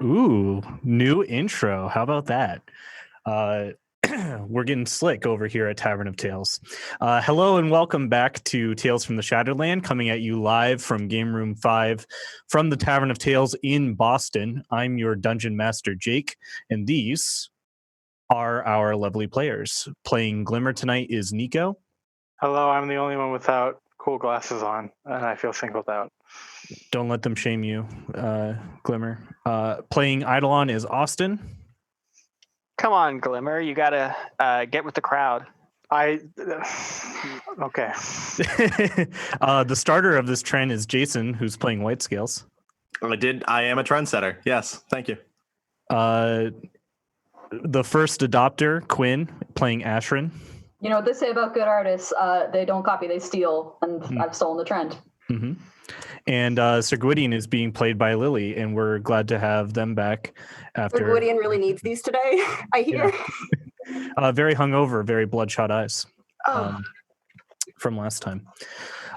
Ooh, new intro. How about that? Uh, we're getting slick over here at Tavern of Tales. Hello and welcome back to Tales from the Shadowland, coming at you live from Game Room 5 from the Tavern of Tales in Boston. I'm your Dungeon Master, Jake, and these are our lovely players. Playing Glimmer tonight is Nico. Hello, I'm the only one without cool glasses on, and I feel singled out. Don't let them shame you, Glimmer. Playing Eidolon is Austin. Come on, Glimmer. You gotta get with the crowd. Okay. The starter of this trend is Jason, who's playing White Scales. I am a trendsetter. Yes, thank you. The first adopter, Quinn, playing Ashrin. You know what they say about good artists? They don't copy, they steal, and I've stolen the trend. Mm-hmm. And Sir Gwydion is being played by Lily, and we're glad to have them back after. Sir Gwydion really needs these today, I hear. Yeah. Very hungover, very bloodshot eyes from last time.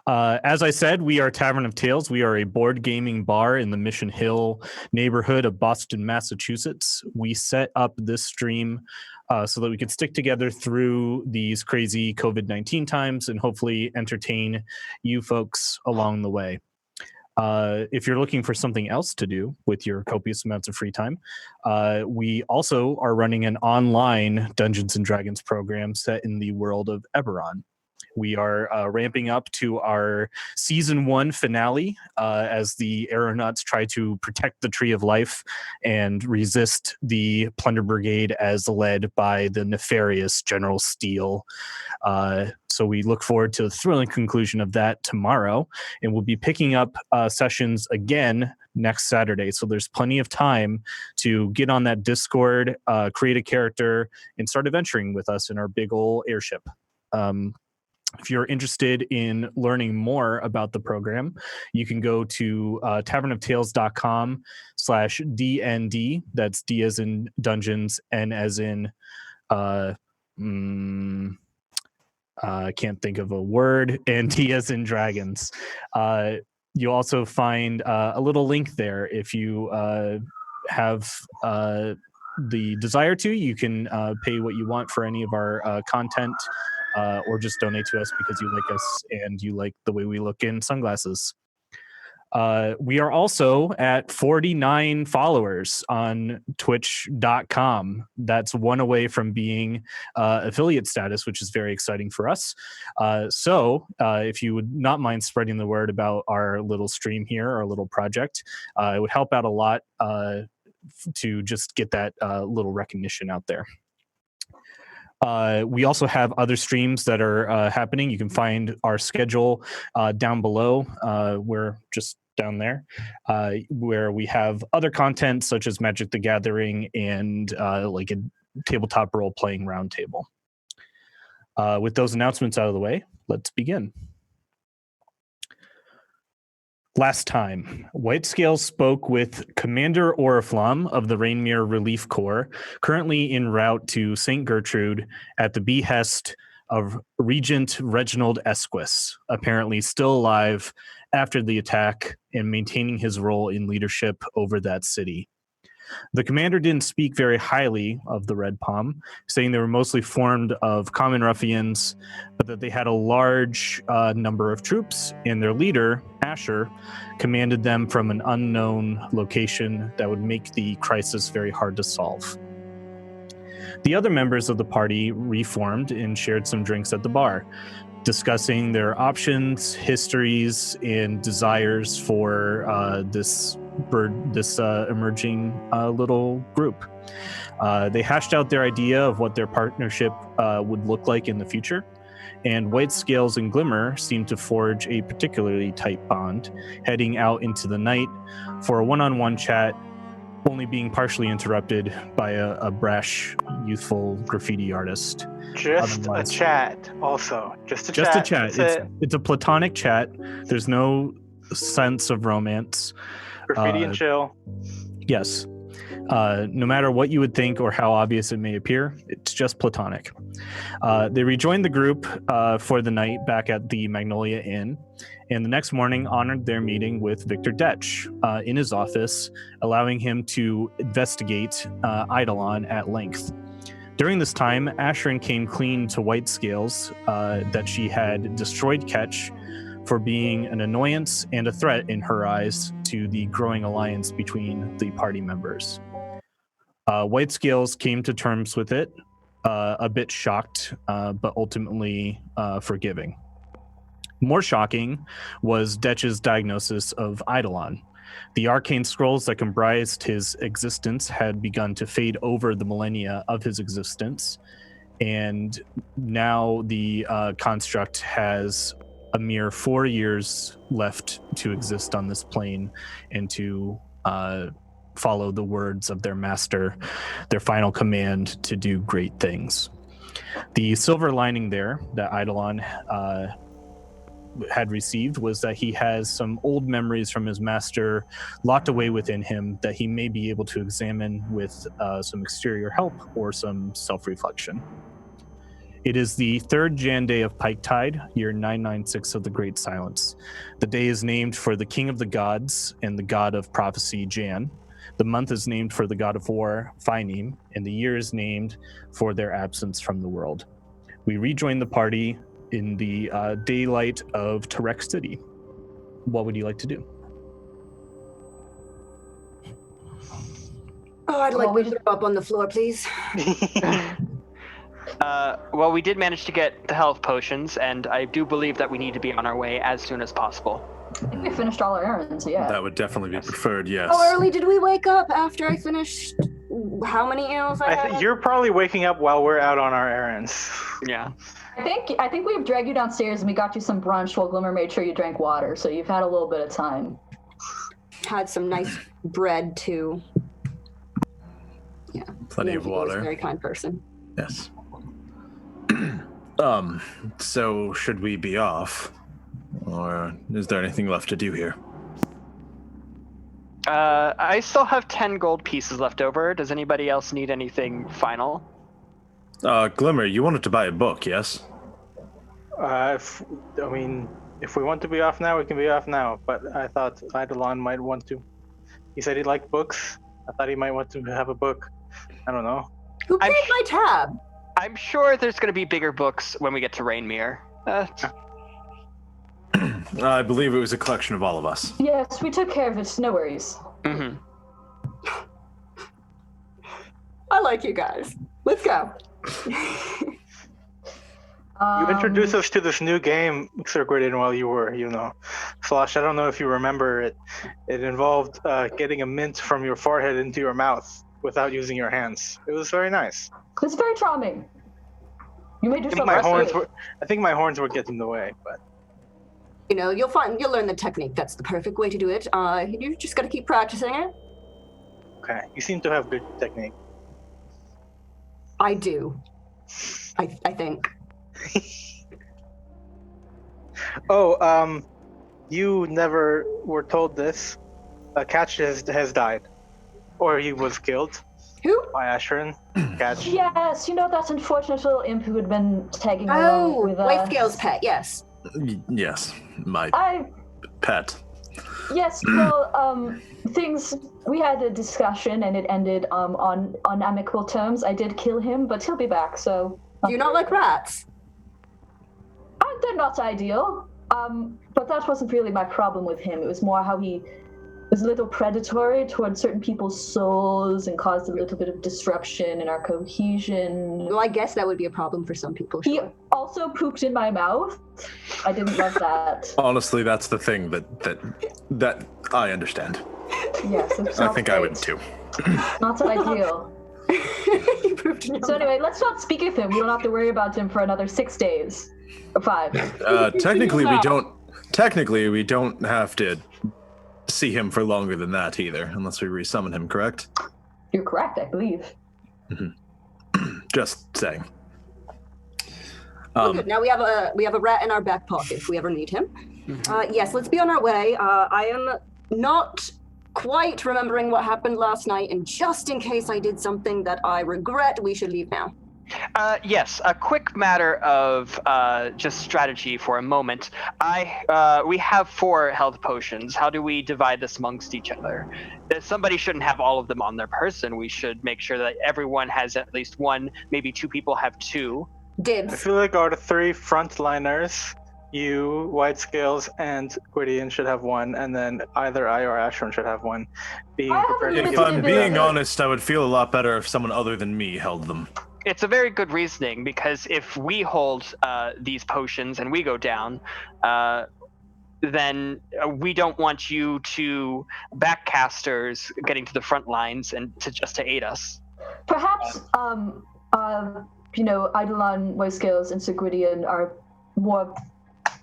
As I said, we are Tavern of Tales. We are a board gaming bar in the Mission Hill neighborhood of Boston, Massachusetts. We set up this stream so that we could stick together through these crazy COVID-19 times and hopefully entertain you folks along the way. If you're looking for something else to do with your copious amounts of free time, we also are running an online Dungeons and Dragons program set in the world of Eberron. We are ramping up to our season 1 finale as the aeronauts try to protect the Tree of Life and resist the Plunder Brigade as led by the nefarious General Steele. So we look forward to the thrilling conclusion of that tomorrow, and we'll be picking up sessions again next Saturday. So there's plenty of time to get on that Discord, create a character, and start adventuring with us in our big ol' airship. If you're interested in learning more about the program, you can go to tavernoftales.com/DND. That's D as in Dungeons, N as in I can't think of a word, and D as in Dragons. You'll also find a little link there. If you have the desire to, you can pay what you want for any of our content. Or just donate to us because you like us and you like the way we look in sunglasses. We are also at 49 followers on twitch.com. That's one away from being affiliate status, which is very exciting for us. So if you would not mind spreading the word about our little stream here, our little project, it would help out a lot to just get that little recognition out there. We also have other streams that are happening. You can find our schedule down below. We're just down there, where we have other content such as Magic the Gathering and like a tabletop role-playing roundtable. With those announcements out of the way, let's begin. Last time, White Scales spoke with Commander Oriflamme of the Rainmere Relief Corps, currently en route to St. Gertrude at the behest of Regent Reginald Esquis, apparently still alive after the attack and maintaining his role in leadership over that city. The commander didn't speak very highly of the Red Palm, saying they were mostly formed of common ruffians, but that they had a large number of troops, and their leader, Asher, commanded them from an unknown location that would make the crisis very hard to solve. The other members of the party reformed and shared some drinks at the bar, discussing their options, histories, and desires for this emerging little group. They hashed out their idea of what their partnership would look like in the future, and White Scales and Glimmer seemed to forge a particularly tight bond, heading out into the night for a one-on-one chat, only being partially interrupted by a brash, youthful graffiti artist. Just a chat, also. Just a chat. It's a platonic chat. There's no sense of romance. Graffiti and chill. Yes. No matter what you would think or how obvious it may appear, it's just platonic. They rejoined the group for the night back at the Magnolia Inn, and the next morning honored their meeting with Victor Detch in his office, allowing him to investigate Eidolon at length. During this time, Asherin came clean to White Scales that she had destroyed Ketch for being an annoyance and a threat in her eyes to the growing alliance between the party members. White Scales came to terms with it, a bit shocked, but ultimately forgiving. More shocking was Detch's diagnosis of Eidolon. The arcane scrolls that comprised his existence had begun to fade over the millennia of his existence, and now the construct has a mere 4 years left to exist on this plane and to follow the words of their master, their final command to do great things. The silver lining there that Eidolon had received was that he has some old memories from his master locked away within him that he may be able to examine with some exterior help or some self-reflection. It is the third Jan day of Pike Tide, year 996 of the Great Silence. The day is named for the king of the gods and the god of prophecy, Jan. The month is named for the god of war, Phineem, and the year is named for their absence from the world. We rejoin the party in the daylight of Tarek City. What would you like to do? Oh, I'd like to throw up on the floor, please. Well, we did manage to get the health potions, and I do believe that we need to be on our way as soon as possible. I think we finished all our errands, yeah. That would definitely be preferred, yes. How early did we wake up after I finished how many ales I had? You're probably waking up while we're out on our errands. Yeah. I think we've dragged you downstairs and we got you some brunch while Glimmer made sure you drank water, so you've had a little bit of time. Had some nice bread, too. Yeah. Plenty of He was water. a very kind person. Yes. So should we be off? Or is there anything left to do here? I still have 10 gold pieces left over. Does anybody else need anything final? Glimmer, you wanted to buy a book, yes? If we want to be off now, we can be off now. But I thought Eidolon might want to. He said he liked books. I thought he might want to have a book. I don't know. Who paid my tab? I'm sure there's going to be bigger books when we get to Rainmere. I believe it was a collection of all of us. Yes, we took care of it. No worries. Mm-hmm. I like you guys. Let's go. You introduced us to this new game, Circuited, while you were, Slosh, I don't know if you remember it. It involved getting a mint from your forehead into your mouth without using your hands. It was very nice. It's very charming. You made yourself I think my horns were getting in the way, but You'll learn the technique. That's the perfect way to do it. You just gotta keep practicing it. okay. You seem to have good technique. I do. I think. Oh, you never were told this. Catch has died. Or he was killed. Who? By Asherin. Catch. Yes, that unfortunate little imp who had been tagging along with White Scales pet, yes. Yes, my pet. Yes, well, we had a discussion and it ended on amicable terms. I did kill him, but he'll be back, so... Do you not like rats? They're not ideal, but that wasn't really my problem with him. It was more how he was a little predatory towards certain people's souls and caused a little bit of disruption in our cohesion. Well, I guess that would be a problem for some people. He Sure. also pooped in my mouth. I didn't love that. Honestly, that's the thing that I understand. Yes, it's I not think great. I would too. Not ideal. You pooped in your So anyway, let's not speak of him. We don't have to worry about him for another 6 days. Or 5. Technically, we don't have to see him for longer than that either, unless we resummon him, correct? You're correct, I believe. Mm-hmm. Just saying. Good. Now we have a rat in our back pocket if we ever need him. Yes, let's be on our way. I am not quite remembering what happened last night, and just in case I did something that I regret, we should leave now. Yes, a quick matter of just strategy for a moment. We have 4 health potions. How do we divide this amongst each other? Somebody shouldn't have all of them on their person. We should make sure that everyone has at least 1, maybe 2 people have 2. Dibs. I feel like our 3 frontliners, you, White Scales, and Gwydion should have 1, and then either I or Ashram should have 1. Being I have prepared a to limited If I'm being ability. honest, I would feel a lot better if someone other than me held them. It's a very good reasoning, because if we hold these potions and we go down, then we don't want you to backcasters getting to the front lines and to aid us. Perhaps, Eidolon, White Scales, and Sir Gwydion are more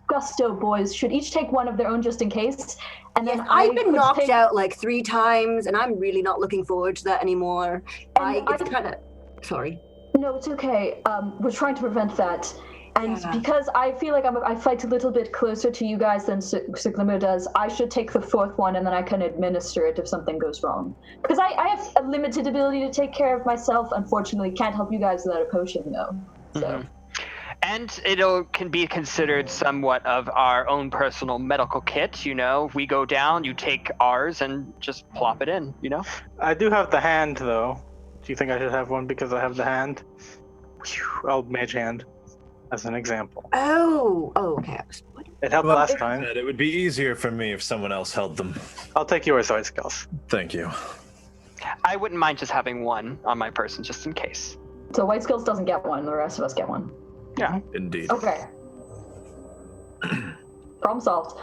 gusto boys. Should each take 1 of their own just in case. And then I've been could knocked take- out like 3 times, and I'm really not looking forward to that anymore. And It's kind of... Sorry. No, it's okay. We're trying to prevent that. And Yeah. because I feel like I fight a little bit closer to you guys than Sir Glimmer does, I should take the 4th one, and then I can administer it if something goes wrong. Because I have a limited ability to take care of myself. Unfortunately, can't help you guys without a potion, though. So. Mhm. And it can be considered somewhat of our own personal medical kit. We go down, you take ours, and just plop it in. I do have the hand, though. Do you think I should have 1 because I have the hand? Phew, Old mage hand, as an example. Oh, okay. What? It helped Well, last time. It would be easier for me if someone else held them. I'll take yours, White Scales. Thank you. I wouldn't mind just having 1 on my person, just in case. So White Scales doesn't get 1, the rest of us get 1. Yeah. Indeed. Okay. Problem solved.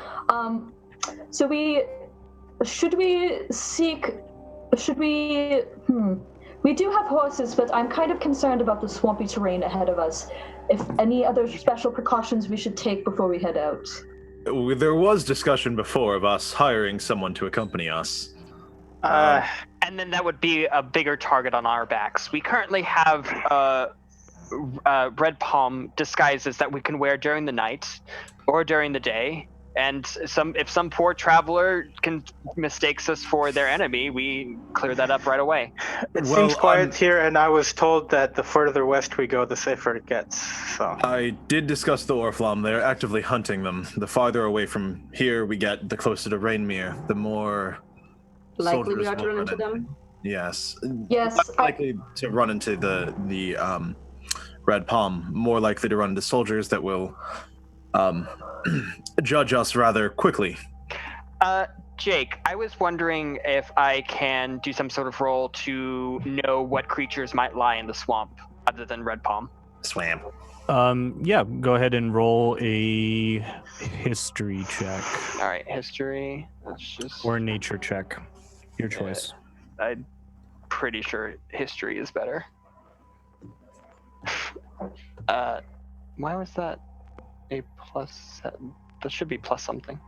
So we do have horses, but I'm kind of concerned about the swampy terrain ahead of us. If any other special precautions we should take before we head out. There was discussion before of us hiring someone to accompany us. And then that would be a bigger target on our backs. We currently have red palm disguises that we can wear during the night or during the day. And if some poor traveler mistakes us for their enemy, we clear that up right away. It seems quiet here, and I was told that the further west we go, the safer it gets. So I did discuss the Orflam. They're actively hunting them. The farther away from here we get, the closer to Rainmere, the more Likely we soldiers are to will run into them? Yes. Yes. Less likely to run into the Red Palm. More likely to run into soldiers that will judge us rather quickly. Jake, I was wondering if I can do some sort of roll to know what creatures might lie in the swamp other than Red Palm. Swamp. Yeah, go ahead and roll a history check All right, history. That's just. or nature check. Your choice. I'm pretty sure history is better. Why was that a +7? That should be plus something.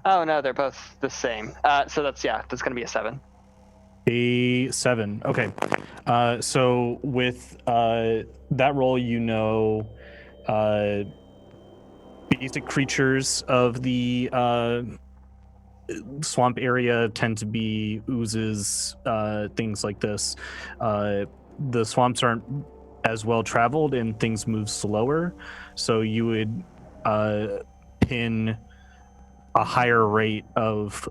Oh no, they're both the same. So that's going to be a 7. A 7. Okay. So with that roll, basic creatures of the swamp area tend to be oozes, things like this. The swamps aren't as well traveled and things move slower, so you would pin a higher rate of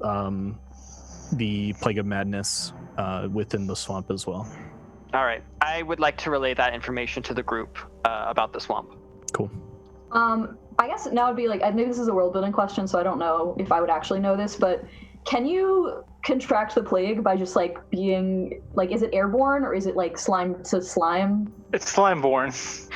the Plague of Madness within the swamp as well. All right, I would like to relay that information to the group about the swamp. Cool. I guess now would be like, I know this is a world building question, so I don't know if I would actually know this, but can you contract the plague by just being is it airborne or is it slime to slime? it's Slimeborn.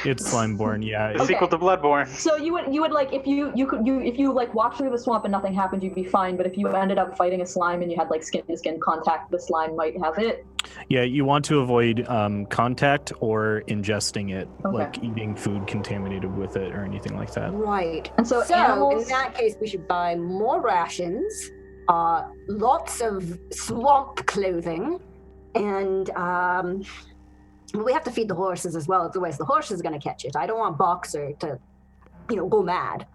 It's Slimeborn, yeah. It's Okay. equal to Bloodborne. So you would if you walked through the swamp and nothing happened, you'd be fine. But if you ended up fighting a slime and you had skin to skin contact, the slime might have it. Yeah, you want to avoid contact or ingesting it, Okay. like eating food contaminated with it or anything like that. Right. And so animals. In that case, we should buy more rations, lots of swamp clothing, and we have to feed the horses as well. Otherwise, the horse is going to catch it. I don't want Boxer to, go mad.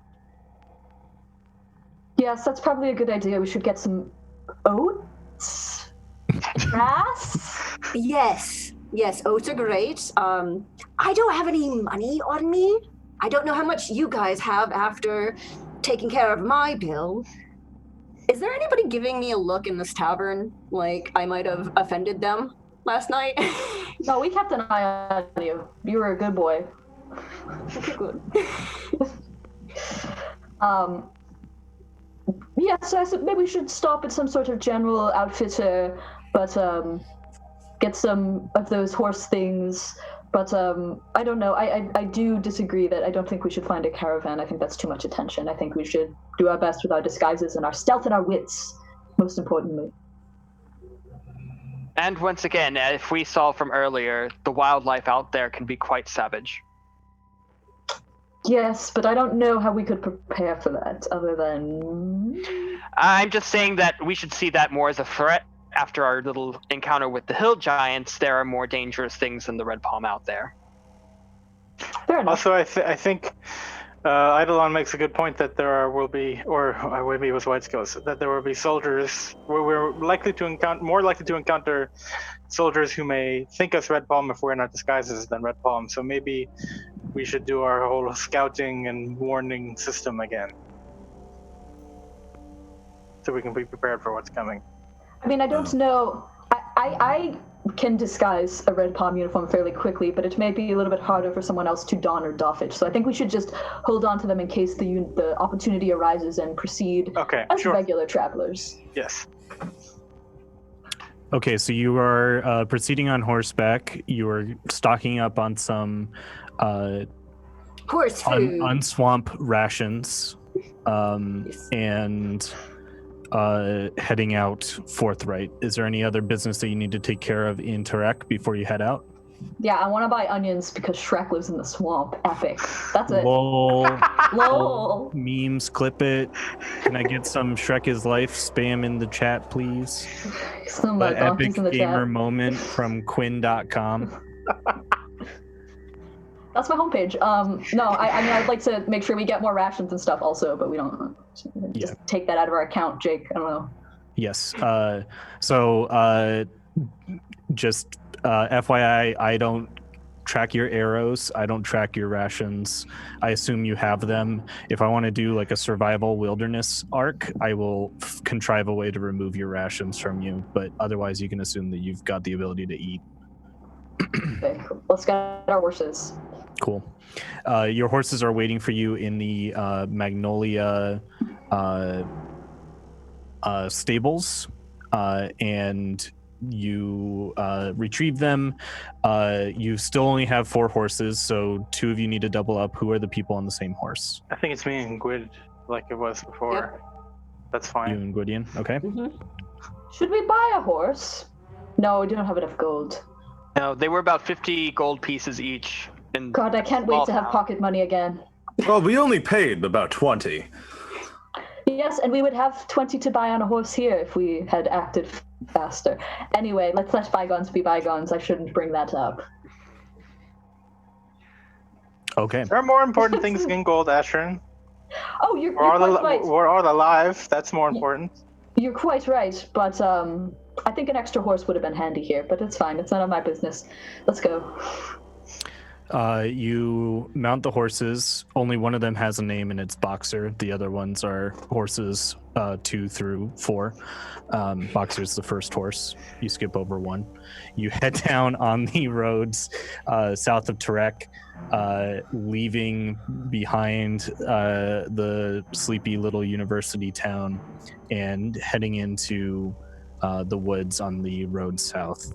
Yes, that's probably a good idea. We should get some oats, grass. Yes, oats are great. I don't have any money on me. I don't know how much you guys have after taking care of my bill. Is there anybody giving me a look in this tavern like I might have offended them last night? No, we kept an eye on you. You were a good boy. Okay, good. Yes, I said maybe we should stop at some sort of general outfitter, but get some of those horse things. But I don't know. I do disagree that I don't think we should find a caravan. I think that's too much attention. I think we should do our best with our disguises and our stealth and our wits, most importantly. And once again, if we saw from earlier, the wildlife out there can be quite savage. Yes, but I don't know how we could prepare for that other than... I'm just saying that we should see that more as a threat. After our little encounter with the hill giants, there are more dangerous things than the red palm out there. Fair enough. Also, I think Eidolon makes a good point that will be, or maybe it was White Skills, that there will be soldiers. We're more likely to encounter soldiers who may think us red palm if we're in our disguises than red palm. So maybe we should do our whole scouting and warning system again, so we can be prepared for what's coming. I mean, I don't know. I can disguise a red palm uniform fairly quickly, but it may be a little bit harder for someone else to don or doff it. So I think we should just hold on to them in case the opportunity arises and proceed as regular travelers. Yes. Okay, so you are proceeding on horseback. You are stocking up on some Horse food. on swamp rations, and heading out forthright. Is there any other business that you need to take care of in Tarek before you head out? Yeah, I want to buy onions because Shrek lives in the swamp. Epic. That's it. Lol. Lol. Memes, clip it. Can I get some Shrek is life spam in the chat, please? Some Epic donkeys in the gamer chat. moment from Quinn.com. That's my homepage. No, I mean, I'd like to make sure we get more rations and stuff also, but we don't just take that out of our account, Jake. I don't know. Yes. Just FYI, I don't track your arrows. I don't track your rations. I assume you have them. If I want to do like a survival wilderness arc, I will contrive a way to remove your rations from you. But otherwise, you can assume that you've got the ability to eat. Okay, let's get our horses. Cool. Your horses are waiting for you in the Magnolia stables, and you retrieve them. You still only have 4 horses, so 2 of you need to double up. Who are the people on the same horse? I think it's me and Gwyd, like it was before. Yep. That's fine. You and Gwydion? Okay. Mm-hmm. Should we buy a horse? No, we don't have enough gold. No, they were about 50 gold pieces each. God, I can't wait to have pocket money again. Well, we only paid about 20. Yes, and we would have 20 to buy on a horse here if we had acted faster. Anyway, let's let bygones be bygones. I shouldn't bring that up. Okay. There are more important things than gold, Ashern. Oh, you're quite right. We're all alive. That's more important. You're quite right, but I think an extra horse would have been handy here, but it's fine. It's none of my business. Let's go. You mount the horses. Only one of them has a name, and it's Boxer. The other ones are horses 2 through 4. Boxer's the first horse. You skip over 1. You head down on the roads south of Tarek, leaving behind the sleepy little university town and heading into the woods on the road south.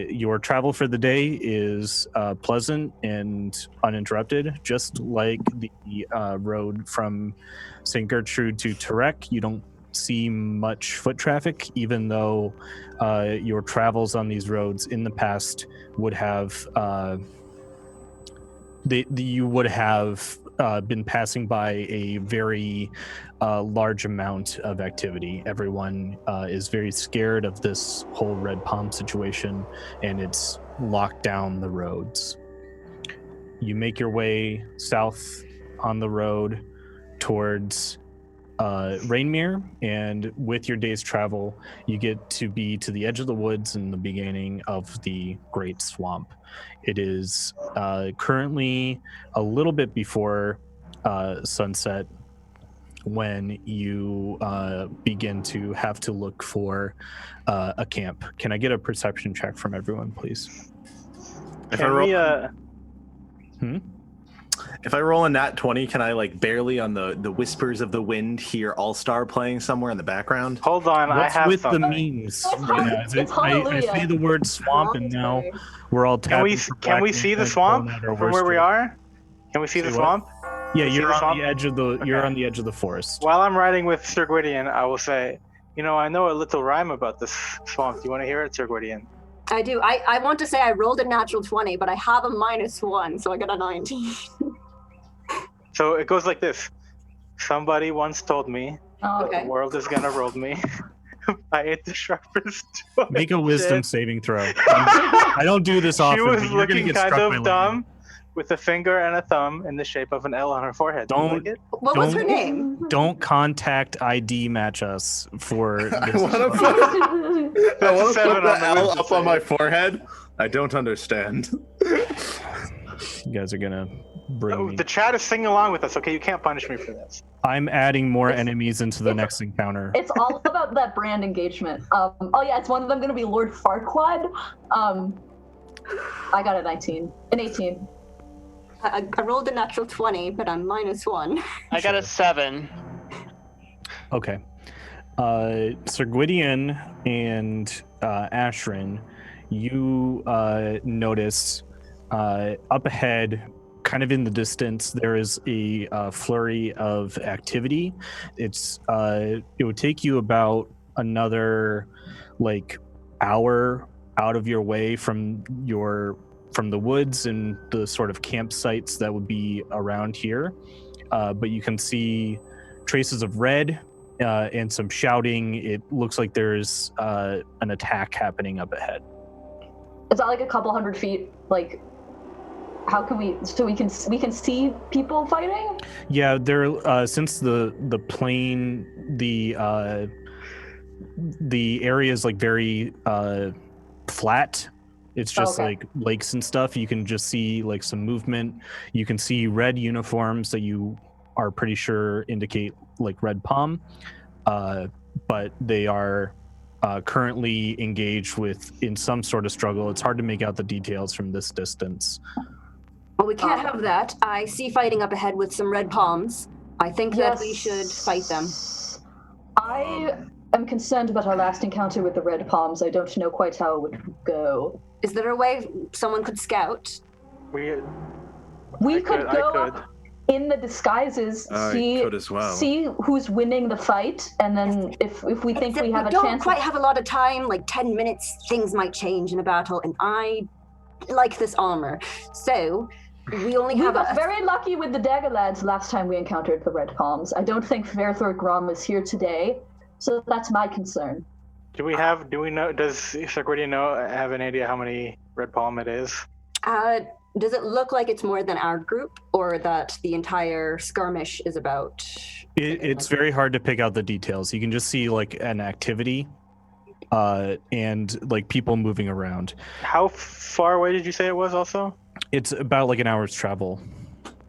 Your travel for the day is pleasant and uninterrupted, just like the road from St. Gertrude to Tarek. You don't see much foot traffic, even though your travels on these roads in the past would have you would have been passing by a very large amount of activity. Everyone is very scared of this whole red palm situation, and it's locked down the roads. You make your way south on the road towards Rainmere, and with your day's travel, you get to be to the edge of the woods in the beginning of the Great Swamp. It is currently a little bit before sunset when you begin to have to look for a camp. Can I get a perception check from everyone, please? If I roll a nat 20, can I like barely on the whispers of the wind hear All Star playing somewhere in the background? Hold on, What's I have with something. the memes right now? Is It's it, I Hallelujah. say the word swamp, and now we're all Can we see the swamp from where we are? Can we see the Say what? swamp? Yeah, See you're the on swamp? the edge of the you're Okay. on the edge of the forest. While I'm riding with Sir Gwydion, I will say, I know a little rhyme about this swamp. Do you want to hear it, Sir Gwydion? I do. I want to say I rolled a natural 20, but I have a -1, so I got a 19. So it goes like this. Somebody once told me Oh, Okay. the world is gonna roll me. I ate the sharpest tool. Make a wisdom saving throw. I don't do this often, She was but you're gonna looking get kind struck by of lightning. dumb, with a finger and a thumb in the shape of an L on her forehead. Do you Don't- like it? What was her Don't- name? Don't contact ID match us for I this. want to put, I That's wanna a 7 put the on the L wisdom up on my save. forehead. I don't understand. You guys are gonna bring me. The chat is singing along with us. Okay, you can't punish me for this. I'm adding more enemies into the next encounter. It's all about that brand engagement. Oh yeah, it's one of them going to be Lord Farquaad. I got a 19, an 18. I rolled a natural 20, but I'm -1. I got a 7. Okay. Sir Gwydion and Ashrin, you notice up ahead, kind of in the distance, there is a flurry of activity. It would take you about another hour out of your way from the woods and the sort of campsites that would be around here, but you can see traces of red and some shouting. It looks like there's an attack happening up ahead. Is that like a couple hundred feet? Like, how can we? So we can see people fighting? Yeah, there. Since the plain, the area is like very flat. It's just Okay. like lakes and stuff. You can just see like some movement. You can see red uniforms that you are pretty sure indicate like Red Palm, but they are currently engaged in some sort of struggle. It's hard to make out the details from this distance. Well, we can't have that. I see fighting up ahead with some red palms. I think that we should fight them. I am concerned about our last encounter with the Red Palms. I don't know quite how it would go. Is there a way someone could scout? We I could I go could. up in the disguises, I see could as well. see who's winning the fight, and then if we think Except we have a don't chance. quite have a lot of time, like 10 minutes, things might change in a battle, and I like this armor. So we only We have got a very lucky with the Dagger lads last time we encountered the Red Palms. I don't think Verthor Grom is here today, so that's my concern. Do we know? Does Sir Gwydion have an idea how many Red Palm it is? Does it look like it's more than our group, or that the entire skirmish is about? It's very hard to pick out the details. You can just see like an activity and like people moving around. How far away did you say it was also? It's about like an hour's travel.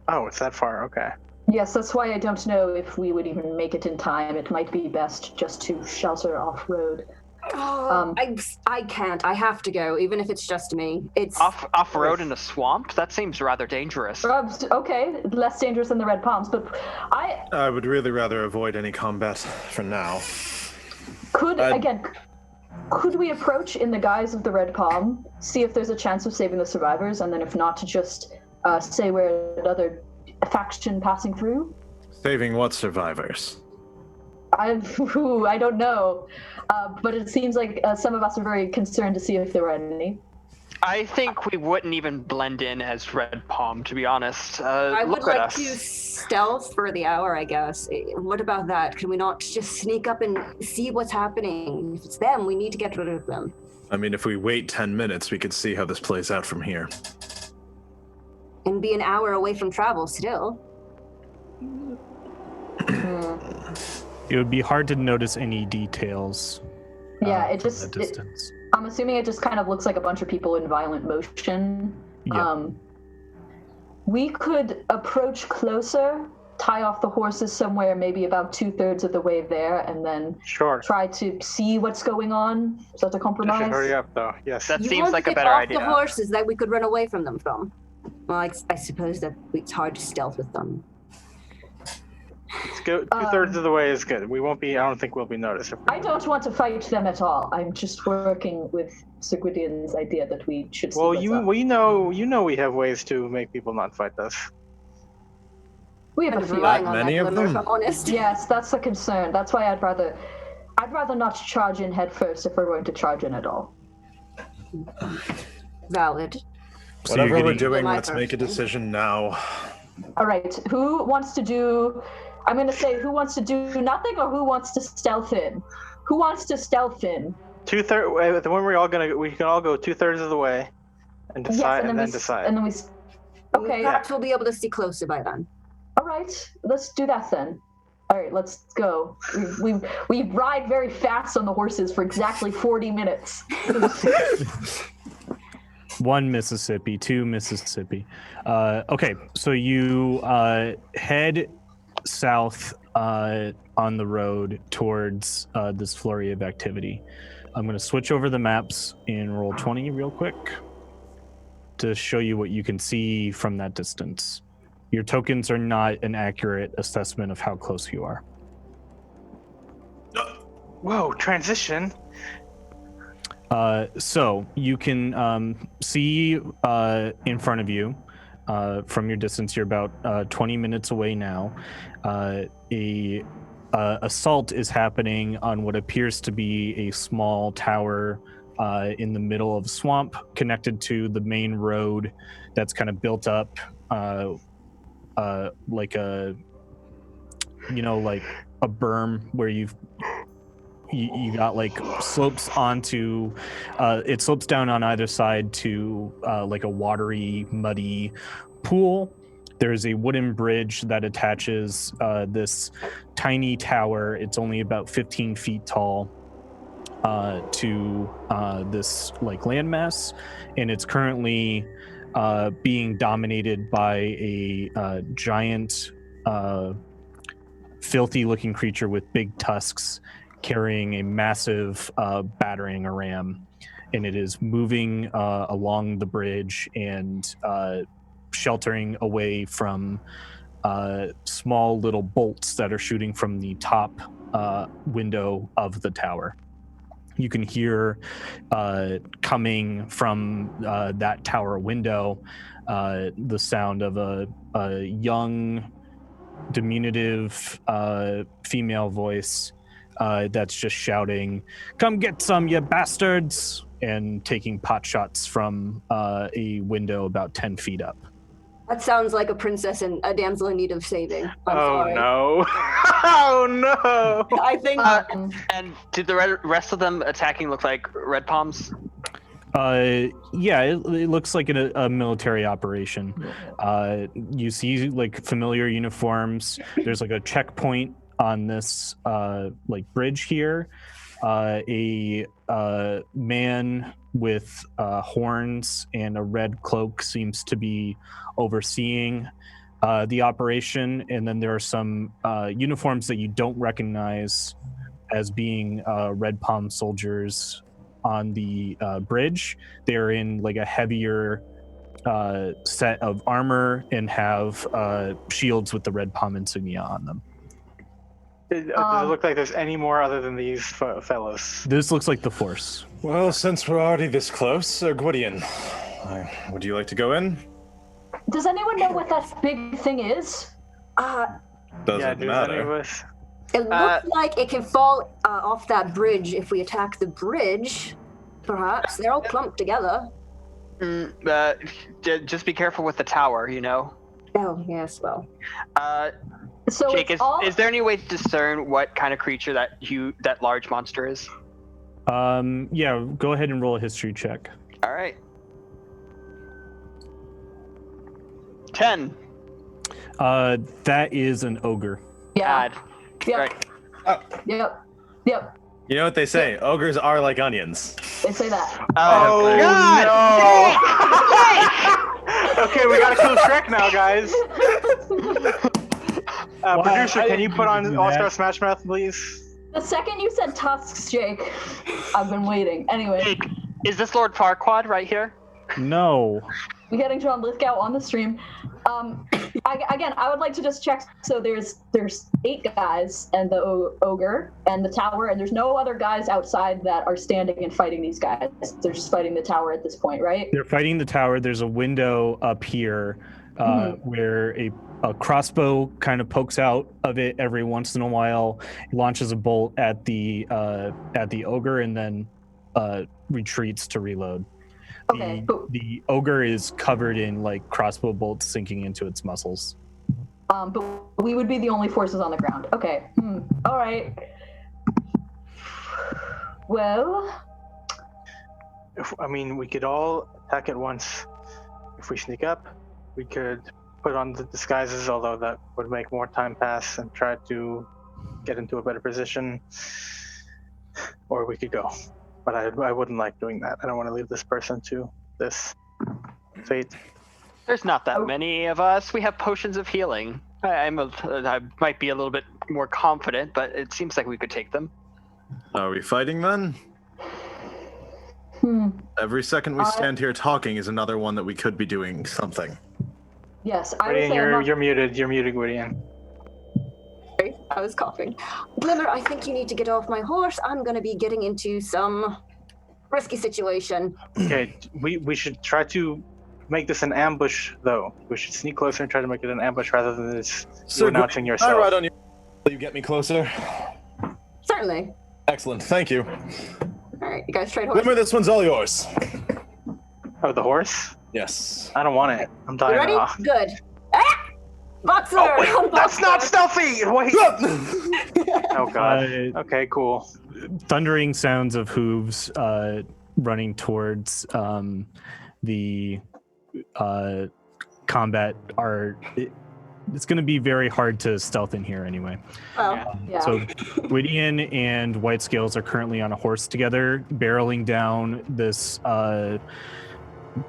Oh, it's that far. Okay. Yes, that's why I don't know if we would even make it in time. It might be best just to shelter off-road. I can't. I have to go, even if it's just me. It's Off road in a swamp? That seems rather dangerous. Okay, less dangerous than the Red Palms, but I would really rather avoid any combat for now. Could we approach in the guise of the Red Palm, see if there's a chance of saving the survivors, and then if not, to just say we're another faction passing through? Saving what survivors? I don't know, but it seems like some of us are very concerned to see if there were any. I think we wouldn't even blend in as Red Palm, to be honest. I would look at like us. to stealth for the hour, I guess. What about that? Can we not just sneak up and see what's happening? If it's them, we need to get rid of them. I mean, if we wait 10 minutes, we could see how this plays out from here. And be an hour away from travel still. It would be hard to notice any details. Yeah, it from just. that distance. I'm assuming it just kind of looks like a bunch of people in violent motion. Yeah. We could approach closer, tie off the horses somewhere, maybe about 2/3 of the way there, and then Sure. try to see what's going on. Is that a Just compromise? hurry up, though. Yes. That You seems want like to a get better off idea. the horses that we could run away from them from. Well, I suppose that it's hard to stealth with them. Let's go 2/3 of the way is good. We won't be. I don't think we'll be noticed. I don't want to fight them at all. I'm just working with Sir Gwydion's idea that we should see Well, what's up. we know we have ways to make people not fight us. We have Kind a of few. relying on many that of glimmer, them? if I'm honest. Yes, that's a concern. That's why I'd rather not charge in head first if we're going to charge in at all. Valid. So you're Whatever we're getting- doing, My let's make a person. decision now. All right, who wants to do? I'm going to say who wants to do nothing or who wants to stealth in. Who wants to stealth in? 2/3. When we can all go 2/3 of the way, and decide, and then decide. And then we. Okay. Perhaps we'll be able to see closer by then. All right, let's do that then. All right, let's go. We ride very fast on the horses for exactly 40 minutes. 1 Mississippi, 2 Mississippi. Okay, so you head south on the road towards this flurry of activity. I'm going to switch over the maps and roll 20 real quick to show you what you can see from that distance. Your tokens are not an accurate assessment of how close you are. Whoa! Transition. So you can see in front of you from your distance. You're about 20 minutes away now. A assault is happening on what appears to be a small tower in the middle of swamp, connected to the main road that's kind of built up like a like a berm where you got like slopes onto it slopes down on either side to like a watery, muddy pool. There's a wooden bridge that attaches this tiny tower. It's only about 15 feet tall to this like landmass, and it's currently being dominated by a giant filthy looking creature with big tusks carrying a massive battering ram, and it is moving along the bridge and sheltering away from small little bolts that are shooting from the top window of the tower. You can hear coming from that tower window the sound of a young, diminutive female voice that's just shouting, "Come get some, you bastards!" and taking pot shots from a window about 10 feet up. That sounds like a princess and a damsel in need of saving. I'm Oh sorry. no! Oh no! I think And did the rest of them attacking look like red palms? Yeah, it looks like a military operation. You see like familiar uniforms. There's like a checkpoint on this like bridge here. A man with horns and a red cloak seems to be overseeing the operation, and then there are some uniforms that you don't recognize as being Red Palm soldiers on the bridge. They're in like a heavier set of armor and have shields with the Red Palm insignia on them. Does it look like there's any more other than these fellows? This looks like the Force. Well, since we're already this close, Sir Gwydion, would you like to go in? Does anyone know what that big thing is? Doesn't Does matter. any of us? it looks like it can fall off that bridge if we attack the bridge. Perhaps they're all clumped together. Just be careful with the tower, you know. Oh yes, well. So Jake, it's all... is there any way to discern what kind of creature that large monster is? Yeah, go ahead and roll a history check. All right. 10. That is an ogre. Yeah. God. Yep. Right. Oh, Yep. Yep. you know what they say? Ogres are like onions. They say that. Oh, God! no. Okay, we gotta kill Shrek now, guys. Wow, Producer, I can you didn't put mean to on do All-Star that. Smash Mouth, please? The second you said tusks, Jake, I've been waiting. Anyway, Jake, is this Lord Farquaad right here? No. we're getting John Lithgow on the stream. I would like to just check. So there's 8 guys and the ogre and the tower, and there's no other guys outside that are standing and fighting these guys. They're just fighting the tower at this point, right? They're fighting the tower. There's a window up here where a crossbow kind of pokes out of it every once in a while. It launches a bolt at the ogre and then retreats to reload. Okay, The ogre is covered in like crossbow bolts sinking into its muscles. but we would be the only forces on the ground. Okay. All right. Well, We could all attack at once. If we sneak up, we could put on the disguises, although that would make more time pass, and try to get into a better position. Or we could go. But I wouldn't like doing that. I don't want to leave this person to this fate. There's not that many of us. We have potions of healing. I might be a little bit more confident, but it seems like we could take them. Are we fighting then? Every second we stand here talking is another one that we could be doing something. yes, I would Gwydion, say I'm not- you're muted. You're muted, Gwydion. Sorry, I was coughing. Glimmer, I think you need to get off my horse. I'm going to be getting into some risky situation. Okay, we should try to make this an ambush, though. We should sneak closer and try to make it an ambush rather than this you announcing yourself. I ride on you. Will you get me closer? Certainly. Excellent, thank you. All right, you guys trade horses. Glimmer, this one's all yours. Oh, the horse? Yes. I don't want it. I'm You dying ready? off. Good. Ah! Boxer! Oh, wait, that's not stealthy! Wait! Oh, God. Okay, cool. Thundering sounds of hooves running towards the combat are. It's going to be very hard to stealth in here anyway. Oh, Yeah. So Gwydion and White Scales are currently on a horse together, barreling down this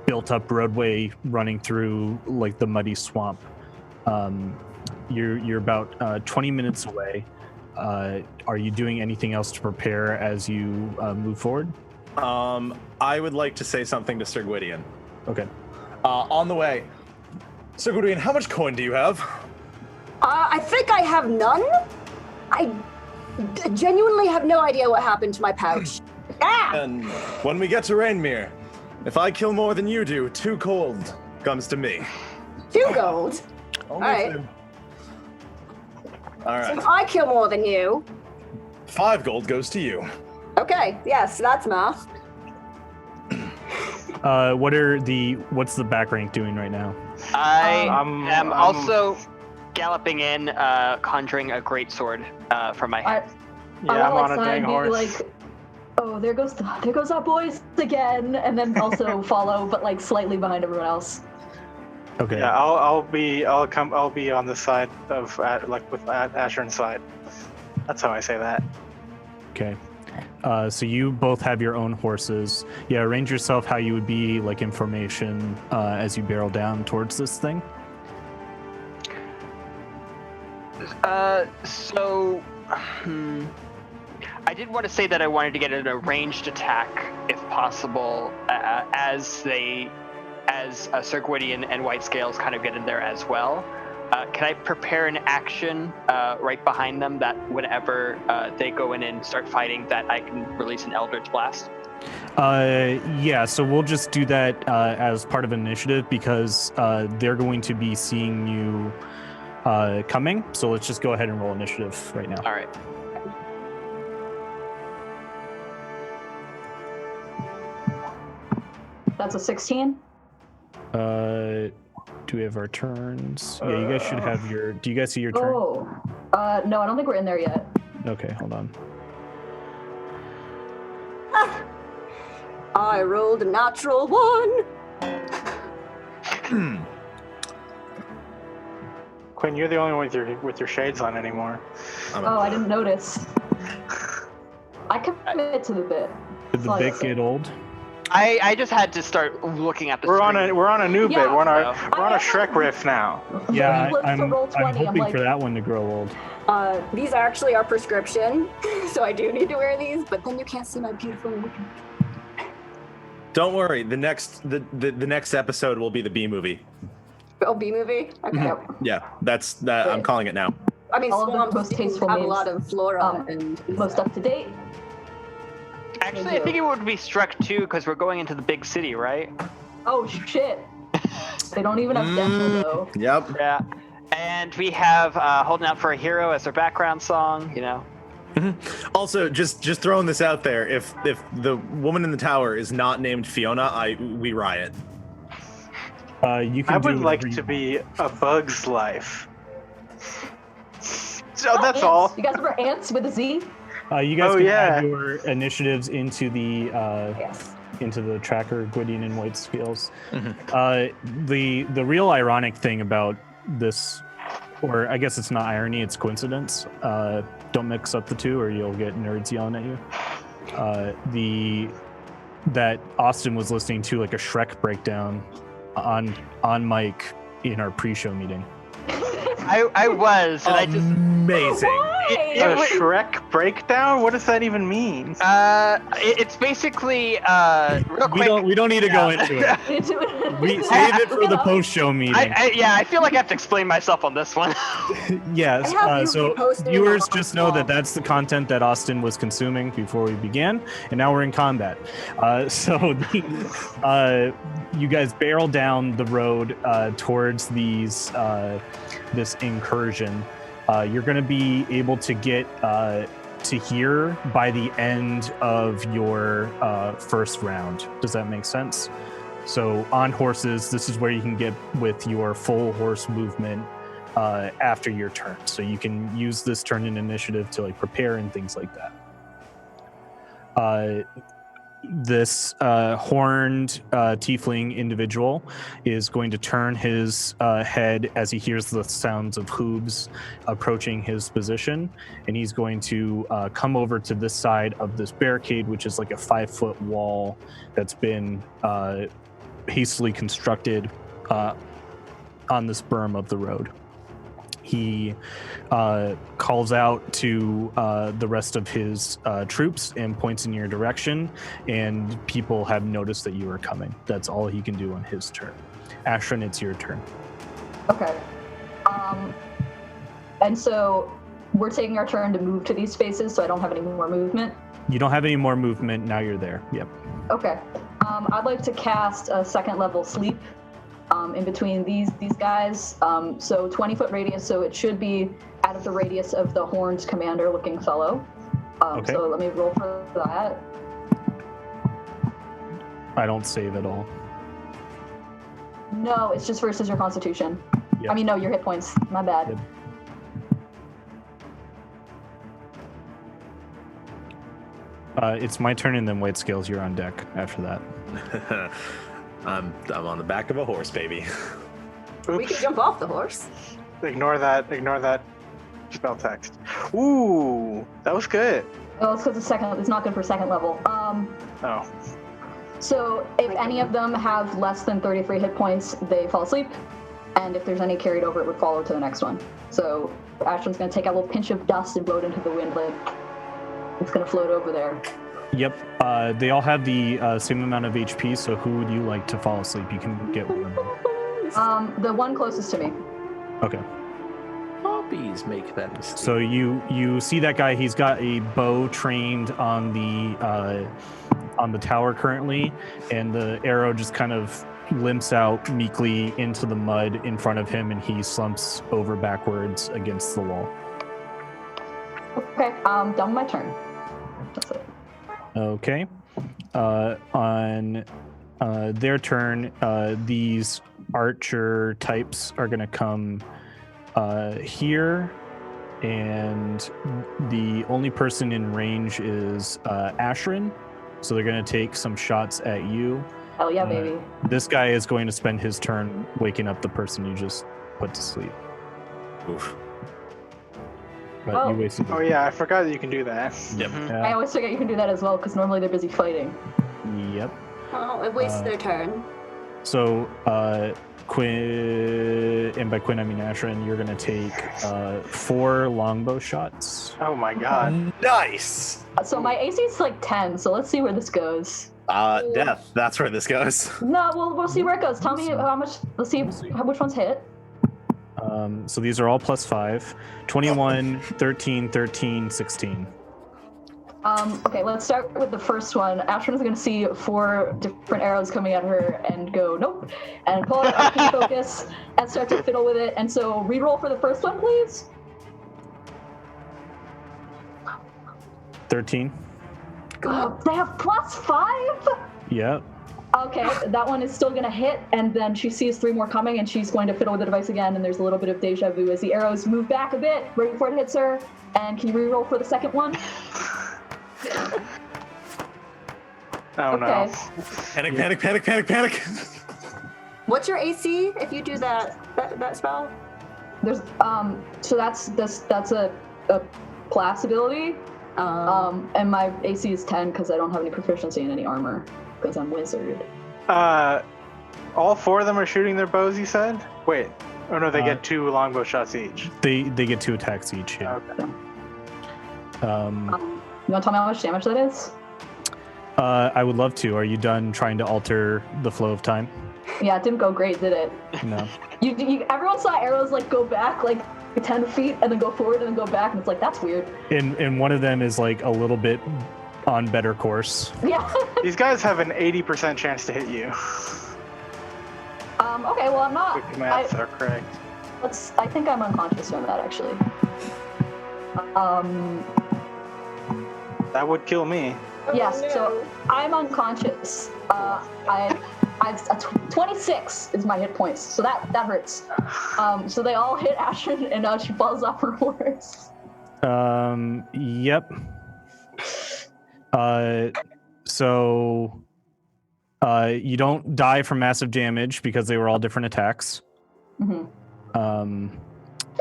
built-up roadway running through like the muddy swamp. You're about 20 minutes away. Are you doing anything else to prepare as you move forward? I would like to say something to Sir Gwydion. Okay. On the way. Sir Gwydion, how much coin do you have? I think I have none. I genuinely have no idea what happened to my pouch. And when we get to Rainmere, if I kill more than you do, 2 gold comes to me. 2 gold. Only Alright. 2. All So if right. I kill more than you, 5 gold goes to you. okay, yes, that's math. What's the back rank doing right now? I I'm- am also galloping in, conjuring a great sword from my hand. Yeah, I'm on a dang horse. Like, oh, there goes our boys again, and then also follow, but like slightly behind everyone else. Okay. Yeah, I'll be on the side of with Asheron's side. That's how I say that. Okay. So you both have your own horses. Yeah, arrange yourself how you would be like in formation as you barrel down towards this thing. I did want to say that I wanted to get an ranged attack, if possible, as Sir Gwydion and White Scales kind of get in there as well. Can I prepare an action right behind them that whenever they go in and start fighting, that I can release an Eldritch Blast? Yeah, so we'll just do that as part of an initiative because they're going to be seeing you coming. So let's just go ahead and roll initiative right now. All right. That's a 16. Do we have our turns? Yeah, you guys should have your. Do you guys see your turn? Oh, no, I don't think we're in there yet. Okay, hold on. I rolled a natural 1. Quinn, you're the only one with your shades on anymore. Oh, I didn't notice. I commit to the bit. Did the bit get old? I just had to start looking at the We're screen. on a new Yeah. bit. We're on No. a Shrek riff now. Yeah, Flips to I'm roll 20, I'm hoping like- for that one to grow old. These are actually our prescription, so I do need to wear these, but then you can't see my beautiful makeup. Don't worry. The next episode will be the B movie. Oh, B movie? Okay. Yeah, that's that. I'm calling it now. I mean, All of the swamps most do tasteful have a names. lot of flora and Most up to date. Actually, I think it would be struck too because we're going into the big city, right? Oh shit. They don't even have dental though. Yep. Yeah. And we have Holding Out for a Hero as our background song, you know. Also, just throwing this out there, if the woman in the tower is not named Fiona, we riot. You can I do would like whatever you to want. be a Bug's Life. So that's Ants. all. You guys remember ants with a Z? You guys Oh, can yeah. add your initiatives into the Yes. into the tracker, Gwydion and White Scales. Mhm. The real ironic thing about this, or I guess it's not irony, it's coincidence. Don't mix up the two, or you'll get nerds yelling at you. That Austin was listening to like a Shrek breakdown on mic in our pre-show meeting. I was, and I just Amazing. A Shrek breakdown? What does that even mean? it's basically real We quick. don't need to go into it. We save it for the post-show meeting. I feel like I have to explain myself on this one. Yes. I have you So reposted it viewers on just know Wall. that that's the content that Austin was consuming before we began, and now we're in combat. You guys barrel down the road towards this incursion. You're going to be able to get to here by the end of your first round. Does that make sense? So on horses, this is where you can get with your full horse movement after your turn. So you can use this turn in initiative to like prepare and things like that. This horned tiefling individual is going to turn his head as he hears the sounds of hooves approaching his position, and he's going to come over to this side of this barricade, which is like a 5-foot wall that's been hastily constructed on this berm of the road. He calls out to the rest of his troops and points in your direction, and people have noticed that you are coming. That's all he can do on his turn. Ashrin, it's your turn. Okay. And so we're taking our turn to move to these spaces, so I don't have any more movement. You don't have any more movement. Now you're there. Yep. Okay. I'd like to cast a second level sleep in between these guys. So 20-foot radius, so it should be out of the radius of the horned commander-looking fellow. Okay. So let me roll for that. I don't save at all. No, it's just versus your constitution. Yep. I mean, no, your hit points. My bad. Yep. It's my turn, and then White Scales, you're on deck after that. I'm on the back of a horse, baby. We can Oops. jump off the horse. Ignore that spell text. Ooh, that was good. Oh, it's because it's not good for second level. Oh. So if any of them have less than 33 hit points, they fall asleep. And if there's any carried over, it would follow to the next one. So Ashton's going to take a little pinch of dust and blow it into the wind, like it's going to float over there. Yep. They all have the same amount of HP, so who would you like to fall asleep? You can get one of them. The one closest to me. Okay. Hobbies make that mistake. So you see that guy. He's got a bow trained on the tower currently, and the arrow just kind of limps out meekly into the mud in front of him, and he slumps over backwards against the wall. Okay, done with my turn. That's it. Okay. On their turn, these archer types are going to come here, and the only person in range is Ashrin, so they're going to take some shots at you. Hell yeah, baby. This guy is going to spend his turn waking up the person you just put to sleep. Oof. But Oh. you wasted. Oh yeah, I forgot that you can do that. Yep. I always forget you can do that as well because normally they're busy fighting. Yep. Oh, it wastes their turn. So, Quinn, and by Quinn I mean Ashrin, you're gonna take 4 longbow shots. Oh my god. Nice. So my AC is like 10, so let's see where this goes. Death. That's where this goes. No, we'll see where it goes. Tell me how much. Let's see which ones hit. So these are all +5. 21, 13, 13, 16. Okay, let's start with the first one. Ashton is going to see 4 different arrows coming at her and go, nope, and pull out her key focus and start to fiddle with it. And so reroll for the first one, please. 13. They have +5? Yep. Okay, that one is still going to hit, and then she sees 3 more coming, and she's going to fiddle with the device again, and there's a little bit of deja vu as the arrows move back a bit right before it hits her. And can you reroll for the second one? Oh no. Panic, panic, panic, panic, panic. What's your AC if you do that spell? There's so that's a class ability. And my AC is 10 because I don't have any proficiency in any armor because I'm wizard. All 4 of them are shooting their bows, you said? Wait. Oh no, they get 2 longbow shots each. They get 2 attacks each. Yeah. Okay. You want to tell me how much damage that is? I would love to. Are you done trying to alter the flow of time? Yeah, it didn't go great, did it? No. Everyone saw arrows like go back like 10 feet and then go forward and then go back, and it's like, that's weird. And one of them is like a little bit on better course. Yeah. These guys have an 80% chance to hit you. Okay, well, I'm not. Quick maths are correct. I think I'm unconscious from that, actually. That would kill me. Yes, so I'm unconscious. I've 26 is my hit points, so that hurts. So they all hit Ashton, and now she falls off her horse. Yep. So you don't die from massive damage because they were all different attacks. Mm-hmm. I'm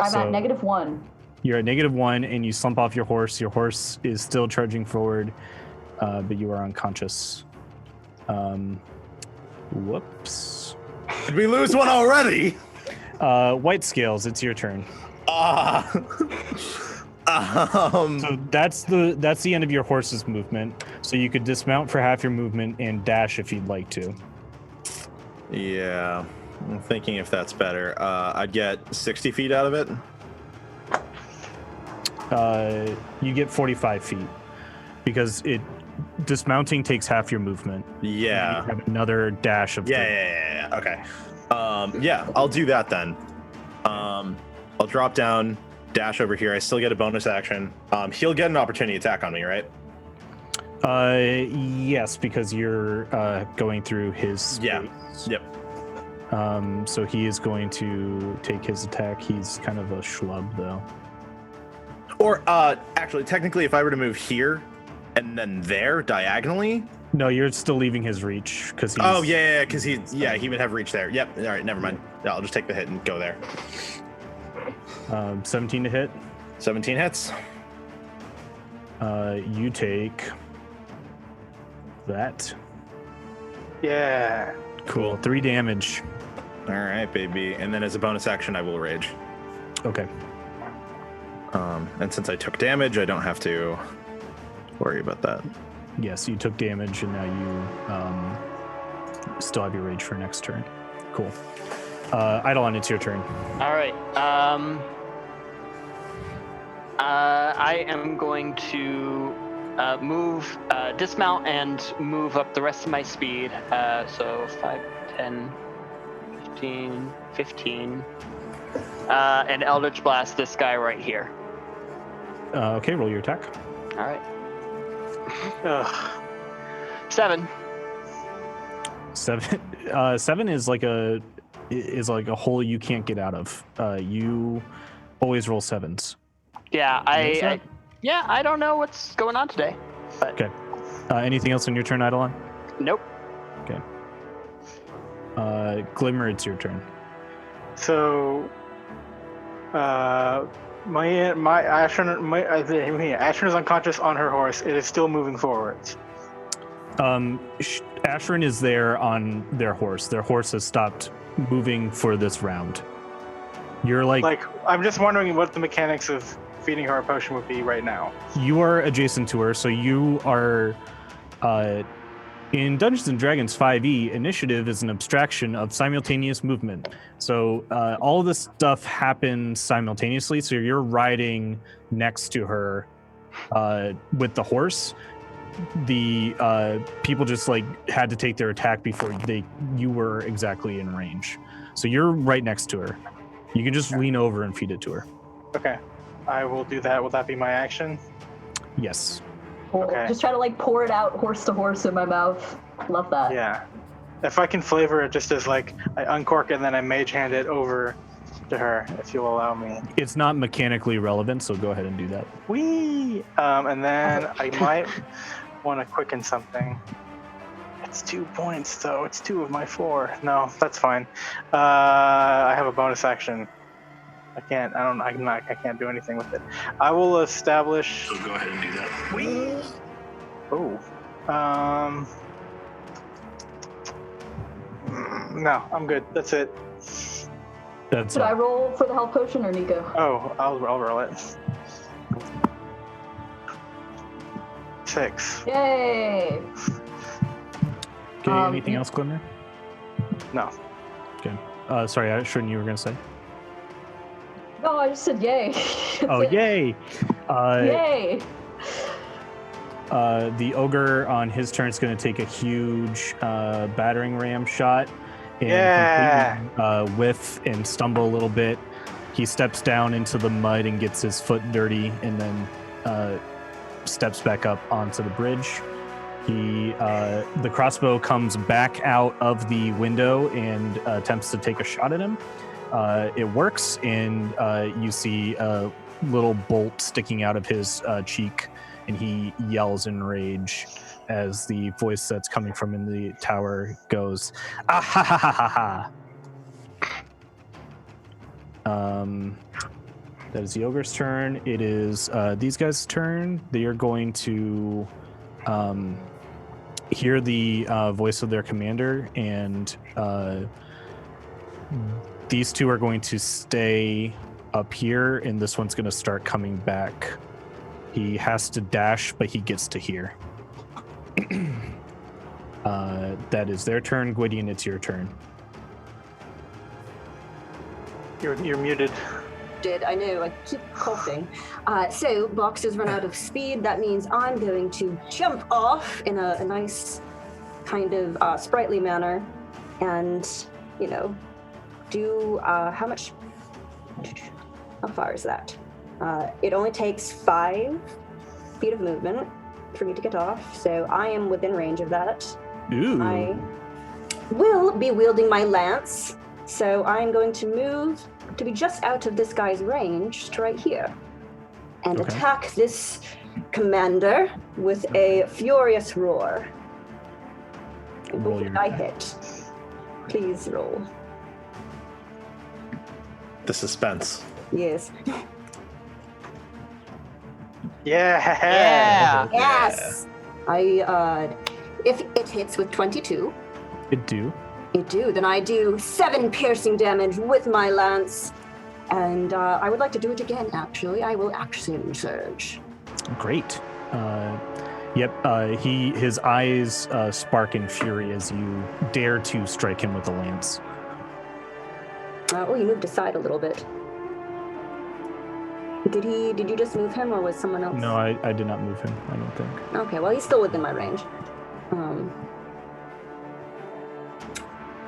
So- at -1. You're at -1 and you slump off your horse. Your horse is still charging forward, but you are unconscious. Whoops. Did we lose one already? White Scales, it's your turn. So that's the end of your horse's movement. So you could dismount for half your movement and dash if you'd like to. Yeah, I'm thinking if that's better. I'd get 60 feet out of it. You get 45 feet because dismounting takes half your movement. Yeah. You have another dash of Yeah. Okay. Yeah, I'll do that then. I'll drop down, dash over here. I still get a bonus action. He'll get an opportunity attack on me, right? Yes, because you're going through his space. Yeah. Yep. So he is going to take his attack. He's kind of a schlub, though. Or actually, technically, if I were to move here and then there diagonally. No, you're still leaving his reach because he's. Oh yeah, because he would have reach there. Yep. All right, never mind. Yeah, I'll just take the hit and go there. 17 to hit. 17 hits. You take that. Yeah. Cool. 3 damage. All right, baby. And then as a bonus action, I will rage. Okay. And since I took damage, I don't have to worry about that. Yes, you took damage, and now you still have your rage for next turn. Cool. Eidolon, it's your turn. All right. I am going to dismount and move up the rest of my speed. So 5, 10, 15, 15. And Eldritch Blast this guy right here. Okay, roll your attack. All right. Ugh. 7. 7 is like a hole you can't get out of. You always roll 7s. Yeah, I don't know what's going on today. But Okay. Anything else on your turn, Eidolon? Nope. Okay. Glimmer, it's your turn. So Ashrin is unconscious on her horse. It is still moving forwards. Ashrin is there on their horse. Their horse has stopped moving for this round. You're like I'm just wondering what the mechanics of feeding her a potion would be right now. You are adjacent to her, so you are in Dungeons and Dragons 5e. Initiative is an abstraction of simultaneous movement. So all of this stuff happens simultaneously. So you're riding next to her with the horse. The people just had to take their attack before you were exactly in range. So you're right next to her. You can just lean over and feed it to her. Okay, I will do that. Will that be my action? Yes. Okay. Just try to pour it out horse to horse in my mouth. Love that. Yeah. If I can flavor it just as I uncork it and then I mage hand it over to her, if you'll allow me. It's not mechanically relevant, so go ahead and do that. Whee! And then I might want to quicken something. It's 2 points, though. It's 2 of my 4. No, that's fine. I have a bonus action. I can't do anything with it. I will establish. So go ahead and do that. Whee! Oh. No, I'm good. That's it. Should I roll for the health potion or Nico? Oh, I'll roll it. 6. Yay! Okay, anything else, Glimmer? No. Okay. Sorry, you were going to say? No, I just said yay. Oh, yay! Yay! The ogre on his turn is going to take a huge battering ram shot and completely whiff and stumble a little bit. He steps down into the mud and gets his foot dirty, and then steps back up onto the bridge. The crossbow comes back out of the window and attempts to take a shot at him. It works, and you see a little bolt sticking out of his cheek, and he yells in rage as the voice that's coming from in the tower goes, "Ah ha ha ha ha ha!" That is the ogre's turn. It is these guys' turn. They are going to hear the voice of their commander, and these two are going to stay up here, and this one's going to start coming back. He has to dash, but he gets to hear. That is their turn. Gwydion, it's your turn. You're muted. I know, I keep coughing. So, Box has run out of speed. That means I'm going to jump off in a nice kind of sprightly manner and, do how much? How far is that? It only takes 5 feet of movement for me to get off, so I am within range of that. Ooh. I will be wielding my lance, so I'm going to move to be just out of this guy's range to right here and attack this commander with a furious roar. Roll your I attack. hit. Please roll. The suspense. Yes. Yeah. Yes. If it hits with 22. It do. Then I do 7 piercing damage with my lance, and I would like to do it again. Actually, I will action surge. Great. His eyes spark in fury as you dare to strike him with the lance. He moved aside a little bit. Did you just move him, or was someone else? No, I did not move him, I don't think. Okay, well, he's still within my range.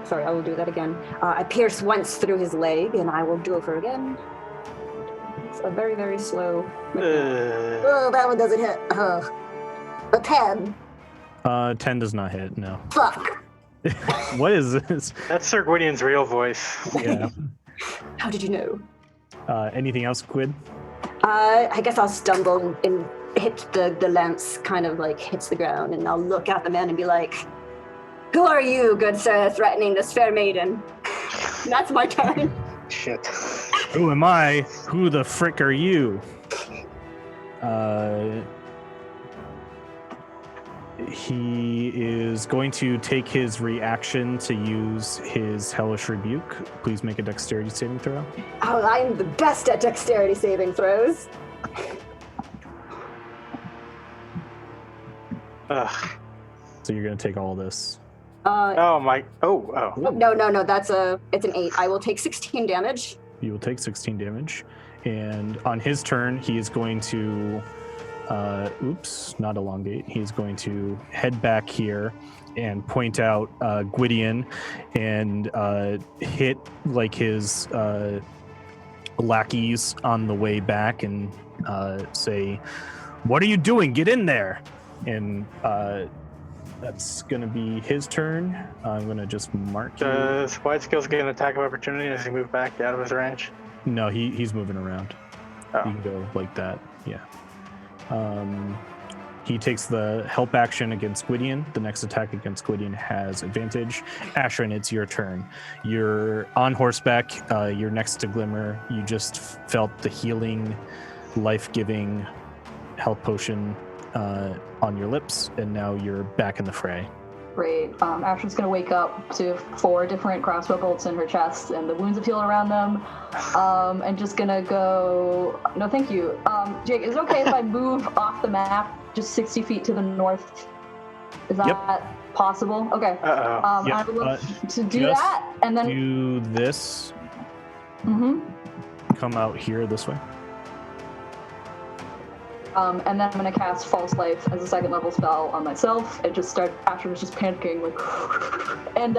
Sorry, I will do that again. I pierce once through his leg, and I will do it again. It's a very, very slow. Oh, that one doesn't hit. A 10. 10 does not hit, no. Fuck. What is this? That's Sir Gwydion's real voice. Yeah. How did you know? Anything else, Gwyd? I guess I'll stumble and hit the lance, kind of hits the ground, and I'll look at the man and be like, "Who are you, good sir, threatening this fair maiden?" That's my turn. Shit. Who am I? Who the frick are you? He is going to take his reaction to use his Hellish Rebuke. Please make a dexterity saving throw. Oh, I'm the best at dexterity saving throws. Ugh. So you're going to take all this. Oh my. Oh. No. It's an 8. I will take 16 damage. You will take 16 damage. And on his turn, he is going to, not elongate. He's going to head back here and point out Gwydion and hit like his lackeys on the way back and say, "What are you doing? Get in there!" And that's going to be his turn. I'm going to just mark you. Does White Skills get an attack of opportunity as he moves back out of his range? No, he's moving around. Oh. You can go like that. Yeah. He takes the help action against Gwydion. The next attack against Gwydion has advantage. Ashrin, it's your turn. You're on horseback. You're next to Glimmer. You just felt the healing, life-giving health potion on your lips, and now you're back in the fray. Great. Ashton's gonna wake up to 4 different crossbow bolts in her chest and the wounds of heal around them, and just gonna go. No, thank you. Jake, is it okay if I move off the map just 60 feet to the north? Is that possible? Okay. I would love to do that, and then do this. Mm-hmm. Come out here this way. And then I'm gonna cast False Life as a 2nd level spell on myself. And just start. Asher was just panicking, like, and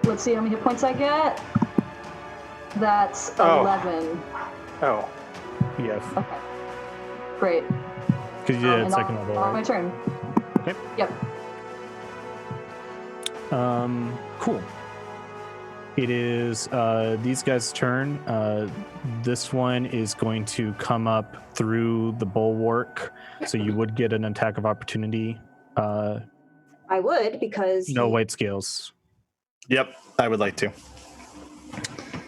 let's see how many hit points I get. That's 11. Oh. Yes. Okay. Great. Because you did 2nd level. On Right? my turn. Okay. Yep. Cool. It is these guys' turn. This one is going to come up through the bulwark, so you would get an attack of opportunity. I would, because No white scales. Yep, I would like to.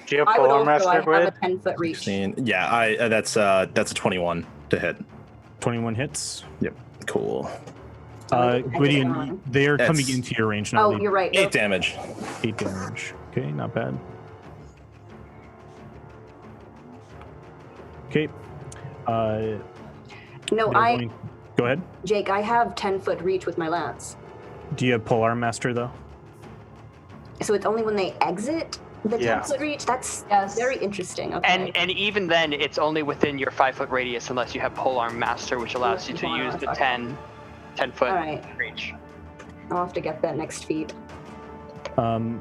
Do you have I would Polar also. I Master, have a Grid? 10-foot reach. 16. Yeah, that's a 21 to hit. 21 hits. Yep, cool. Gwydion, they are coming It's- into your range now. Oh, you're right. 8 damage. 8 damage. Okay, not bad. Okay. No, Go ahead. Jake, I have 10-foot reach with my lance. Do you have Polar Master though? So it's only when they exit the Yeah. 10-foot reach? That's Yes. very interesting. Okay. And even then, it's only within your 5-foot radius unless you have Polearm Master, which allows you to use the 10-foot All right. reach. I'll have to get that next feat.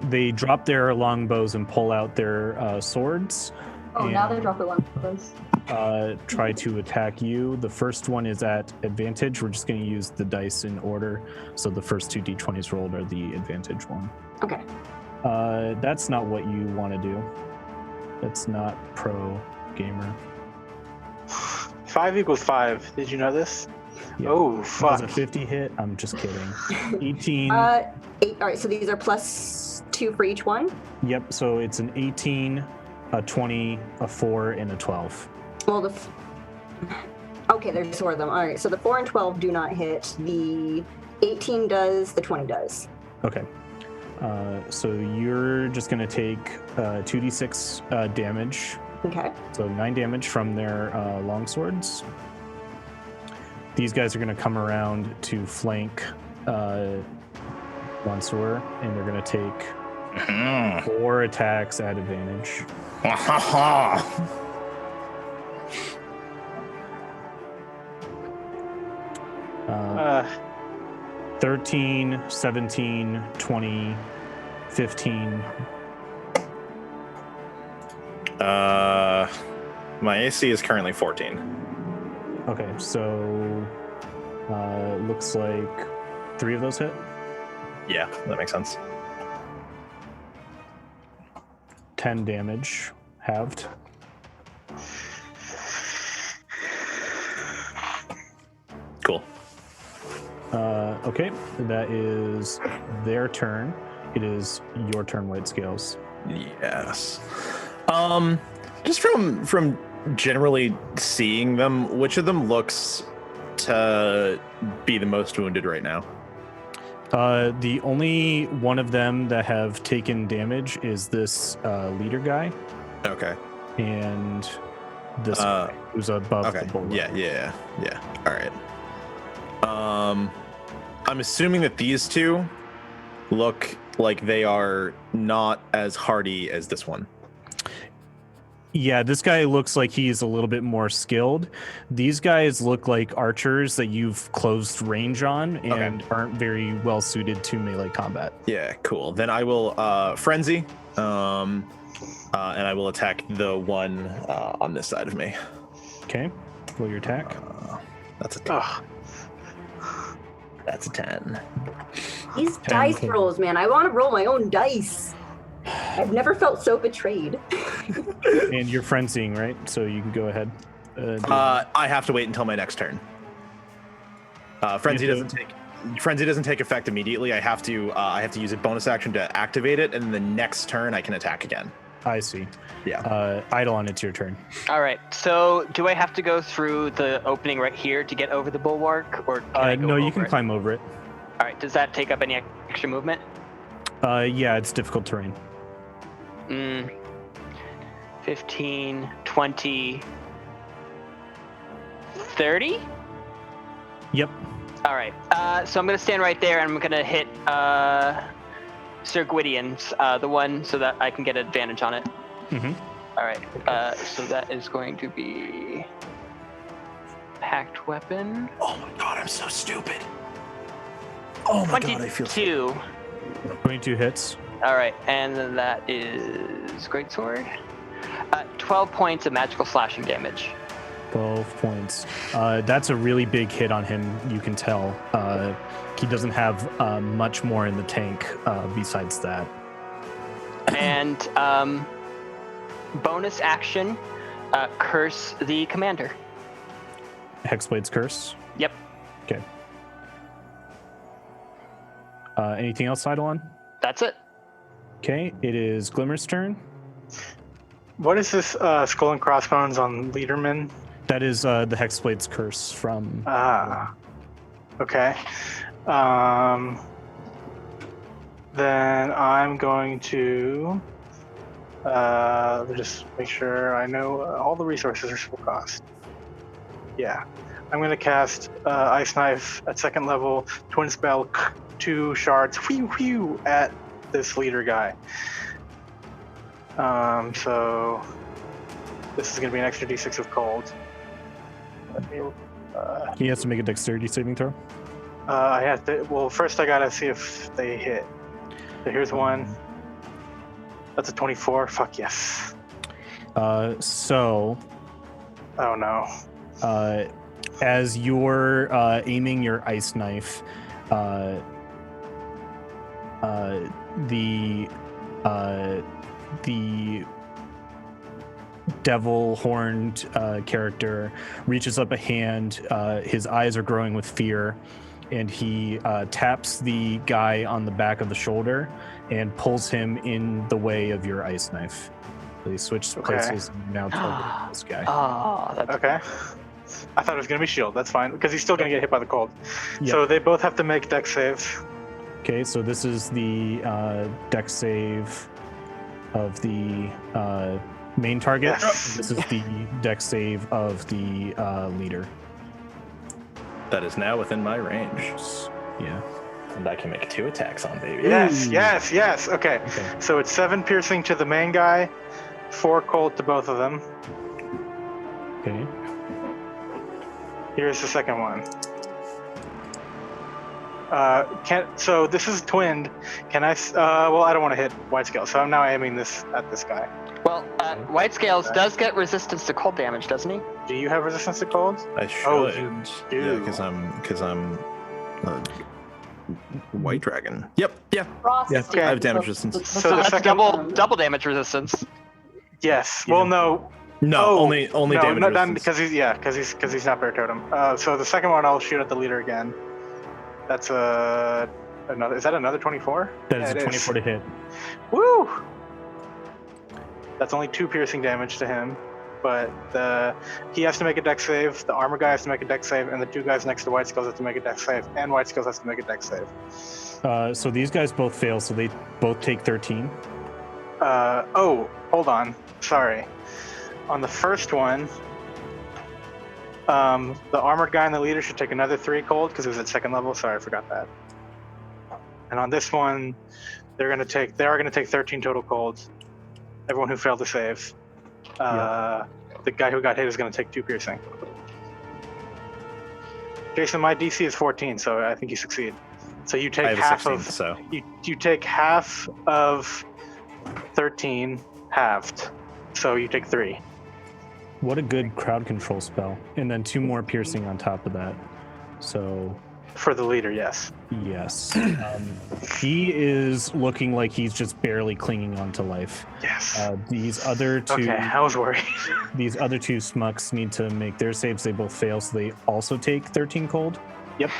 They drop their longbows and pull out their swords. Oh, now and, they drop their longbows. try to attack you. The first one is at advantage. We're just going to use the dice in order. So the first 2 d20s rolled are the advantage one. Okay. That's not what you want to do. That's not pro gamer. 5 equals 5. Did you know this? Yeah. Oh, That's fuck. a 50 hit. I'm just kidding. 18. 8. All right, so these are +2 for each one? Yep. So it's an 18, a 20, a 4, and a 12. Well, okay, there's 4 of them. All right, so the 4 and 12 do not hit. The 18 does, the 20 does. Okay. So you're just going to take 2d6 damage. Okay. So 9 damage from their long swords. These guys are going to come around to flank Mansoor, and they're going to take 4 attacks at advantage. 13, 17, 20, 15. My AC is currently 14. Okay, so looks like 3 of those hit. Yeah, that makes sense. 10 damage, halved. Cool. Okay, that is their turn. It is your turn, White Scales. Yes. Just from generally seeing them, which of them looks to be the most wounded right now? The only one of them that have taken damage is this leader guy, Okay. and this guy who's above Okay. the bulwark. Yeah. All right. I'm assuming that these two look like they are not as hardy as this one. Yeah, this guy looks like he's a little bit more skilled. These guys look like archers that you've closed range on and aren't very well suited to melee combat. Yeah, cool. Then I will frenzy, and I will attack the one on this side of me. Okay, roll your attack. That's a 10. Ugh. That's a 10. These dice rolls, man. I want to roll my own dice. I've never felt so betrayed. And you're frenzying, right? So you can go ahead. I have to wait until my next turn. Frenzy doesn't take effect immediately. I have to use a bonus action to activate it, and then the next turn I can attack again. I see. Yeah. Eidolon, it's your turn. All right. So do I have to go through the opening right here to get over the bulwark, or can I go no, you over can it? climb over it. All right. Does that take up any extra movement? Yeah, it's difficult terrain. 15, 20, 30? Yep. All right. So I'm going to stand right there, and I'm going to hit Sir Gwydion's, the one, so that I can get advantage on it. Mm-hmm. All right. So that is going to be hacked weapon. Oh my god, I'm so stupid. Oh my god, I feel 22. 22 hits. All right, and then that is greatsword. 12 points of magical slashing damage. 12 points. That's a really big hit on him, you can tell. He doesn't have much more in the tank besides that. And bonus action, curse the commander. Hexblade's Curse. Yep. Okay. Anything else, Eidolon? That's it. Okay, it is Glimmer's turn. What is this skull and crossbones on Leaderman? That is the Hexblade's Curse from... Okay. Then I'm going to just make sure I know all the resources are full cost. Yeah. I'm going to cast Ice Knife at second level, Twin Spell, 2 shards, whew, at this leader guy. So this is going to be an extra d6 of cold. Let me, He has to make a dexterity saving throw. I have to. Well, first I gotta see if they hit. So here's one. That's a 24. Fuck yes. So... Oh no. As you're aiming your ice knife, the devil-horned character reaches up a hand. His eyes are growing with fear, and he taps the guy on the back of the shoulder and pulls him in the way of your ice knife. They switch places and now target this guy. Oh, that's Okay. I thought it was gonna be shield. That's fine because he's still gonna get hit by the cold. Yep. So they both have to make dex saves. Okay, so this is the dex save of the main target. Yes. This is the dex save of the leader. That is now within my range. Yeah. And I can make 2 attacks on baby. Yes. Okay. So it's 7 piercing to the main guy, 4 cold to both of them. Okay. Here's the second one. So this is twinned. Can I? Well, I don't want to hit white scale, so I'm now aiming this at this guy. well. White Scales does get resistance to cold damage, doesn't he? Do you have resistance to cold? I should. Oh, you do. Yeah, because I'm white dragon. Yep. Yeah. Frost. Yeah, Okay. I have damage resistance. So the that's second double damage resistance. Yes. Yeah. Well, no. No, only no, damage no, then resistance. because he's not bear totem. So the second one I'll shoot at the leader again. That's another. Is that another 24? That is Yeah, a it 24 to hit. Woo! That's only 2 piercing damage to him. But he has to make a dex save, the armor guy has to make a dex save, and the 2 guys next to White Skulls have to make a dex save, and White Skulls has to make a dex save. So these guys both fail, so they both take 13. Hold on. Sorry. On the first one, the armored guy and the leader should take another 3 cold because it was at 2nd level. Sorry, I forgot that. And on this one, they are going to take 13 total colds. Everyone who failed to save. The guy who got hit is going to take 2 piercing. Jason, my DC is 14, so I think you succeed. So you take half 16, of. so. You take half of 13 halved, so you take 3. What a good crowd control spell. And then 2 more piercing on top of that. So For the leader, yes. yes. He is looking like he's just barely clinging on to life. Yes. These other 2 Okay, I was worried. these other 2 smucks need to make their saves. They both fail, so they also take 13 cold. Yep.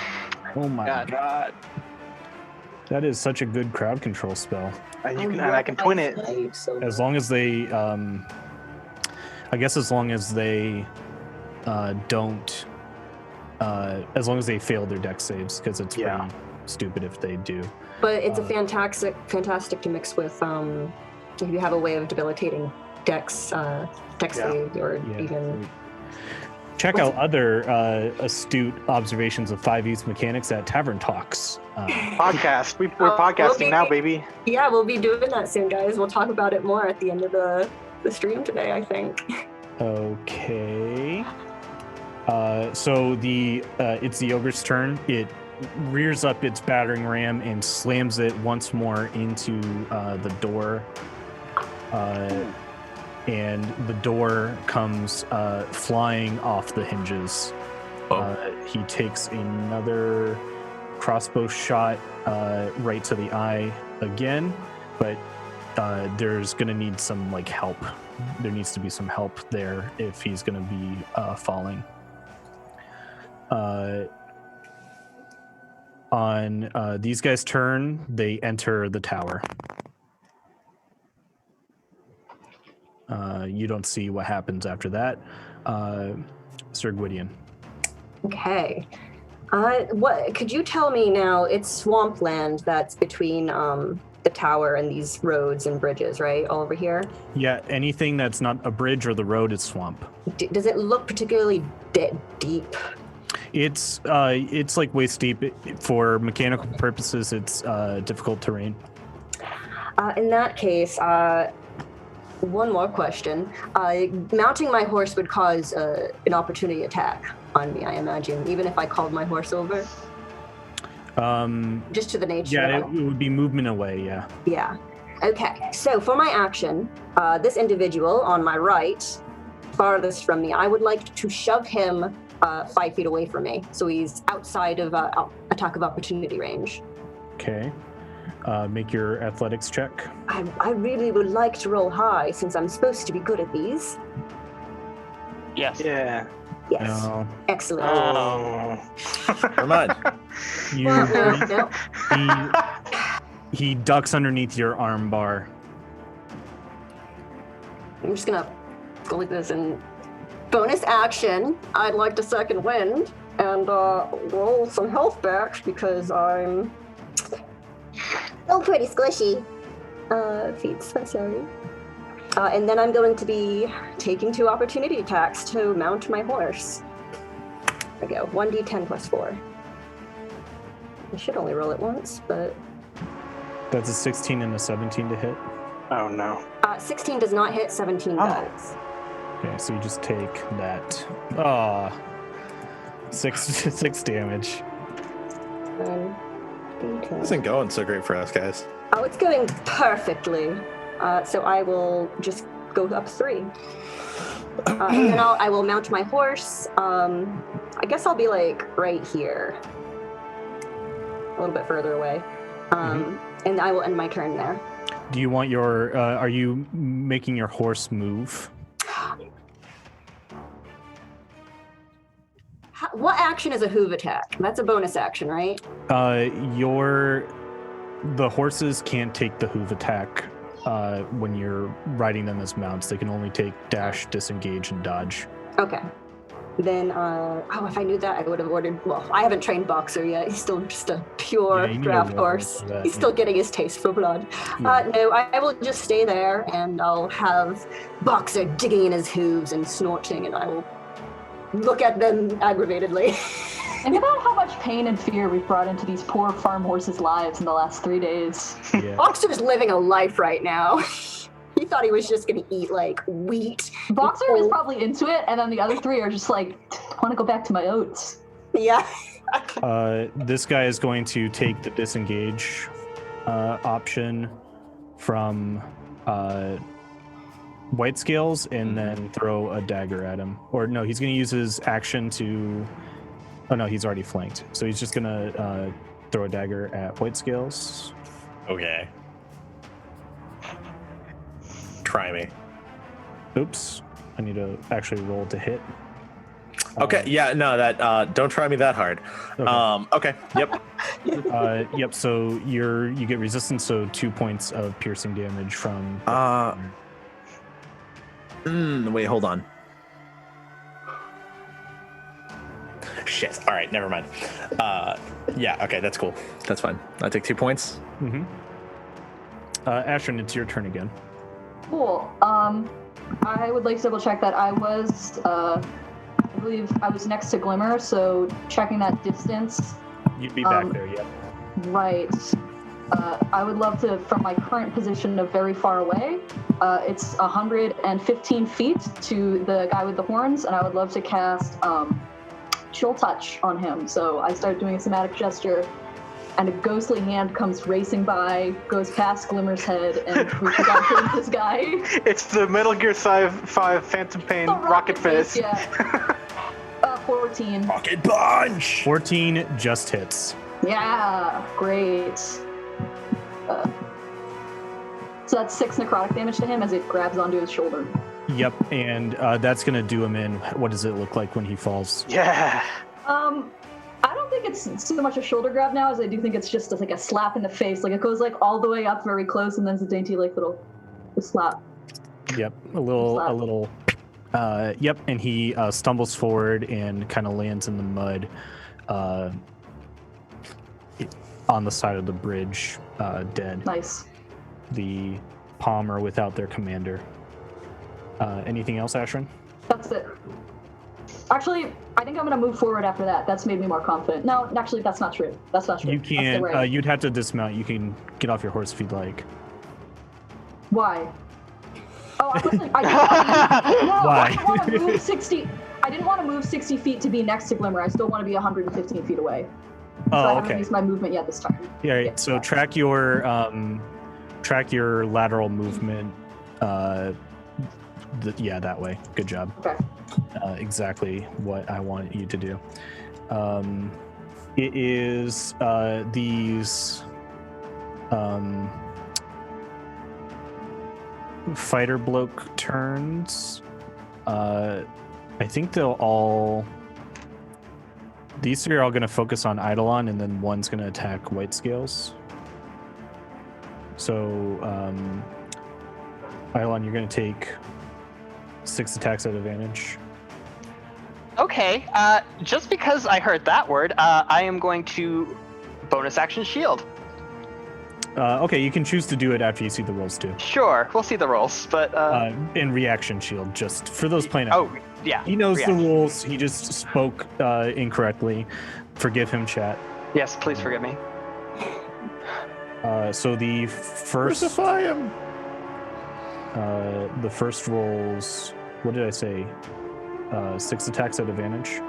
Oh my god. That is such a good crowd control spell. And I can twin it. As long as they I guess as long as they don't as long as they fail their dex saves, because it's pretty stupid if they do. But it's a fantastic to mix with if you have a way of debilitating dex save or even. Check out other astute observations of 5e's mechanics at Tavern Talks. Podcast. We're podcasting now, baby. Yeah, we'll be doing that soon, guys. We'll talk about it more at the end of the stream today, I think. Okay. So it's the ogre's turn. It rears up its battering ram and slams it once more into the door. And the door comes flying off the hinges. He takes another crossbow shot right to the eye again, but there's gonna need some help. There needs to be some help there if he's gonna be falling. On these guys' turn, they enter the tower. You don't see what happens after that. Sir Gwydion. Okay. What could you tell me now? It's swampland that's between the tower and these roads and bridges, right? All over here. Yeah, anything that's not a bridge or the road is swamp. Does it look particularly deep? It's like waist deep. For mechanical purposes, it's difficult terrain. In that case, one more question. Mounting my horse would cause an opportunity attack on me, I imagine, even if I called my horse over. Just to the nature. Yeah, it would be movement away. Yeah. Yeah. Okay. So for my action, this individual on my right, farthest from me, I would like to shove him 5 feet away from me, so he's outside of attack of opportunity range. Okay. Make your athletics check. I really would like to roll high since I'm supposed to be good at these. Yes. Yeah. Yes. No. Excellent. Oh. Never mind. He ducks underneath your arm bar. I'm just gonna go like this and bonus action. I'd like to second wind and roll some health back because I'm still pretty squishy. Feats, I'm sorry. And then I'm going to be taking 2 opportunity attacks to mount my horse. There we go. 1d10 plus 4. I should only roll it once, but That's a 16 and a 17 to hit. Oh no. 16 does not hit, 17 does. Okay, so you just take that. 6 damage. D10. This isn't going so great for us, guys. Oh, it's going perfectly. So I will just go up 3. And then I will mount my horse. I guess I'll be right here. A little bit further away. And I will end my turn there. Do you want your, are you making your horse move? What action is a hoof attack? That's a bonus action, right? The horses can't take the hoof attack when you're riding them as mounts. They can only take dash, disengage, and dodge. Okay. Then, if I knew that, I would have ordered. Well, I haven't trained Boxer yet. He's still just a pure draft horse. He's still getting his taste for blood. Yeah. No, I will just stay there, and I'll have Boxer digging in his hooves and snorting, and I will look at them aggravatedly. Think about how much pain and fear we've brought into these poor farm horses' lives in the last 3 days. Yeah. Boxer's living a life right now. He thought he was just going to eat, like, wheat. Boxer is probably into it, and then the other 3 are just like, I want to go back to my oats. Yeah. This guy is going to take the disengage option from White Scales and then throw a dagger at him. Or no, he's going to use his action to... Oh no, he's already flanked. So he's just going to throw a dagger at White Scales. Okay. Try me. Oops. I need to actually roll to hit. Okay. Yeah. No. That. Don't try me that hard. Okay. Okay. Yep. Yep. So you get resistance, so 2 points of piercing damage from. Wait. Hold on. Shit. All right. Never mind. Yeah. Okay. That's cool. That's fine. I take 2 points. Mm-hmm. Ashton, it's your turn again. Cool. I would like to double check that I believe I was next to Glimmer, so checking that distance. You'd be back there, yeah. Right. I would love to, from my current position of very far away, it's 115 feet to the guy with the horns, and I would love to cast Chill Touch on him. So I start doing a somatic gesture, and a ghostly hand comes racing by, goes past Glimmer's head, and reaches out to this guy. It's the Metal Gear 5 Phantom Pain The Rocket Fist. Yeah. 14. Rocket punch. 14 just hits. Yeah, great. So that's 6 necrotic damage to him as it grabs onto his shoulder. Yep, and that's gonna do him in. What does it look like when he falls? Yeah. I don't think it's so much a shoulder grab now as I do think it's just like a slap in the face. Like it goes like all the way up very close and then it's a dainty like little slap. Yep, a little. Yep, and he stumbles forward and kind of lands in the mud on the side of the bridge, dead. Nice. The Palmer without their commander. Anything else, Ashrin? That's it. Actually, I think I'm going to move forward after that. That's made me more confident. No, actually, that's not true. That's not true. You can't. You'd have to dismount. You can get off your horse if you'd like. Why? Oh, I wasn't. I didn't want to move 60. I didn't want to move 60 feet to be next to Glimmer. I still want to be 115 feet away. So I haven't used my movement yet this time. Yeah. Right. So track your lateral movement. That way. Good job. Okay. Exactly what I want you to do. It is these fighter bloke turns. I think these 3 are all going to focus on Eidolon, and then one's going to attack White Scales. So, Eidolon, you're going to take 6 attacks at advantage. Okay, just because I heard that word, I am going to bonus action shield. Okay, you can choose to do it after you see the rolls too. Sure, we'll see the rolls, but... in reaction shield, just for those playing at Oh, home. yeah. He knows the rules, he just spoke incorrectly. Forgive him, chat. Yes, please forgive me. So the first... Crucify him! The first rolls... What did I say? 6 attacks at advantage?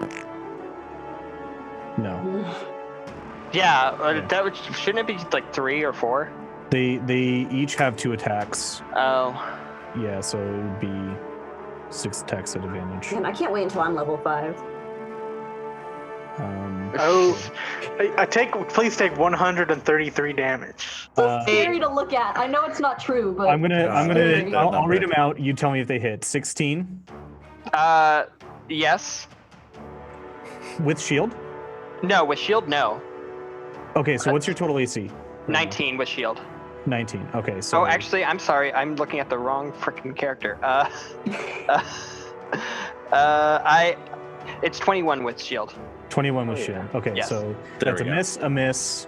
No. Yeah, shouldn't it be like 3 or 4? They each have 2 attacks. Oh. Yeah, so it would be 6 attacks at advantage. Man, I can't wait until I'm level 5. Please take 133 damage. It's scary to look at. I know it's not true, but I'll read them out. You tell me if they hit. 16. Yes. With shield? No, with shield, no. Okay, so what's your total AC? 19 with shield. 19. Okay, so. Oh, actually, I'm sorry. I'm looking at the wrong freaking character. It's 21 with shield. 21 with shield. Okay, Yes. so There that's we a go. miss, a miss,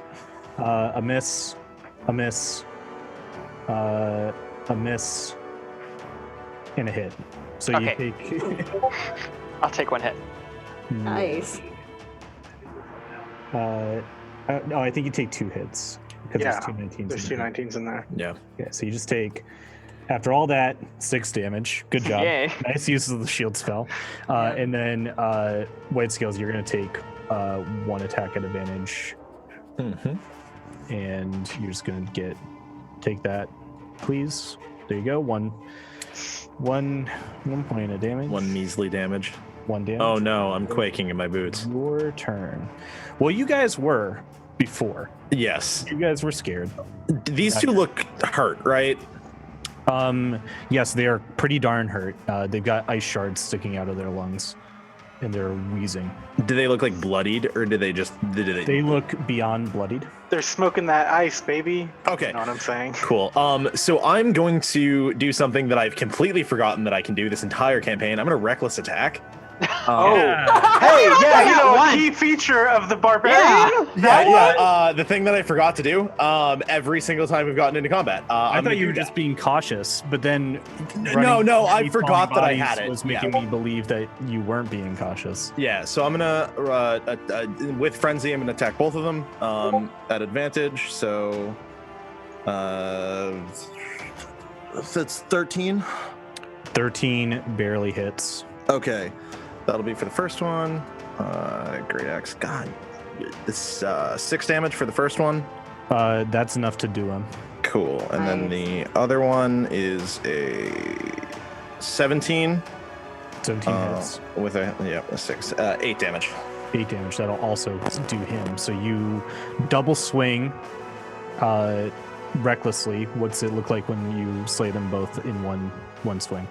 a miss, a miss, a miss, and a hit. So Okay. you take. I'll take one hit. Nice. No, I think you take 2 hits because Yeah, there's 2 19s. There's two 19s in there. Yeah. Okay, so you just take, after all that, 6 damage. Good job. Yay. Nice use of the shield spell. And then White Scales, you're going to take 1 attack at advantage, Mm-hmm. and you're just going to take that, please. There you go. One point of damage. 1 measly damage. 1 damage. Oh no, I'm quaking in my boots. Your turn. Well, you guys were before. Yes. You guys were scared. These two look hurt, right? Yes, they are pretty darn hurt. They've got ice shards sticking out of their lungs, and they're wheezing. Do they look like bloodied, or do they just? They look beyond bloodied. They're smoking that ice, baby. Okay. You know what I'm saying? Cool. So I'm going to do something that I've completely forgotten that I can do this entire campaign. I'm going to reckless attack. Oh. Yeah. Hey, yeah, you know, one. a key feature of the barbarian. The thing that I forgot to do. Every single time we've gotten into combat. I I'm thought gonna you were do just being cautious, but then No, I running forgot that I bodies had it. was making me believe that you weren't being cautious. Yeah, so I'm gonna with frenzy. I'm gonna attack both of them at advantage. So that's 13. 13 barely hits. Okay, that'll be for the first one. Great axe. God, this 6 damage for the first one. That's enough to do him. Cool. And then the other one is a 17. 17 hits. With a 6. 8 damage. 8 damage. That'll also do him. So you double swing recklessly. What's it look like when you slay them both in one swing?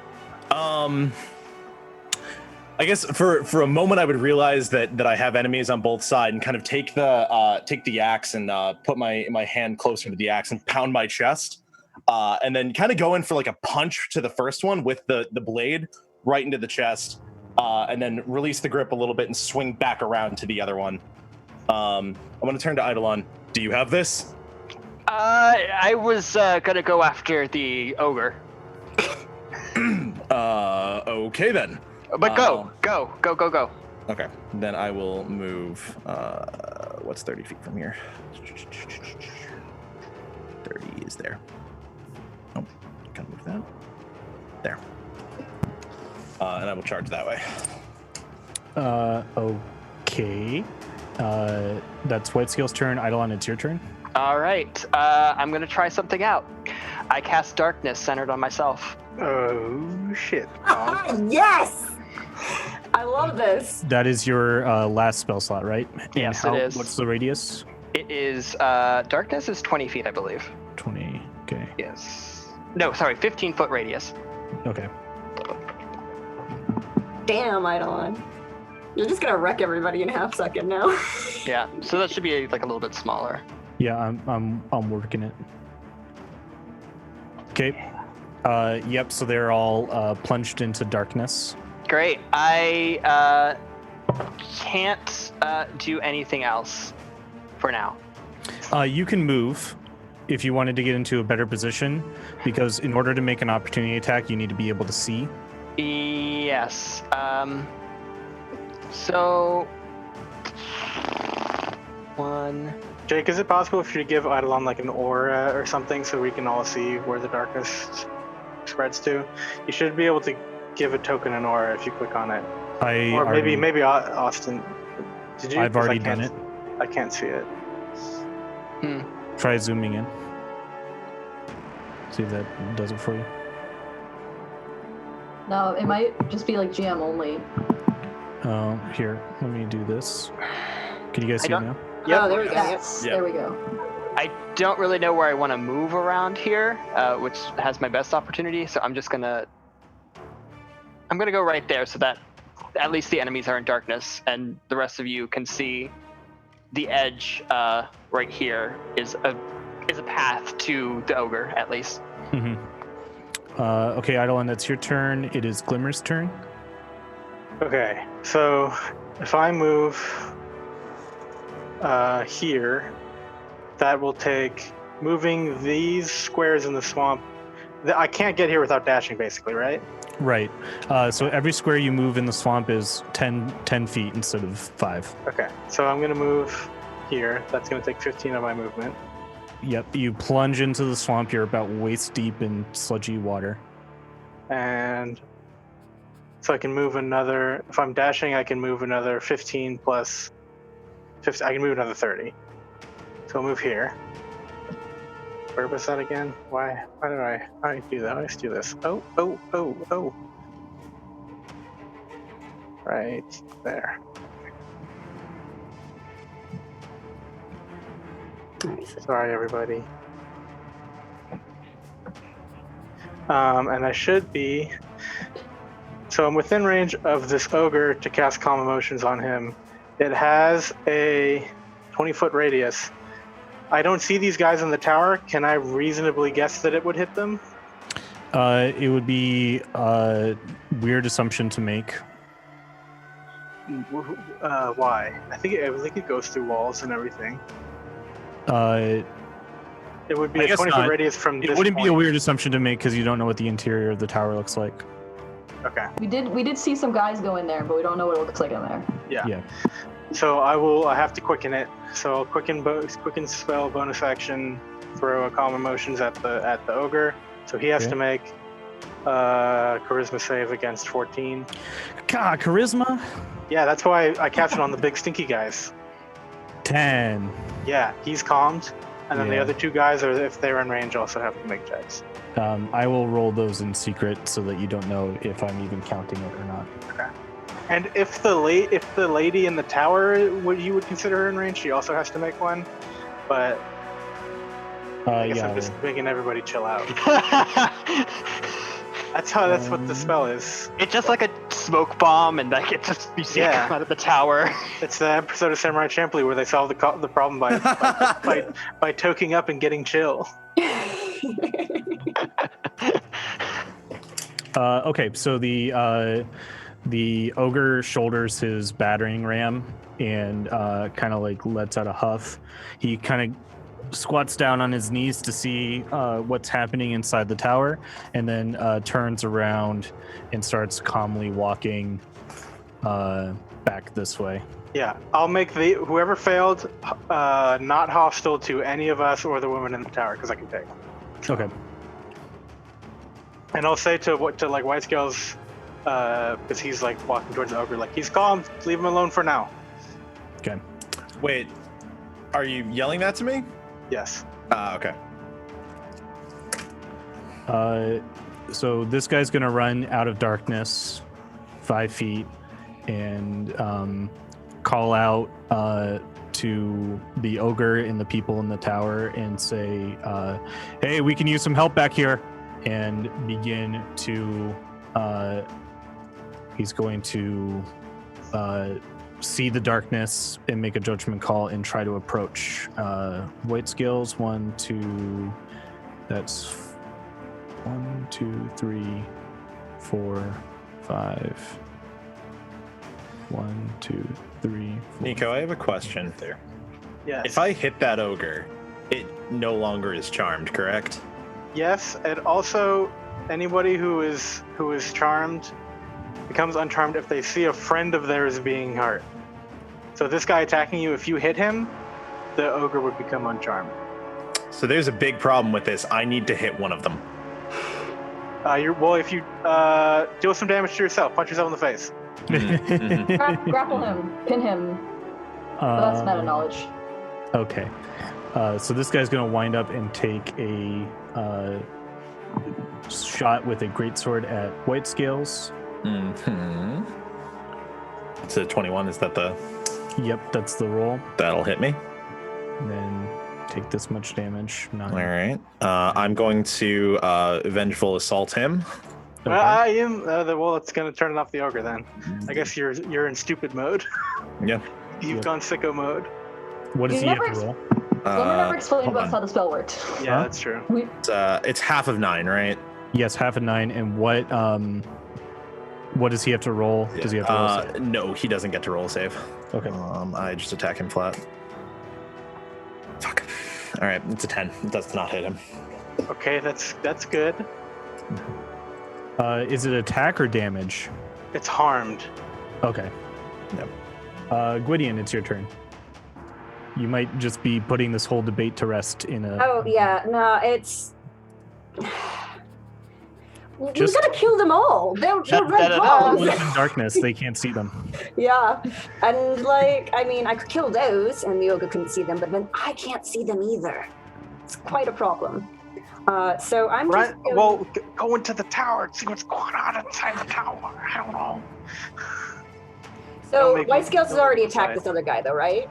I guess for a moment I would realize that I have enemies on both sides and kind of take the axe and put my hand closer to the axe and pound my chest, and then kind of go in for like a punch to the first one with the blade right into the chest, and then release the grip a little bit and swing back around to the other one. I'm going to turn to Eidolon. Do you have this? I was gonna go after the ogre. Okay then. But go. Okay, then I will move. What's 30 feet from here? 30 is there. Oh, can move that. There. And I will charge that way. Okay. That's White Scale's turn. Eidolon, it's your turn. All right. I'm gonna try something out. I cast darkness centered on myself. Oh shit. Yes! I love this. That is your last spell slot, right? Yes, And it is. What's the radius? It is darkness is 20 feet, I believe. 20. Okay. Yes. No, sorry, 15-foot radius. Okay. Damn, Eidolon. You're just gonna wreck everybody in a half second now. Yeah. So that should be like a little bit smaller. Yeah, I'm working it. Okay. Yep. So they're all plunged into darkness. Great. I can't do anything else for now. You can move if you wanted to get into a better position, because in order to make an opportunity attack, you need to be able to see. Yes. So 1. Jake, is it possible for you to give Eidolon like an aura or something so we can all see where the darkness spreads to? You should be able to give a token an aura if you click on it. Or maybe Austin. Did you? I've 'Cause already done it. I can't see it. Try zooming in. See if that does it for you. No, it might just be like GM only. Here, let me do this. Can you guys I see it don't- now? Oh, there we go. Yes, Yep. there we go. I don't really know where I want to move around here, which has my best opportunity. So I'm gonna go right there so that at least the enemies are in darkness and the rest of you can see the edge right here is is a path to the ogre, at least. Mm-hmm. Okay, Eidolon, that's your turn. It is Glimmer's turn. Okay, so if I move here, that will take moving these squares in the swamp. I can't get here without dashing, basically, right? Right. So every square you move in the swamp is 10 feet instead of 5. Okay, so I'm going to move here. That's going to take 15 of my movement. Yep, you plunge into the swamp. You're about waist deep in sludgy water. And so I can move another, if I'm dashing, I can move another 15 plus 50, I can move another 30. So I'll move here. Where was that again? Why do I do that? I just do this. Oh. Right there. Sorry, everybody. And I should be. So I'm within range of this ogre to cast Calm Emotions on him. It has a 20-foot radius. I don't see these guys in the tower. Can I reasonably guess that it would hit them? It would be a weird assumption to make. Why? I think it goes through walls and everything. It would be I a guess 20-foot not. radius from this It wouldn't be a point. weird assumption to make because you don't know what the interior of the tower looks like. Okay. We did see some guys go in there, but we don't know what it looks like in there. Yeah. So I have to quicken it. So I'll quicken spell bonus action, throw a Calm Emotions at the ogre. So he has to make charisma save against 14. God, charisma? Yeah, that's why I cast it on the big stinky guys. 10. Yeah, he's calmed. And then the Yeah. other two guys, are if they're in range, also have to make checks. I will roll those in secret so that you don't know if I'm even counting it or not. Okay. And if the lady in the tower, you would consider her in range, she also has to make one. But I guess I'm just making everybody chill out. That's what the spell is. It's just like a smoke bomb, and like it just you see it come out of the tower. It's the episode of Samurai Champloo where they solve the problem by toking up and getting chill. Okay, so the ogre shoulders his battering ram and kind of like lets out a huff. He kind of squats down on his knees to see what's happening inside the tower, and then turns around and starts calmly walking back this way. Yeah, I'll make whoever failed not hostile to any of us or the woman in the tower because I can take. Okay. And I'll say to like White Scales, because he's like walking towards the ogre, like he's calm. Leave him alone for now. Okay. Wait, are you yelling that to me? Yes. Okay. So this guy's gonna run out of darkness 5 feet and call out to the ogre and the people in the tower and say, hey, we can use some help back here, and begin to he's going to see the darkness and make a judgment call and try to approach. White Scales, 1, 2, that's 1, 2, 3, 4, 5. 1, 2, 3, 4. Nico, I have a question there. Yes. If I hit that ogre, it no longer is charmed, correct? Yes, and also anybody who is charmed becomes uncharmed if they see a friend of theirs being hurt. So this guy attacking you, if you hit him, the ogre would become uncharmed. So there's a big problem with this. I need to hit one of them. If you deal some damage to yourself, punch yourself in the face. Grapple him, pin him. But that's meta knowledge. Okay. So this guy's going to wind up and take a shot with a greatsword at White Scales. Mm-hmm. It's a 21. Is that the... Yep, that's the roll. That'll hit me. And then take this much damage. 9. All right. I'm going to Vengeful Assault him. Okay. I am. Well, it's going to turn off the ogre then. I guess you're in stupid mode. Yeah. You've gone sicko mode. What does You he have never to roll? Glimmer never explained hold to us on. how the spell worked. Yeah, Huh? that's true. It's half of 9, right? Yes, half a 9. And what does he have to roll? Does he have to roll? a save? No, he doesn't get to roll a save. Okay. I just attack him flat. Fuck. All right, it's a 10. It does not hit him. Okay, that's good. Is it attack or damage? It's harmed. Okay. Yep. Gwydion, it's your turn. You might just be putting this whole debate to rest in a. Oh yeah, no, it's. We Just- gotta kill them all. They're red da-da-da. paws. Live in darkness. They can't see them. Yeah, and like, I mean, I could kill those, and the ogre couldn't see them, but then I can't see them either. It's quite a problem. So I'm Right. just going- Well, go into the tower and see what's going on inside the tower. I don't know. So Don't make White me- Scales has don't already make me attacked this other guy, though, right?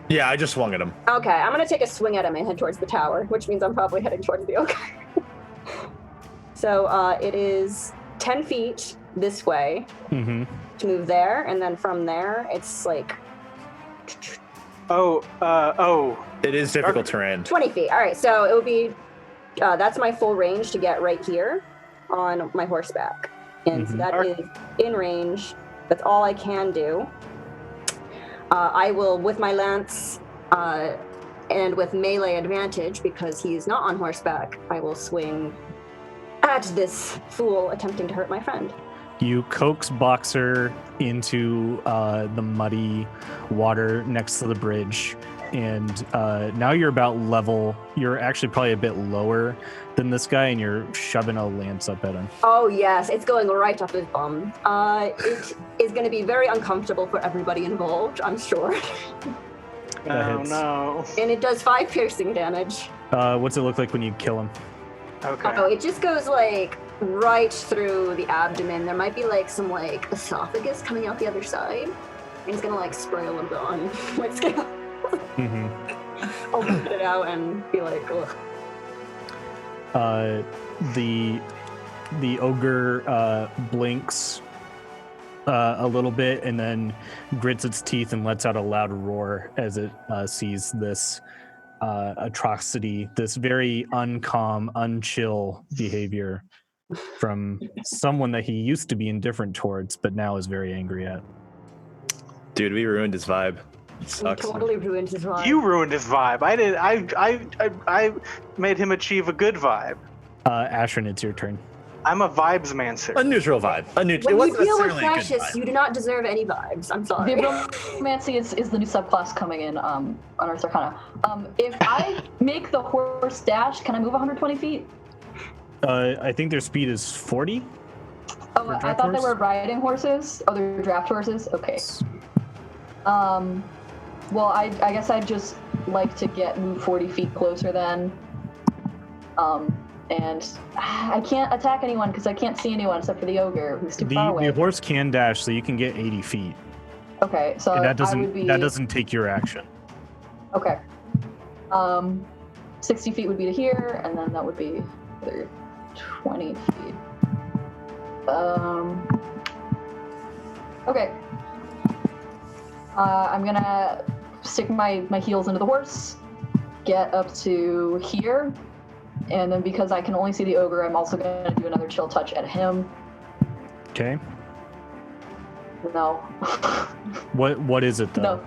Yeah, I just swung at him. Okay, I'm gonna take a swing at him and head towards the tower, which means I'm probably heading towards the ogre. So it is 10 feet this way Mm-hmm. to move there, and then from there, it's like Oh. It is difficult terrain. 20 feet. All right, so it would be that's my full range to get right here on my horseback, and so that is in range. That's all I can do. I will, with my lance and with melee advantage, because he is not on horseback, I will swing at this fool attempting to hurt my friend. You coax Boxer into the muddy water next to the bridge, and now you're about level. You're actually probably a bit lower than this guy, and you're shoving a lance up at him. Oh yes, it's going right up his bum. It is going to be very uncomfortable for everybody involved, I'm sure. Oh hits. no. And it does 5 piercing damage. What's it look like when you kill him? Okay. Oh, it just goes like right through the abdomen. There might be like some like esophagus coming out the other side. And he's gonna like spray a little bit on White Scale. Mm-hmm. I'll put it out and be like, ugh. The ogre blinks a little bit and then grits its teeth and lets out a loud roar as it sees this atrocity, this very uncalm, unchill behavior from someone that he used to be indifferent towards, but now is very angry at. Dude, we ruined his vibe. It We sucks. totally ruined his vibe. You ruined his vibe. I did. I made him achieve a good vibe. Ashrin, it's your turn. I'm a vibes man, sir. A neutral vibe. It When you wasn't deal with necessarily a good fascists, vibe. you do not deserve any vibes. I'm sorry. Vibromancy is the new subclass coming in on Earth Arcana. If I make the horse dash, can I move 120 feet? I think their speed is 40. Oh, For I draft thought they horse? were riding horses. Oh, they're draft horses? Okay. Well, I guess I'd just like to move 40 feet closer then. And I can't attack anyone because I can't see anyone except for the ogre who's too far away. The horse can dash, so you can get 80 feet. Okay, so And that I would be... doesn't take your action. Okay. 60 feet would be to here, and then that would be another 20 feet. Okay. I'm gonna stick my heels into the horse, get up to here, and then because I can only see the ogre, I'm also gonna do another chill touch at him. Okay. No. What is it though? No.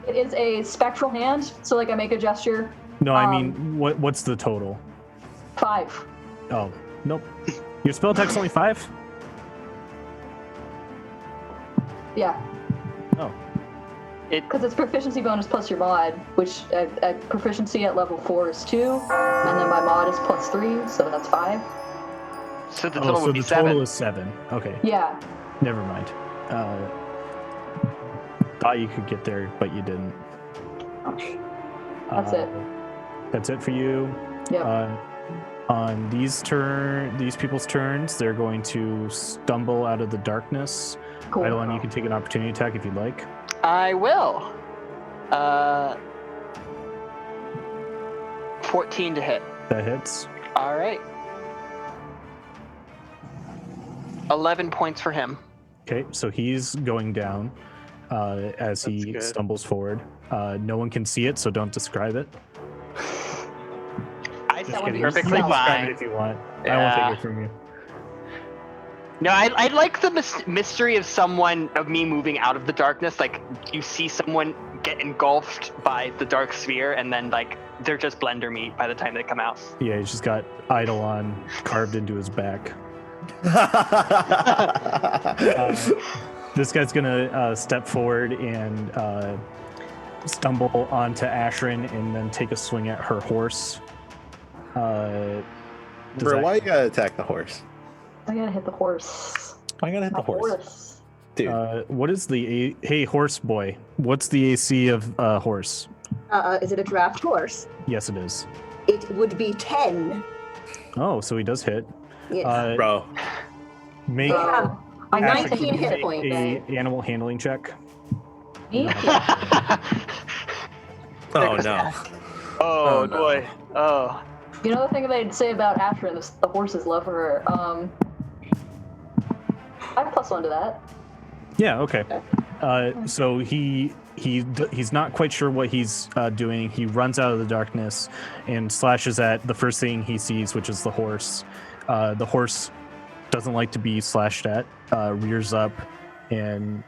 It is a spectral hand, so like I make a gesture. No, I mean what's the total? 5. Oh, nope. Your spell attack's only 5? Yeah. Oh. Because it's proficiency bonus plus your mod, which at proficiency at level 4 is 2, and then my mod is plus 3, so that's 5. So the total so would be the 7. total is 7. Okay. Yeah. Never mind. Thought you could get there, but you didn't. That's it. That's it for you. Yep. On these people's turns, they're going to stumble out of the darkness. Cool. Eidolon, you can take an opportunity attack if you'd like. I will. 14 to hit. That hits. All right. 11 points for him. Okay, so he's going down. as he good. stumbles forward. No one can see it, so don't describe it. I Just sound kidding. perfectly You can describe fine. it if you want. I Yeah. won't take it from you. No, I like the mystery of me moving out of the darkness. Like, you see someone get engulfed by the dark sphere, and then, like, they're just blender meat by the time they come out. Yeah, he's just got Eidolon carved into his back. This guy's gonna step forward and stumble onto Ashrin and then take a swing at her horse. Bro, why you gotta attack the horse? I gotta hit the horse. Why you gotta hit the horse? Dude. What is the hey horse boy? What's the AC of horse? Is it a draft horse? Yes, it is. It would be 10. Oh, so he does hit. Yes. Bro. Make I have Ashrin, 19 hit make points. a animal handling check. Me? Oh no. Oh, boy. Oh. You know the thing they'd say about Ashrin, the horses love her. I have +1 to that. Yeah. Okay. So he's not quite sure what he's doing. He runs out of the darkness and slashes at the first thing he sees, which is the horse. The horse doesn't like to be slashed at, rears up, and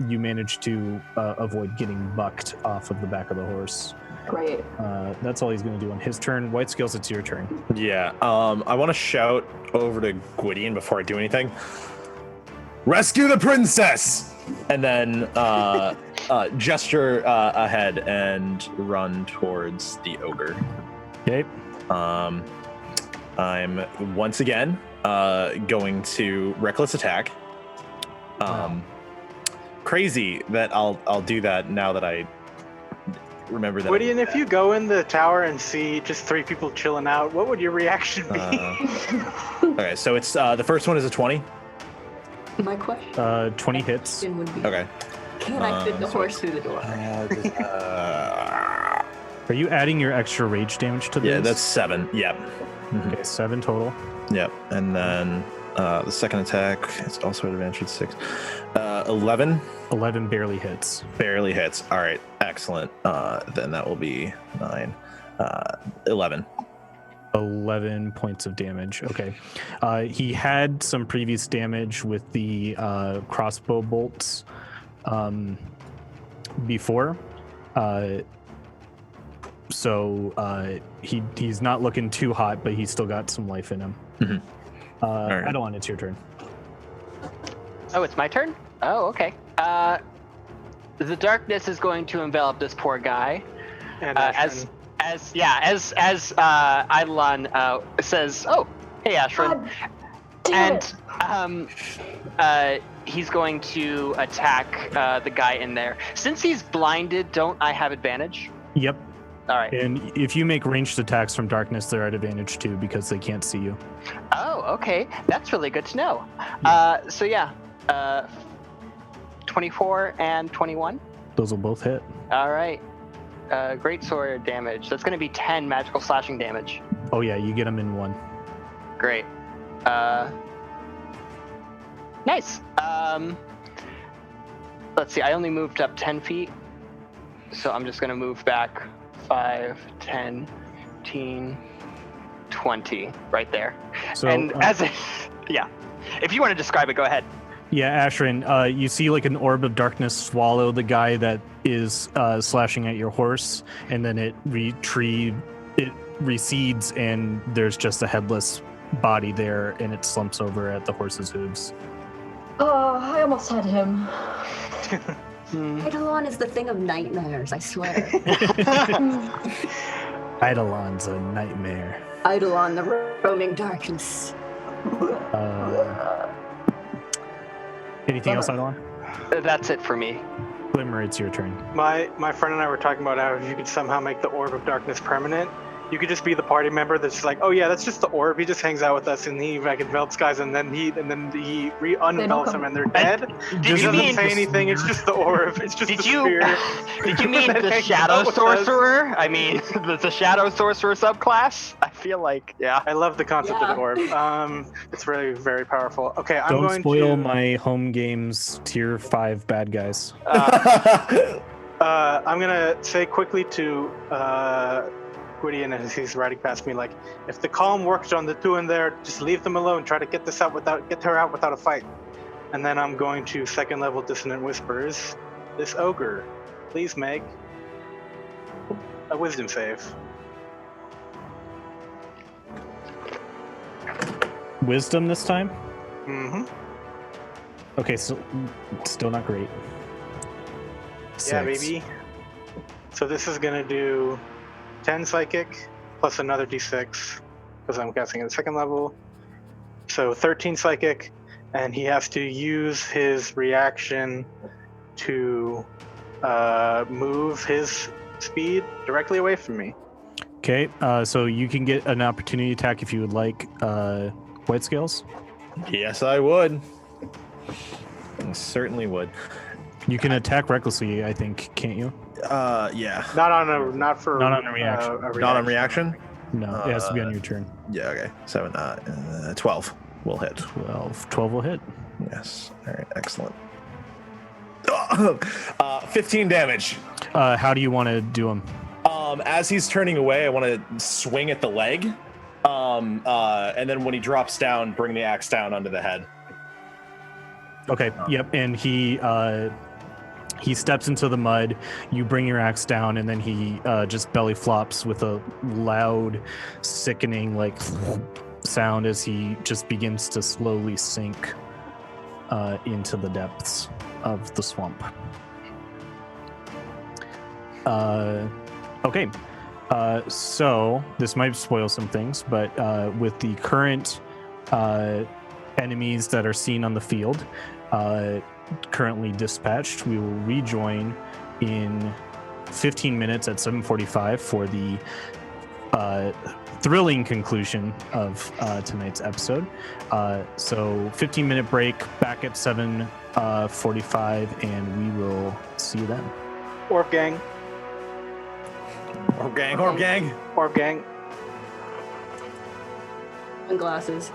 you manage to avoid getting bucked off of the back of the horse. Great. That's all he's going to do on his turn. White Scales, it's your turn. Yeah. I want to shout over to Gwydion before I do anything. Rescue the princess! And then gesture ahead and run towards the ogre. Okay. I'm once again going to reckless attack. Crazy that I'll do that now that I remember that. Gwydion, if you go in the tower and see just 3 people chilling out, what would your reaction be? Okay, so it's the first one is a 20. My question 20 hits. would be, Okay. can I fit the horse through the door? Are you adding your extra rage damage to this? Yeah, that's 7. Yep. Okay, 7 total. Yep. And then the second attack is also at advantage 6. 11 11 barely hits. barely hits. All right, excellent. Then that will be 9. 11. 11 points of damage. Okay. He had some previous damage with the crossbow bolts before. So he's not looking too hot, but he's still got some life in him. Mhm. right. Eidolon, it's your turn. Oh, it's my turn? Oh, okay. The darkness is going to envelop this poor guy. And As Eidolon says, "Oh, hey, Ashrin," Damn and it. he's going to attack the guy in there. Since he's blinded, don't I have advantage? Yep. All right. And if you make ranged attacks from darkness, they're at advantage too because they can't see you. Oh, okay. That's really good to know. 24 and 21. Those will both hit. All right. Great sword damage. That's going to be 10 magical slashing damage. Oh yeah, you get them in one. Great. Nice. Let's see. I only moved up 10 feet, so I'm just going to move back 5, 10, 15, 20, right there. So, and yeah. If you want to describe it, go ahead. Yeah, Ashrin, you see like an orb of darkness swallow the guy that is slashing at your horse, and then it recedes, and there's just a headless body there, and it slumps over at the horse's hooves. Oh, I almost had him. Eidolon is the thing of nightmares, I swear. Eidolon's a nightmare. Eidolon, the roaming darkness. Anything else, Eidolon? That's it for me. Glimmer, it's your turn. My friend and I were talking about how if you could somehow make the orb of darkness permanent, you could just be the party member that's just like, oh yeah, that's just the orb. He just hangs out with us, and he like envelops guys, and then he re-unenvelops them, and they're dead. He doesn't say anything. It's just the orb. It's just the sphere. Did you mean That the hangs shadow out with us. sorcerer? I mean, the shadow sorcerer subclass. I feel like, yeah. I love the concept of Yeah. the orb. It's really very powerful. Okay, I'm Don't going spoil to. my home games tier 5 bad guys. I'm gonna say quickly to Gwydion as he's riding past me, like, if the calm worked on the two in there, just leave them alone. Try to get her out without a fight. And then I'm going to second level Dissonant Whispers. This ogre, please make a wisdom save. Wisdom this time? Mm-hmm. Okay, so still not great. Yeah, 6. baby. So this is gonna do 10 psychic plus another d6 because I'm guessing at second level. So 13 psychic, and he has to use his reaction to move his speed directly away from me. Okay, so you can get an opportunity attack if you would like. White scales. Yes, I would. I certainly would. You can attack recklessly, I think, can't you? Yeah. Not on a reaction. Not on reaction? No, it has to be on your turn. Yeah, okay. 7, 12 will hit. 12 will hit. Yes. All right, excellent. 15 damage. How do you want to do them? As he's turning away, I want to swing at the leg. And then when he drops down, bring the axe down onto the head. Okay, yep, and he steps into the mud, you bring your axe down, and then he just belly flops with a loud, sickening, like, sound as he just begins to slowly sink into the depths of the swamp. Okay, so this might spoil some things, but with the current enemies that are seen on the field currently dispatched, we will rejoin in 15 minutes at 7:45 for the thrilling conclusion of tonight's episode. So 15-minute break, back at 7:45, and we will see you then. Orb gang. Orb gang, orb gang. Orb gang. And glasses.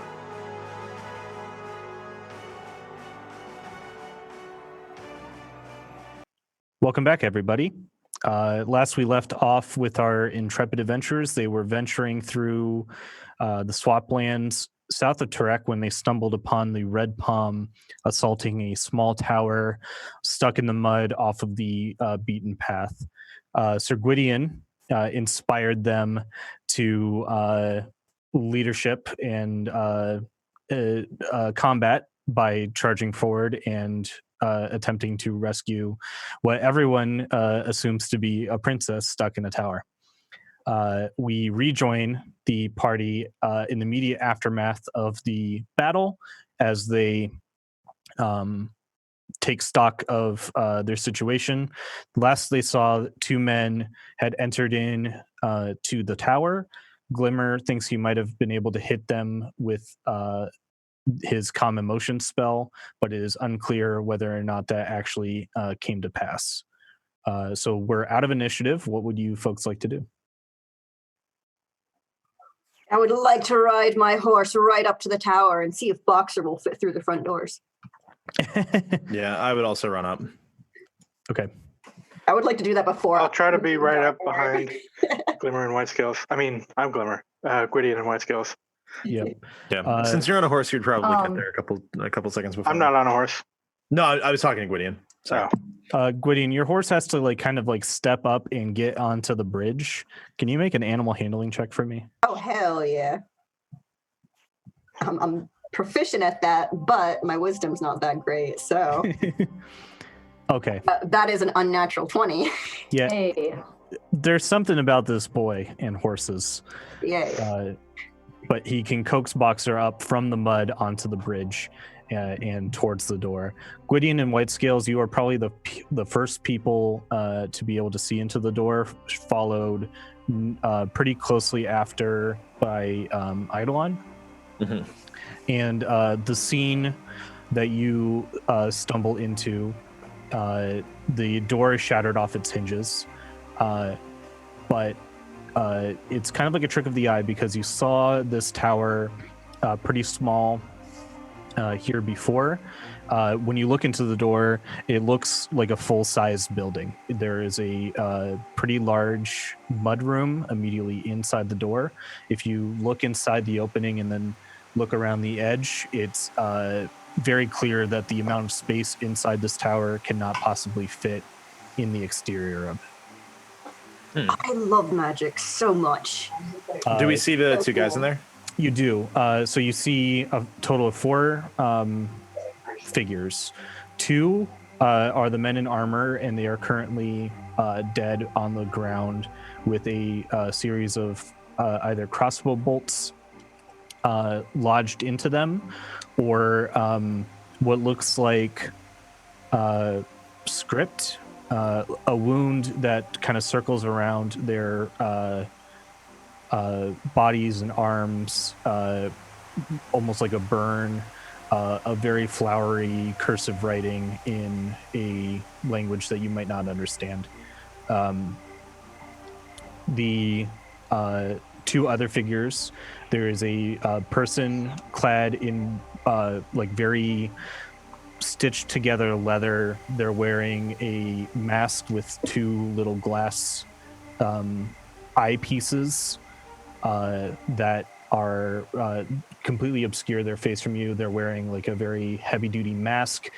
Welcome back, everybody. Last we left off with our intrepid adventurers. They were venturing through the swamplands south of Turek when they stumbled upon the Red Palm assaulting a small tower stuck in the mud off of the beaten path. Sir Gwydion inspired them to leadership and combat by charging forward and attempting to rescue what everyone assumes to be a princess stuck in a tower. We rejoin the party in the immediate aftermath of the battle as they take stock of their situation. Last they saw, 2 men had entered in to the tower. Glimmer thinks he might have been able to hit them with his calm emotion spell, but it is unclear whether or not that actually came to pass. So we're out of initiative. What would you folks like to do? I would like to ride my horse right up to the tower and see if Boxer will fit through the front doors. Yeah, I would also run up. Okay. I would like to do that before. I'll try to be right up behind Glimmer and White Scales. I mean, I'm Glimmer. Gwydion and White Scales. Yep. Yeah. Since you're on a horse, you'd probably get there a couple seconds before. I'm not on a horse. No, I was talking to Gwydion. Sorry. Gwydion, your horse has to kind of step up and get onto the bridge. Can you make an animal handling check for me? Oh, hell yeah. I'm proficient at that, but my wisdom's not that great, so. Okay. That is an unnatural 20. Yeah. Hey. There's something about this boy and horses. Yeah. But he can coax Boxer up from the mud onto the bridge and towards the door. Gwydion and White Scales, you are probably the first people to be able to see into the door, followed pretty closely after by Eidolon. Mm-hmm. And the scene that you stumble into, the door is shattered off its hinges, but it's kind of like a trick of the eye because you saw this tower pretty small here before. When you look into the door, it looks like a full-sized building. There is a pretty large mudroom immediately inside the door. If you look inside the opening and then look around the edge, it's very clear that the amount of space inside this tower cannot possibly fit in the exterior of it. I love magic so much. Do we see the two guys in there? You do. So you see a total of 4 figures. 2 are the men in armor, and they are currently dead on the ground with a series of either crossbow bolts lodged into them, or what looks like script, a wound that kind of circles around their bodies and arms, almost like a burn, a very flowery cursive writing in a language that you might not understand. The 2 other figures, there is a person clad in like very stitched together leather. They're wearing a mask with 2 little glass eyepieces that are completely obscure their face from you. They're wearing like a very heavy-duty mask,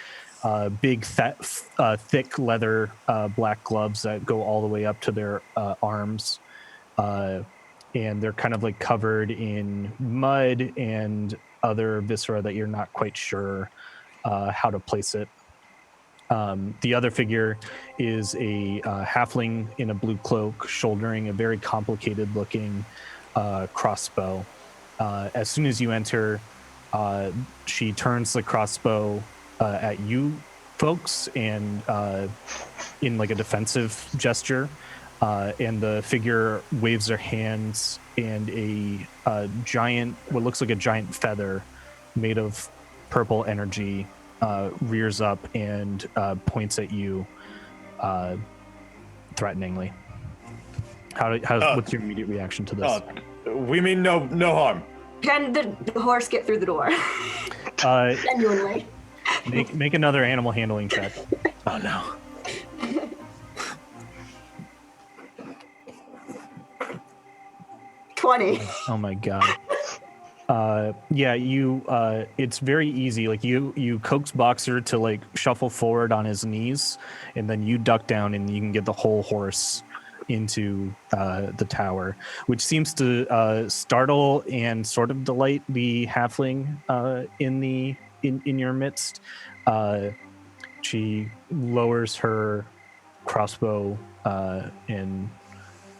big, thick leather black gloves that go all the way up to their arms, and they're kind of like covered in mud and other viscera that you're not quite sure how to place it. The other figure is a halfling in a blue cloak, shouldering a very complicated-looking crossbow. As soon as you enter, she turns the crossbow at you folks and in like a defensive gesture, and the figure waves her hands, and a giant, what looks like a giant feather made of purple energy rears up and points at you threateningly. What's your immediate reaction to this? We mean no harm. Can the horse get through the door? Genuinely. Make another animal handling check. Oh no. Oh my god. It's very easy. Like you coax Boxer to like shuffle forward on his knees, and then you duck down and you can get the whole horse into the tower, which seems to startle and sort of delight the halfling in your midst. She lowers her crossbow and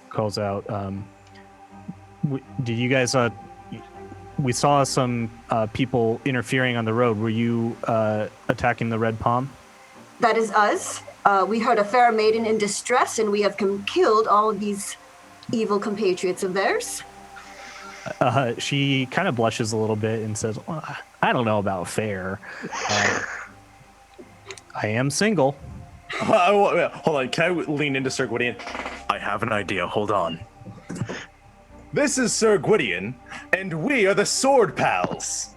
calls out, did you guys we saw some people interfering on the road. Were you attacking the Red Palm? That is us. We heard a fair maiden in distress, and we have killed all of these evil compatriots of theirs. She kind of blushes a little bit and says, well, I don't know about fair. I am single. Hold on, can I lean into Sir Gwydion? I have an idea, hold on. This is Sir Gwydion, and we are the Sword Pals.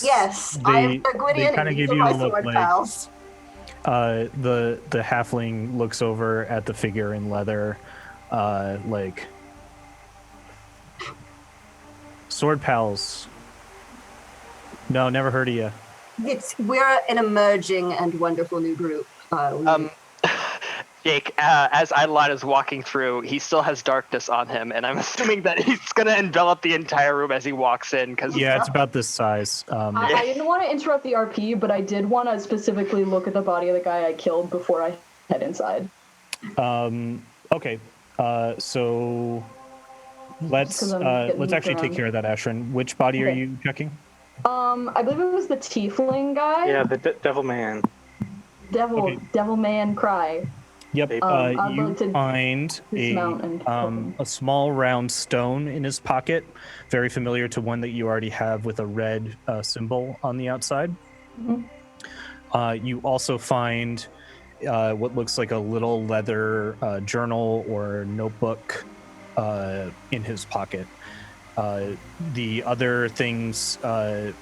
Yes, I am Sir Gwydion, and these are my sword pals. The halfling looks over at the figure in leather, like, Sword Pals. No, never heard of you. We're an emerging and wonderful new group. Jake, as Adeline is walking through, he still has darkness on him, and I'm assuming that he's going to envelop the entire room as he walks in. Yeah, it's about this size. I didn't want to interrupt the RP, but I did want to specifically look at the body of the guy I killed before I head inside. Okay, so let's actually take care of that, Ashrin. Which body are you checking? I believe it was the tiefling guy. Yeah, the devil man. Devil man cry. Yep. You find a small round stone in his pocket, very familiar to one that you already have with a red symbol on the outside. Mm-hmm. You also find what looks like a little leather journal or notebook in his pocket. The other things are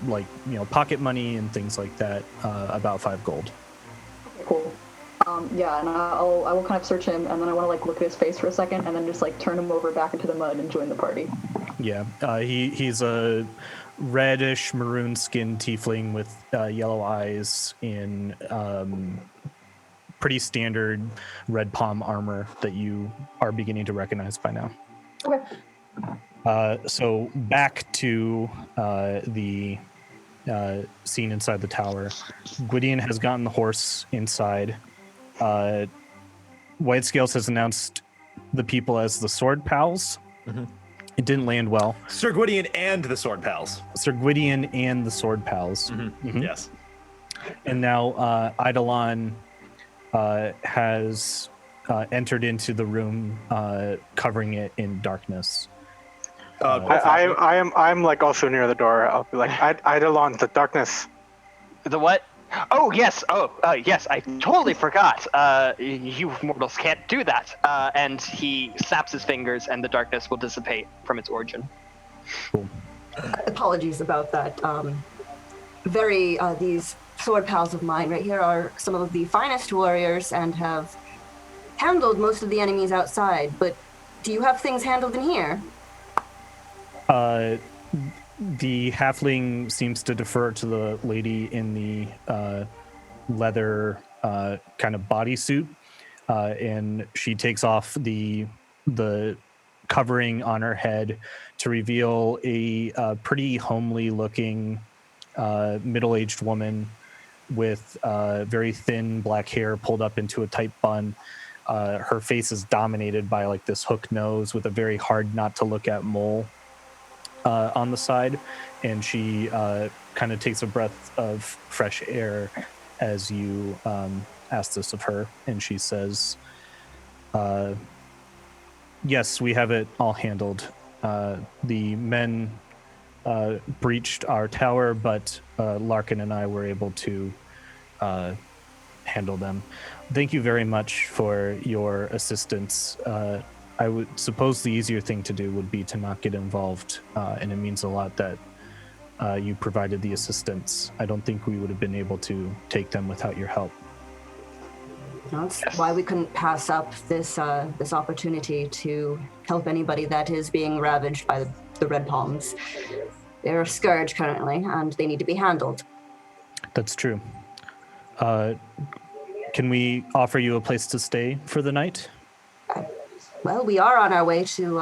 like, pocket money and things like that, about 5 gold. Okay, cool. Yeah, and I will kind of search him, and then I want to like look at his face for a second, and then just like turn him over back into the mud and join the party. Yeah, he's a reddish maroon skinned tiefling with yellow eyes in pretty standard red palm armor that you are beginning to recognize by now. Okay. So back to the scene inside the tower. Gwydion has gotten the horse inside. White Scales has announced the people as the Sword Pals. Mm-hmm. It didn't land well. Sir Gwydion and the Sword Pals. Sir Gwydion and the Sword Pals. Mm-hmm. Mm-hmm. Yes. And now Eidolon has entered into the room, covering it in darkness. I'm like also near the door. I'll be like, Eidolon, the darkness. The what? Oh, yes. Yes, I totally forgot. You mortals can't do that. And he snaps his fingers, and the darkness will dissipate from its origin. Cool. Apologies about that. These sword pals of mine right here are some of the finest warriors and have handled most of the enemies outside. But do you have things handled in here? The halfling seems to defer to the lady in the leather kind of bodysuit, and she takes off the covering on her head to reveal a pretty homely-looking middle-aged woman with very thin black hair pulled up into a tight bun. Her face is dominated by like this hook nose with a very hard not to look at mole on the side, and she kind of takes a breath of fresh air as you ask this of her, and she says, yes, we have it all handled. The men breached our tower, but Larkin and I were able to handle them. Thank you very much for your assistance. I would suppose the easier thing to do would be to not get involved, and it means a lot that you provided the assistance. I don't think we would have been able to take them without your help. That's why we couldn't pass up this opportunity to help anybody that is being ravaged by the Red Palms. They're a scourge currently, and they need to be handled. That's true. Can we offer you a place to stay for the night? Well, we are on our way to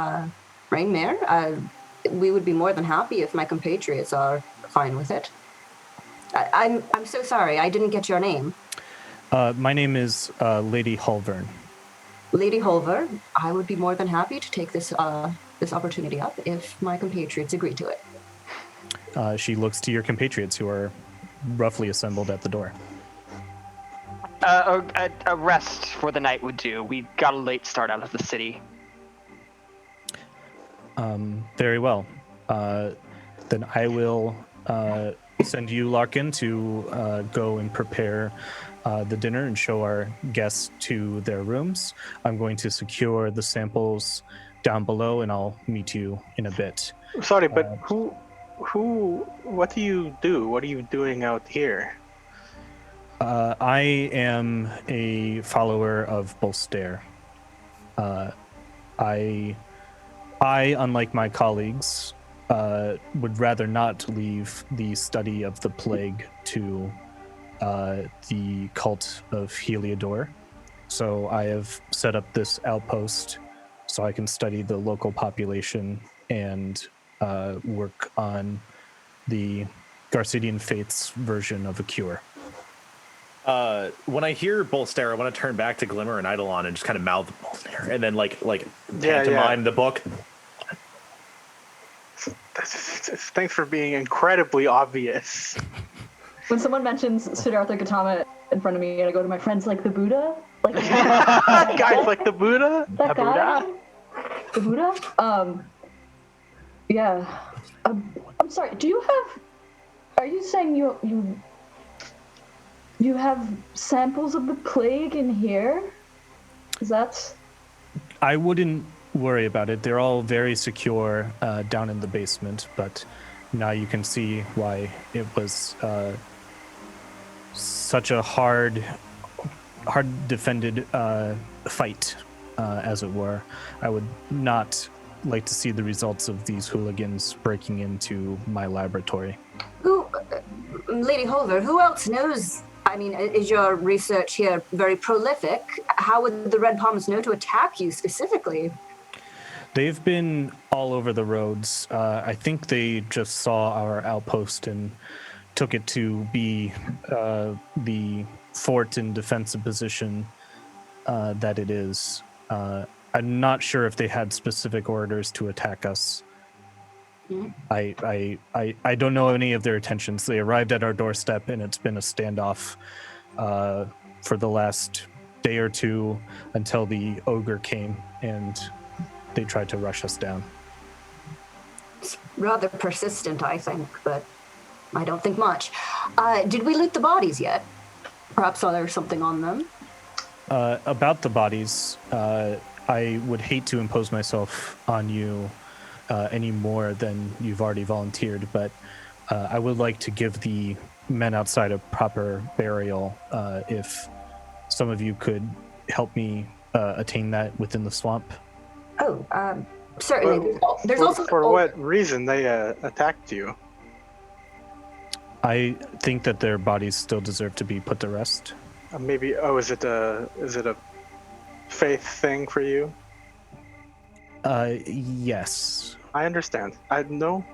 Rainmere. We would be more than happy if my compatriots are fine with it. I'm so sorry, I didn't get your name. My name is Lady Hulvern. Lady Hulver, I would be more than happy to take this opportunity up if my compatriots agree to it. She looks to your compatriots who are roughly assembled at the door. A rest for the night would do. We got a late start out of the city. Very well. Then I will send you, Larkin, to go and prepare the dinner and show our guests to their rooms. I'm going to secure the samples down below, and I'll meet you in a bit. Sorry, but what do you do? What are you doing out here? I am a follower of Bolster. I, unlike my colleagues, would rather not leave the study of the plague to the cult of Heliodor. So I have set up this outpost so I can study the local population and work on the Garcidian Fates version of a cure. When I hear Bolster, I want to turn back to Glimmer and Eidolon and just kind of mouth Bolster, and then like pantomime the book. Thanks for being incredibly obvious. When someone mentions Siddhartha Gautama in front of me, and I go to my friends like the Buddha, like guys like the Buddha, that guy, the Buddha. Yeah. I'm sorry. Are you saying you You have samples of the plague in here? Is that... I wouldn't worry about it. They're all very secure down in the basement, but now you can see why it was such a hard defended fight, as it were. I would not like to see the results of these hooligans breaking into my laboratory. Lady Holver, who else knows? I mean, is your research here very prolific? How would the Red Palms know to attack you specifically? They've been all over the roads. I think they just saw our outpost and took it to be the fort and defensive position that it is. I'm not sure if they had specific orders to attack us. I don't know any of their intentions. They arrived at our doorstep, and it's been a standoff for the last day or two until the ogre came, and they tried to rush us down. It's rather persistent, I think, but I don't think much. Did we loot the bodies yet? Perhaps there's something on them? About the bodies, I would hate to impose myself on you any more than you've already volunteered, but I would like to give the men outside a proper burial. If some of you could help me attain that within the swamp. Oh, certainly. There's also for what reason they attacked you? I think that their bodies still deserve to be put to rest. Maybe. Oh, is it a faith thing for you? Yes. I understand. No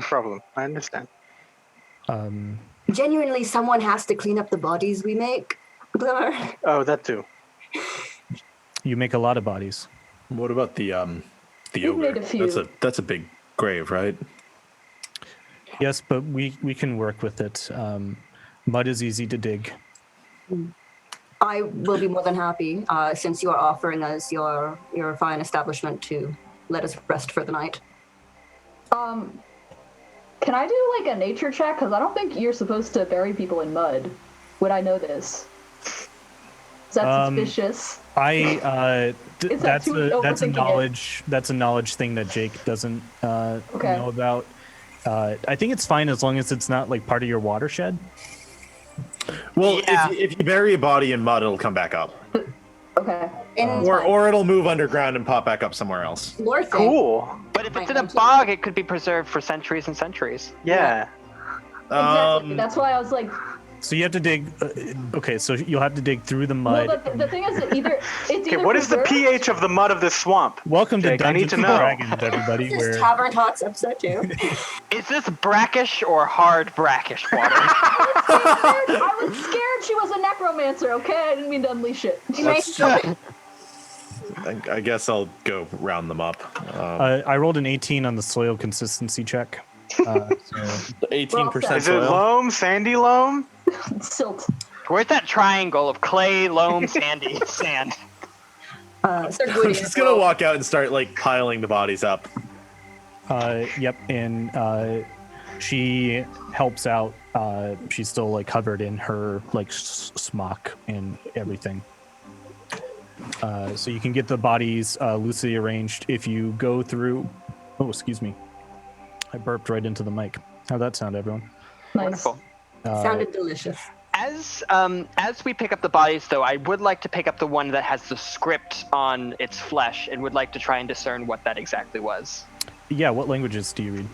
problem. I understand. Genuinely, someone has to clean up the bodies we make. Glimmer. Oh, that too. You make a lot of bodies. What about the We've made ogre? a few. That's a big grave, right? Yes, but we can work with it. Mud is easy to dig. I will be more than happy, since you are offering us your fine establishment to let us rest for the night. Can I do like a nature check? Because I don't think you're supposed to bury people in mud. Would I know this? Is that suspicious? That's a knowledge thing that Jake doesn't know about. I think it's fine as long as it's not like part of your watershed. Well, if you bury a body in mud, it'll come back up. Okay. Or it'll move underground and pop back up somewhere else. Cool. But if it's in a bog, it could be preserved for centuries and centuries. Yeah. Exactly. That's why I was like. So you have to dig. Okay, so you'll have to dig through the mud. Well, the thing is, either what is the pH of the mud of this swamp? Welcome to Jake, I need Dungeons to and know. Dragons, everybody. This is Tavern Talks episode 2. Is this brackish or hard brackish water? I was scared she was a necromancer. Okay, I didn't mean to unleash it. I guess I'll go round them up. I rolled an 18 on the soil consistency check. So 18% Is it loam? Sandy loam? Silt. Where's that triangle of clay, loam, sandy, sand? I'm just gonna walk out and start like piling the bodies up. Yep, and she helps out. She's still like covered in her like smock and everything. So you can get the bodies loosely arranged if you go through. Oh, excuse me. I burped right into the mic. How'd that sound, everyone? Nice. Wonderful. Sounded delicious. As we pick up the bodies, though, I would like to pick up the one that has the script on its flesh and would like to try and discern what that exactly was. Yeah, what languages do you read?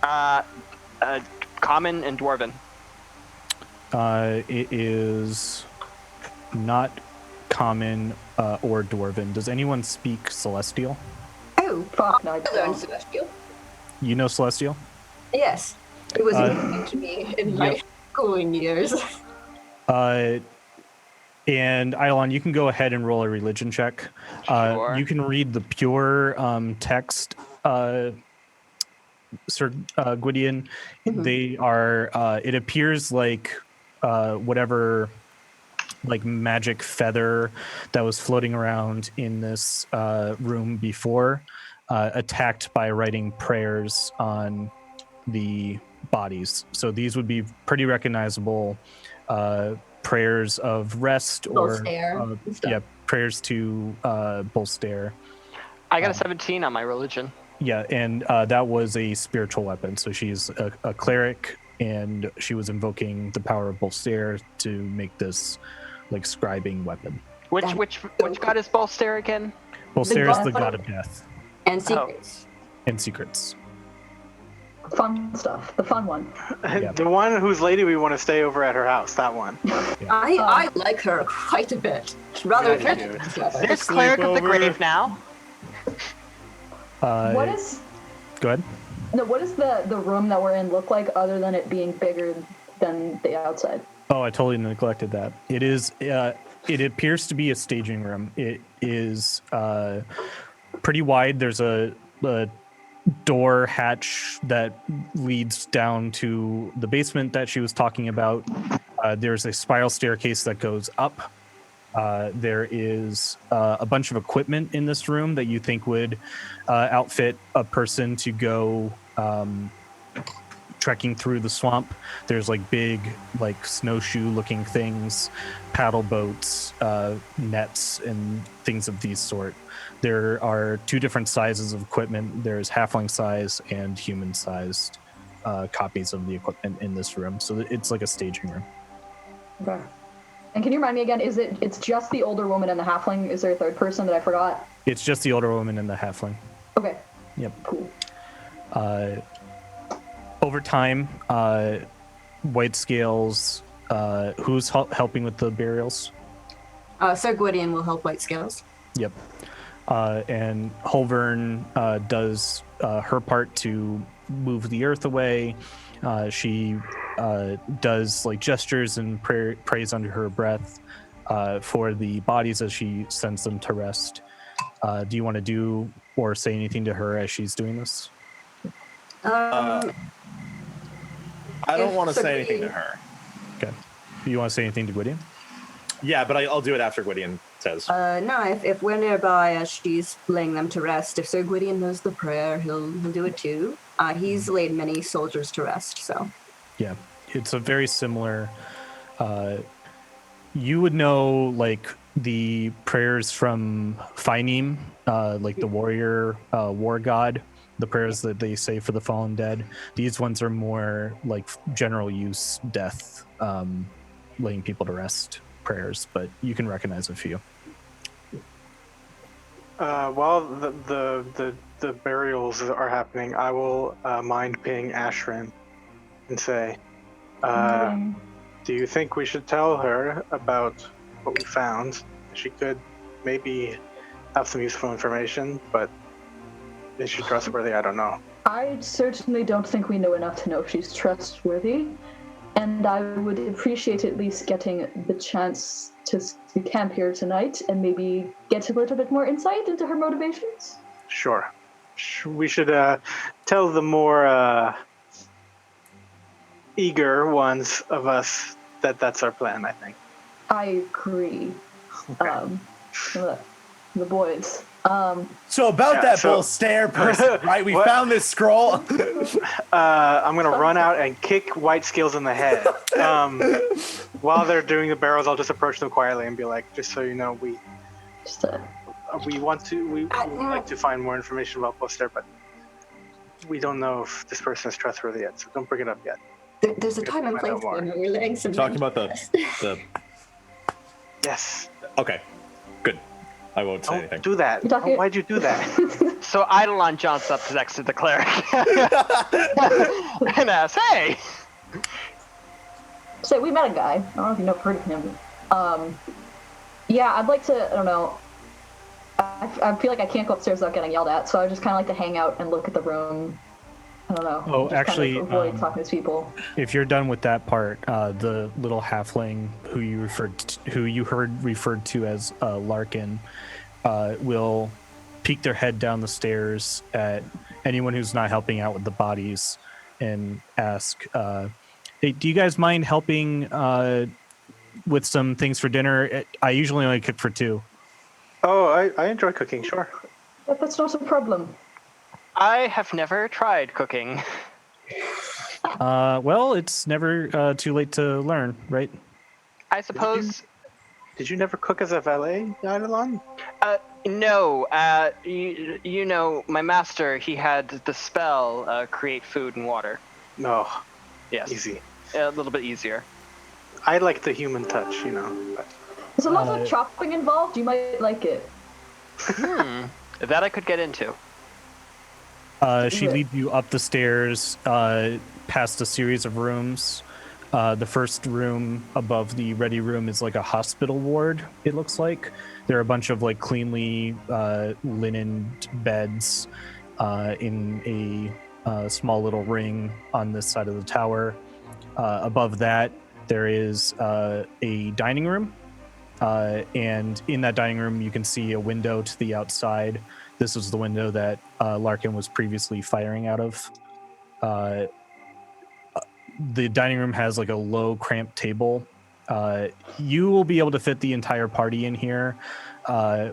Common and Dwarven. It is not Common or Dwarven. Does anyone speak Celestial? Oh, Fuck, no, I I don't. learned Celestial. You know Celestial? Yes. It was important to me in my schooling years. And Eilon, you can go ahead and roll a religion check. Sure. You can read the pure text, Sir Gwydion. Mm-hmm. They are. It appears like whatever, like magic feather that was floating around in this room before, attacked by writing prayers on the bodies. So these would be pretty recognizable prayers of rest or Bolster and stuff. prayers to Bolster. I got a 17 on my religion. Yeah, and that was a spiritual weapon. So she's a cleric, and she was invoking the power of Bolster to make this like scribing weapon. Which god is Bolster again? Bolster is god the of god of death And secrets. and secrets. Fun stuff. The fun one. Yeah. The one whose lady we want to stay over at her house. That one. I like her quite a bit. She's rather Yeah, I do. effective. There's Cleric of the Sleepover. Grave now. What is Go ahead. no? What does the room that we're in look like, other than it being bigger than the outside? Oh, I totally neglected that. It is. It appears to be a staging room. It is pretty wide. There's a door hatch that leads down to the basement that she was talking about. There's a spiral staircase that goes up. There is a bunch of equipment in this room that you think would outfit a person to go trekking through the swamp. There's like big, like snowshoe looking things, paddle boats, nets, and things of these sort. There are two different sizes of equipment. There's halfling size and human sized copies of the equipment in this room. So it's like a staging room. Okay. And can you remind me again? It's just the older woman and the halfling? Is there a third person that I forgot? It's just the older woman and the halfling. Okay. Yep. Cool. Over time, White Scales, who's helping with the burials? Sir Gwydion will help White Scales. Yep. And Holvern does her part to move the earth away. She does like gestures and prays under her breath for the bodies as she sends them to rest. Do you want to do or say anything to her as she's doing this? I don't want to Sir say anything to Gwydion- her. Okay. Do you want to say anything to Gwydion? Yeah, but I'll do it after Gwydion says. No, if we're nearby as she's laying them to rest, if Sir Gwydion knows the prayer, he'll do it too. He's laid many soldiers to rest, so. Yeah, it's a very similar. You would know like the prayers from Fineem, like the warrior war god, the prayers that they say for the fallen dead. These ones are more like general use death, laying people to rest prayers, but you can recognize a few. While the burials are happening, I will mind ping Ashrin and say, do you think we should tell her about what we found? She could maybe have some useful information, but is she trustworthy? I don't know. I certainly don't think we know enough to know if she's trustworthy, and I would appreciate at least getting the chance to camp here tonight and maybe get a little bit more insight into her motivations. Sure. We should tell the more eager ones of us that that's our plan, I think. I agree. The boys. So about Yeah, that so- bull stare person, right? We What? found this scroll. I'm gonna run out and kick White Scales in the head. While they're doing the barrels, I'll just approach them quietly and be like, "Just so you know, we Just would like to find more information about Buster, but we don't know if this person is trustworthy yet. So don't bring it up yet." There's a time and Find place out more. when we're laying some. Talking about the. Yes. Okay, good. I won't say Don't anything. do that. You talking- Why'd you do that? So Eidolon jumps up next to the cleric and asks, "Hey, So we met a guy. I don't know if you've heard of him. Yeah, I'd like to. I don't know. I feel like I can't go upstairs without getting yelled at, so I just kind of like to hang out and look at the room. I don't know. Oh, just actually, kind of avoid talking to people. If you're done with that part, the little halfling who you heard referred to as Larkin, will peek their head down the stairs at anyone who's not helping out with the bodies and ask, "Hey, do you guys mind helping with some things for dinner? I usually only cook for 2." Oh, I enjoy cooking. Sure. But that's not a problem. I have never tried cooking." Well, it's never too late to learn, right? I suppose. Did you never cook as a valet, Eidolon? No. You know, my master, he had the spell create food and water. No. Yes. Easy. A little bit easier. I like the human touch, you know. There's a lot of chopping involved. You might like it. That I could get into. She leads you up the stairs, past a series of rooms. The first room above the ready room is like a hospital ward, it looks like. There are a bunch of like cleanly linened beds in a small little ring on this side of the tower. Above that, there is a dining room. And in that dining room, you can see a window to the outside. This was the window that Larkin was previously firing out of. The dining room has like a low, cramped table. You will be able to fit the entire party in here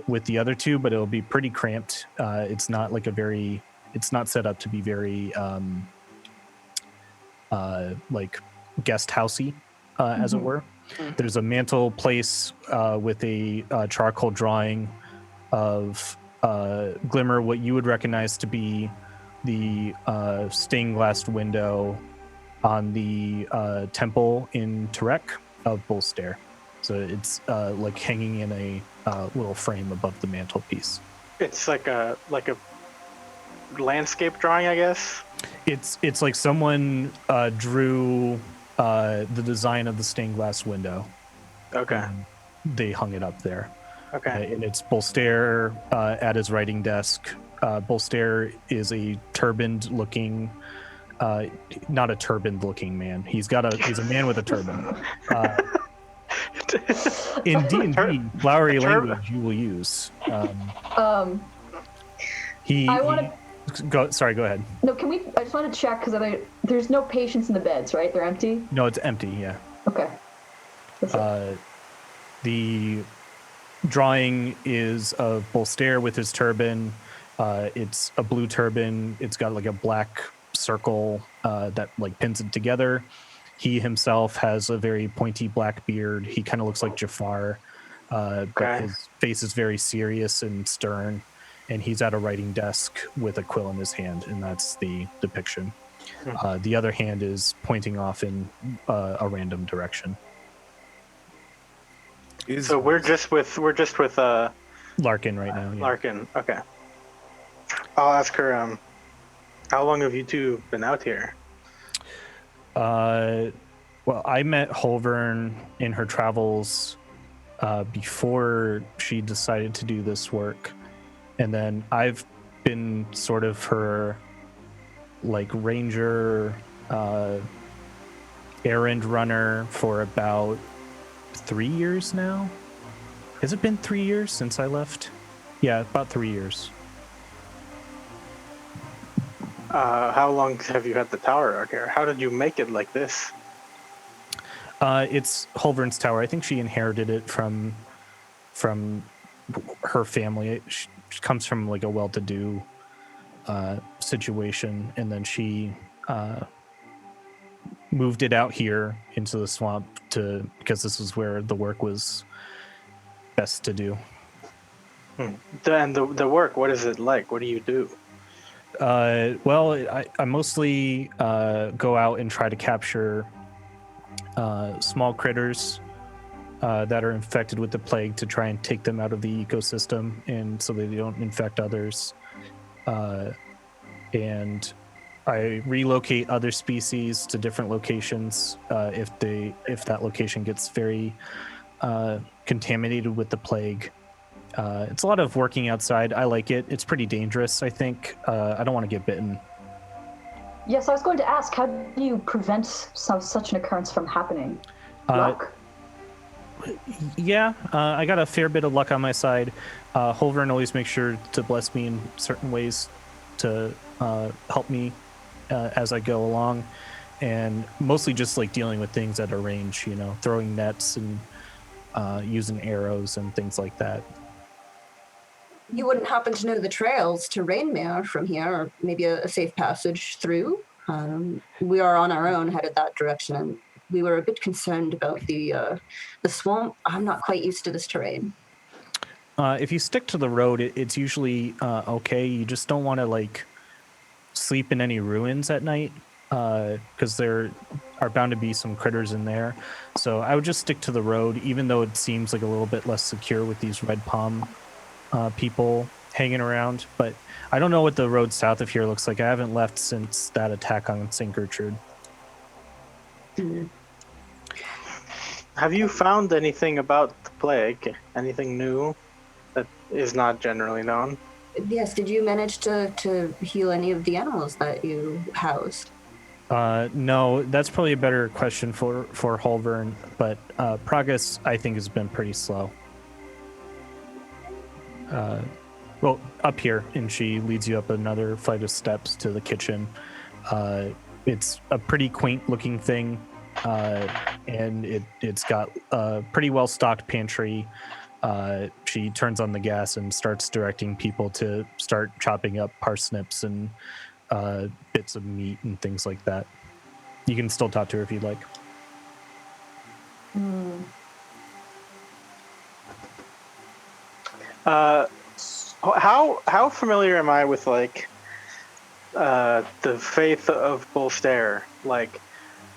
with the other two, but it'll be pretty cramped. It's not like it's not set up to be very like guest housey, as it were. There's a mantle place with a charcoal drawing of Glimmer, what you would recognize to be the stained glass window on the temple in Tarek of Bolstair. So it's like hanging in a little frame above the mantelpiece. It's like a landscape drawing, I guess. It's like someone drew the design of the stained glass window. Okay. They hung it up there. Okay. And it's Bolstair at his writing desk. Bolstair is a turbaned-looking, not a turbaned-looking man. He's a man with a turban. In D&D, flowery language you will use. I want to. Go ahead. No, can we? I just want to check because there's no patients in the beds, right? They're empty. No, it's empty. Yeah. Okay. The drawing is of Bolstair with his turban. It's a blue turban. It's got like a black circle that like pins it together. He himself has a very pointy black beard. He kind of looks like Jafar, but his face is very serious and stern. And he's at a writing desk with a quill in his hand, and that's the depiction. The other hand is pointing off in a random direction. So we're just with Larkin right now. Yeah. Larkin. Okay. I'll ask her. How long have you two been out here? Well, I met Holvern in her travels before she decided to do this work. And then I've been sort of her like ranger, errand runner for about 3 years now. Has it been 3 years since I left? Yeah, about 3 years. How long have you had the tower out here? How did you make it like this? It's Holvern's tower. I think she inherited it from her family. She comes from like a well-to-do situation, and then she moved it out here into the swamp because this was where the work was best to do. Then the work, what is it like? What do you do? Well, I mostly go out and try to capture small critters that are infected with the plague to try and take them out of the ecosystem and so they don't infect others. And I relocate other species to different locations if that location gets very contaminated with the plague. It's a lot of working outside. I like it. It's pretty dangerous, I think. I don't want to get bitten. Yes, I was going to ask, how do you prevent such an occurrence from happening? Luck? Yeah, I got a fair bit of luck on my side. Holvern always makes sure to bless me in certain ways to help me as I go along. And mostly just like dealing with things at a range, throwing nets and using arrows and things like that. You wouldn't happen to know the trails to Rainmere from here, or maybe a safe passage through? We are on our own, headed that direction, and we were a bit concerned about the swamp. I'm not quite used to this terrain. If you stick to the road, it's usually okay. You just don't want to like sleep in any ruins at night because there are bound to be some critters in there. So I would just stick to the road, even though it seems like a little bit less secure with these red palm people hanging around. But I don't know what the road south of here looks like. I haven't left since that attack on St. Gertrude. Have you found anything about the plague? Anything new that is not generally known? Yes, did you manage to heal any of the animals that you housed? No, that's probably a better question for Holvern, but progress, I think, has been pretty slow. Well, up here, and she leads you up another flight of steps to the kitchen. It's a pretty quaint-looking thing, and it's got a pretty well-stocked pantry. She turns on the gas and starts directing people to start chopping up parsnips and bits of meat and things like that. You can still talk to her if you'd like. How familiar am I with like the faith of Bolster? Like,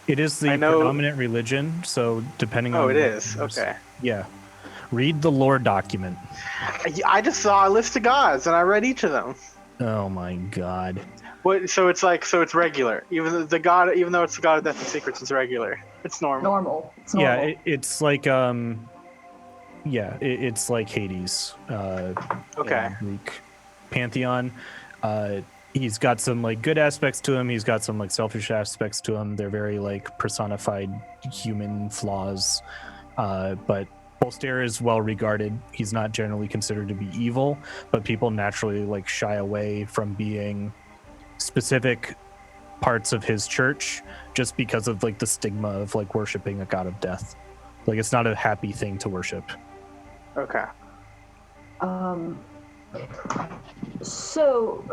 it is the predominant religion, so depending on... Oh, it is? Okay. Yeah. Read the lore document. I just saw a list of gods, and I read each of them. Oh my god. What? So it's regular. Even though it's the god of death and secrets, it's regular. It's normal. It's normal. Yeah, it's like it's like Hades. Okay. Greek pantheon. He's got some like good aspects to him. He's got some like selfish aspects to him. They're very like personified human flaws. But Bolster is well regarded. He's not generally considered to be evil, but people naturally like shy away from being specific parts of his church just because of like the stigma of like worshiping a god of death. Like it's not a happy thing to worship. Okay. So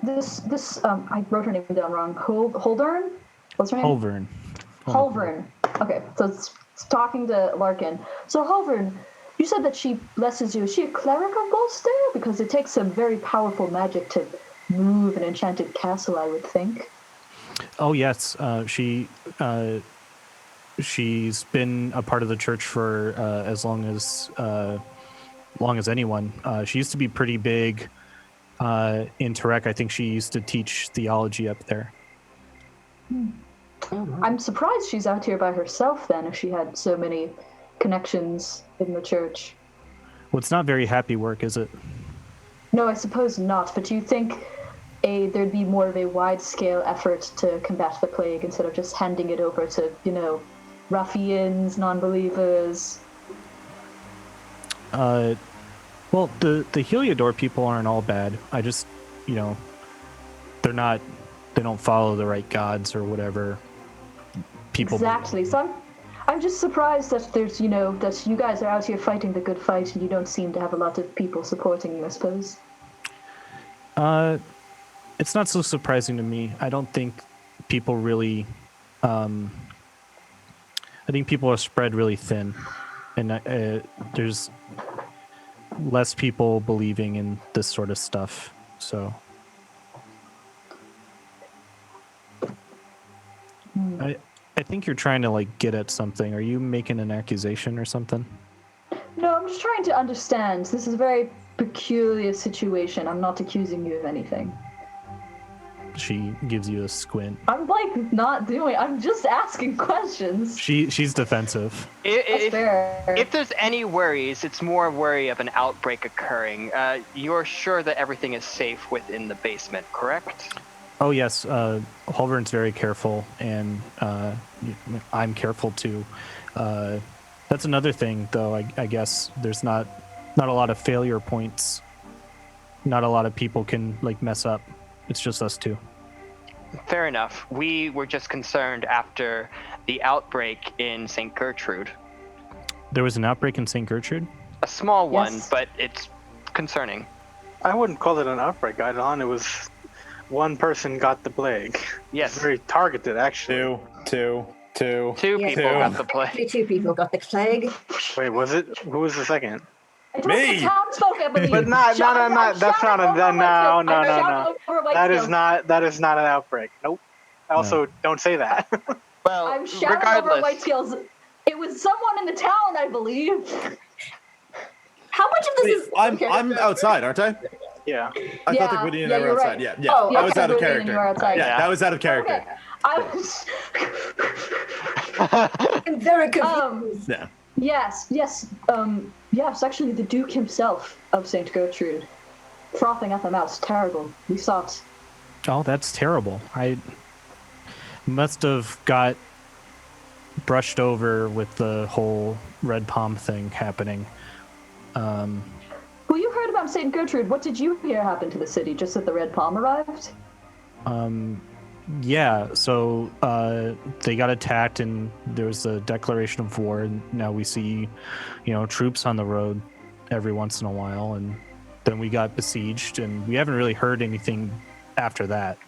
this I wrote her name down wrong. Holdern? What's her name? Holvern. Holvern. Okay, so it's talking to Larkin. So Holvern, you said that she blesses you. Is she a cleric of Bolster? Because it takes some very powerful magic to move an enchanted castle, I would think. Oh yes, she's been a part of the church for as long as anyone. She used to be pretty big in Tarek. I think she used to teach theology up there. I'm surprised she's out here by herself then, if she had so many connections in the church. Well, it's not very happy work, is it? No, I suppose not. But do you think there'd be more of a wide-scale effort to combat the plague instead of just handing it over to, ruffians, non-believers? Well, the Heliodor people aren't all bad. I just, they don't follow the right gods or whatever. People exactly. So I'm just surprised that there's, that you guys are out here fighting the good fight and you don't seem to have a lot of people supporting you, I suppose. It's not so surprising to me. I don't think people really... I think people are spread really thin. And there's less people believing in this sort of stuff. So... I think you're trying to get at something. Are you making an accusation or something? No, I'm just trying to understand. This is a very peculiar situation. I'm not accusing you of anything. She gives you a squint. I'm I'm just asking questions. She's defensive. That's fair. If there's any worries, it's more worry of an outbreak occurring. You're sure that everything is safe within the basement, correct? Oh yes, Holvern's very careful, and I'm careful too. That's another thing, though. I guess there's not a lot of failure points. Not a lot of people can mess up. It's just us two. Fair enough. We were just concerned after the outbreak in St. Gertrude. There was an outbreak in St. Gertrude? A small one, Yes. but it's concerning. I wouldn't call it an outbreak, Eidolon. It was one person got the plague. Yes. Very targeted, actually. Two. Two. Two Yeah. people got the plague. Only 2 people got the plague. Wait, was it? Who was the second? It was Me! the townsfolk, I believe. But not. I'm That's not shouting a. over Whitescale. No. I'm shouting over That is Whitescale. not. That is not an outbreak. Nope. Also, don't say that. Well, I'm shouting over regardless, Whitescale's. It was someone in the town, I believe. How much of this Wait, is? I'm outside, aren't I? Yeah. I Yeah, thought the Gwydion and yeah, I were you're outside. right. Yeah. Oh, I was okay, out of Gwydion and character. you were outside. Yeah, that was out of character. Okay. I was. I'm very confused. Yeah. Yes. Yes, actually, the Duke himself of St. Gertrude. Frothing at the mouth. Terrible. We saw it. Oh, that's terrible. I must have got brushed over with the whole red palm thing happening. Well, you heard about St. Gertrude. What did you hear happened to the city just that the red palm arrived? Yeah, so they got attacked and there was a declaration of war, and now we see, troops on the road every once in a while, and then we got besieged, and we haven't really heard anything after that.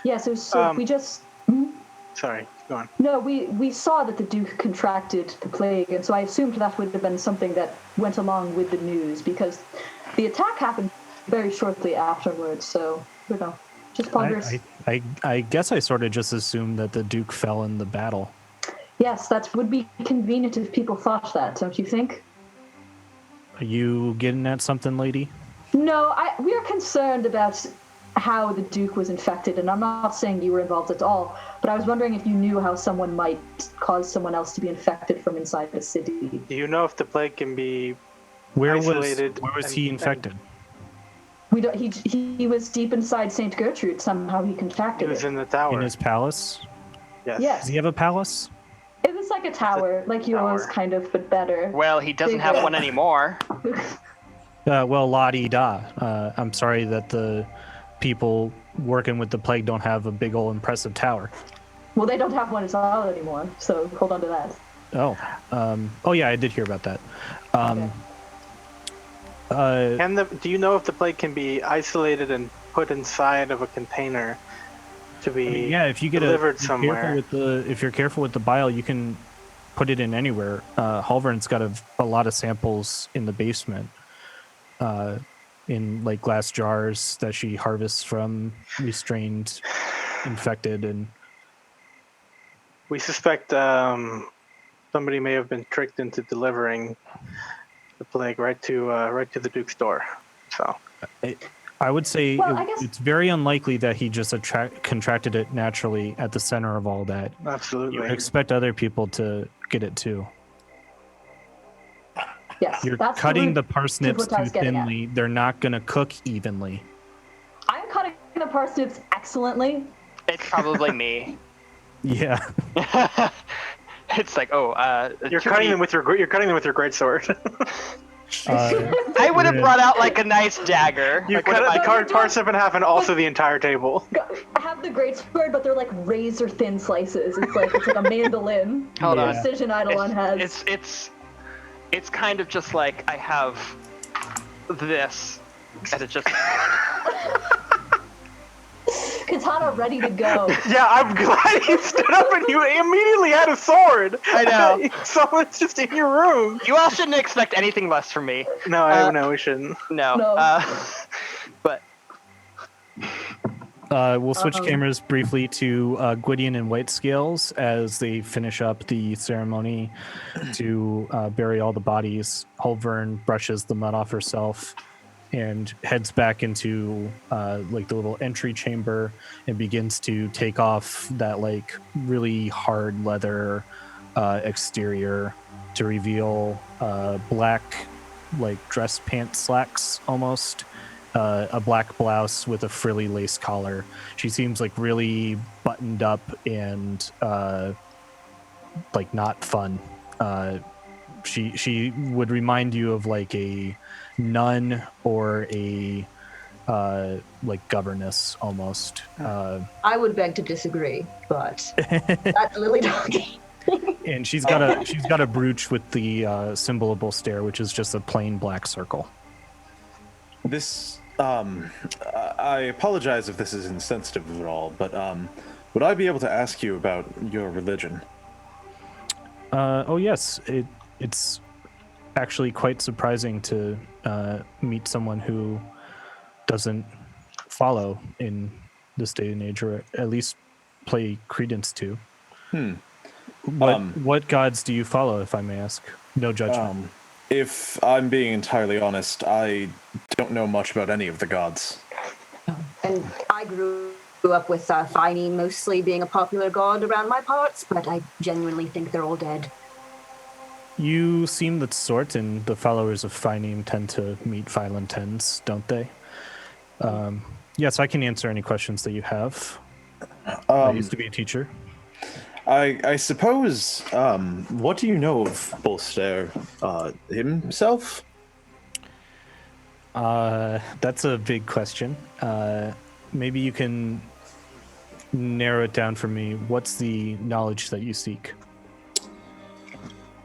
Yes, it was. So we just. Sorry. Go on. No, we saw that the Duke contracted the plague, and so I assumed that would have been something that went along with the news, because the attack happened very shortly afterwards, so, just ponders. I guess I sort of just assumed that the Duke fell in the battle. Yes, that would be convenient if people thought that, don't you think? Are you getting at something, lady? No, we are concerned about how the Duke was infected, and I'm not saying you were involved at all, but I was wondering if you knew how someone might cause someone else to be infected from inside the city. Do you know if the plague can be Where isolated? was he infected? We don't. He was deep inside St. Gertrude. Somehow he He contracted was it. in the tower. In his palace? Yes. Yes. Does he have a palace? It was like a tower, like yours, tower. kind of, but better. well, he doesn't have one anymore. Well, la-di-da. I'm sorry that the people working with the plague don't have a big old impressive tower. Well, they don't have one at all anymore, so hold on to that. Oh yeah, I did hear about that. Do you know if the plague can be isolated and put inside of a container to be Yeah, if you get delivered somewhere? if you're careful with the bile, you can put it in anywhere. Halvern's got a lot of samples in the basement, in like glass jars that she harvests from restrained, infected, and We suspect somebody may have been tricked into delivering the plague right to the Duke's door. So I would say Well, I guess- it's very unlikely that he just contracted it naturally at the center of all that. You absolutely. would expect other people to get it too. Yes, You're that's cutting the root parsnips of what I too was getting at. thinly. They're not going to cook evenly. I'm cutting the parsnips excellently. It's probably me. Yeah. It's like, You're cutting them with your greatsword. I would have brought out like a nice dagger. You Like, cut what it, am the I- parsnip in half, and also the entire table. I have the great sword, but they're like razor thin slices. It's like a mandolin. Hold Yeah. on. Precision Eidolon has. It's kind of just like I have this, and it just Katana ready to go. Yeah, I'm glad you stood up and you immediately had a sword. I know. So it's just in your room. you all shouldn't expect anything less from me. No, no, we shouldn't. No. No. But We'll switch cameras briefly to Gwydion and Whitescales as they finish up the ceremony to bury all the bodies. Holvern brushes the mud off herself and heads back into like the little entry chamber and begins to take off that like really hard leather exterior to reveal black like dress pant slacks almost. A black blouse with a frilly lace collar. She seems like really buttoned up and like not fun. She would remind you of like a nun or a like governess almost. I would beg to disagree, but that's Lily Doggy. And she's got a brooch with the symbol of Bolster, which is just a plain black circle. This I apologize if this is insensitive at all, but Would I be able to ask you about your religion? Oh yes, it's actually quite surprising to meet someone who doesn't follow in this day and age, or at least play credence to. What gods do you follow, if I may ask? No judgment. If I'm being entirely honest, I don't know much about any of the gods. And I grew up with Finey mostly being a popular god around my parts, but I genuinely think they're all dead. You seem the sort, and the followers of Fineem tend to meet violent ends, don't they? Yes, I can answer any questions that you have. I used to be a teacher. I suppose, what do you know of Bolster himself? That's a big question. Maybe you can narrow it down for me. What's the knowledge that you seek?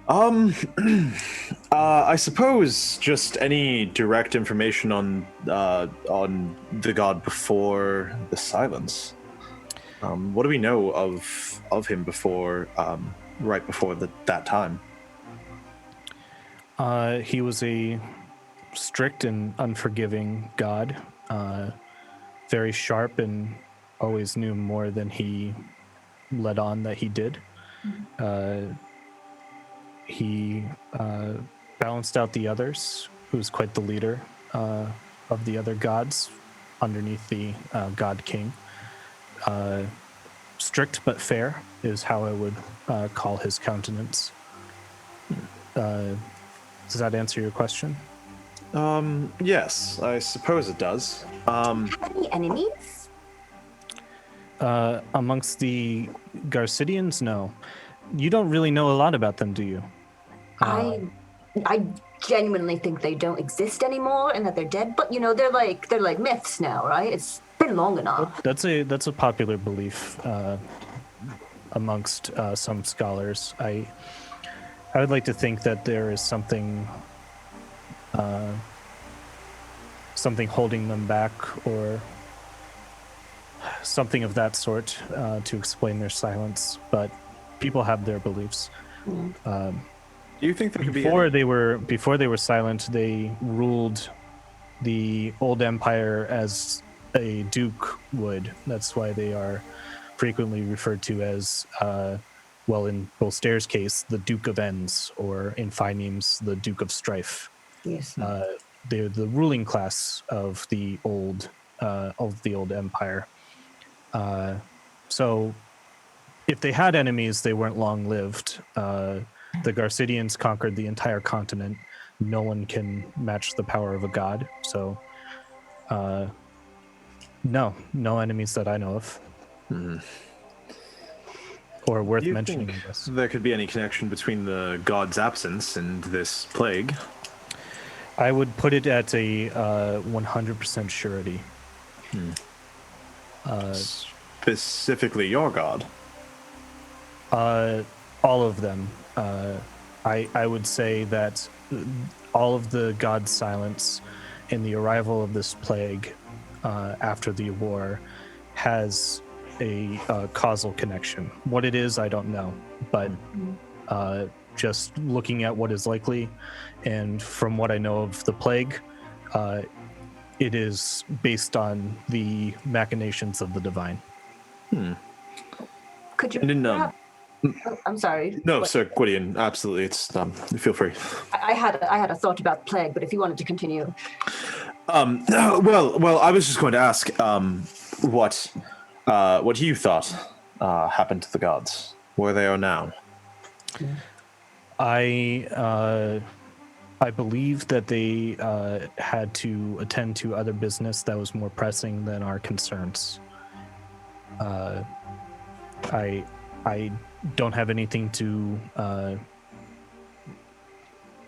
I suppose just any direct information on the god before the silence. What do we know of him before, right before that time? He was a strict and unforgiving god, very sharp, and always knew more than he let on that he did. He balanced out the others, who was quite the leader of the other gods underneath the god king. Strict but fair is how I would call his countenance. Does that answer your question? Yes, I suppose it does. Any enemies? Amongst the Garcidians, no. You don't really know a lot about them, do you? I genuinely think they don't exist anymore and that they're dead. But they're like myths now, right? It's been long enough. That's a popular belief amongst some scholars. I would like to think that there is something holding them back, or something of that sort, to explain their silence. But people have their beliefs. Do you think there could before they were silent, they ruled the old empire as a duke would. That's why they are frequently referred to as, in Bolster's case, the Duke of Ends, or in Fineem's, the Duke of Strife. Yes. They're the ruling class of the old empire. So if they had enemies, they weren't long-lived. The Garcidians conquered the entire continent. No one can match the power of a god. So, no enemies that I know of. Or worth mentioning, I guess. There could be any connection between the god's absence and this plague? I would put it at a 100% surety. Specifically your god? All of them. I would say that all of the god's silence and the arrival of this plague after the war has a causal connection. What it is, I don't know. But just looking at what is likely, and from what I know of the plague, it is based on the machinations of the divine. Could you? I'm sorry. No, Sir Gwydion, absolutely. It's feel free. I had a thought about plague, but if you wanted to continue. Well, I was just going to ask what you thought happened to the gods, where they are now. I believe that they had to attend to other business that was more pressing than our concerns. I don't have anything to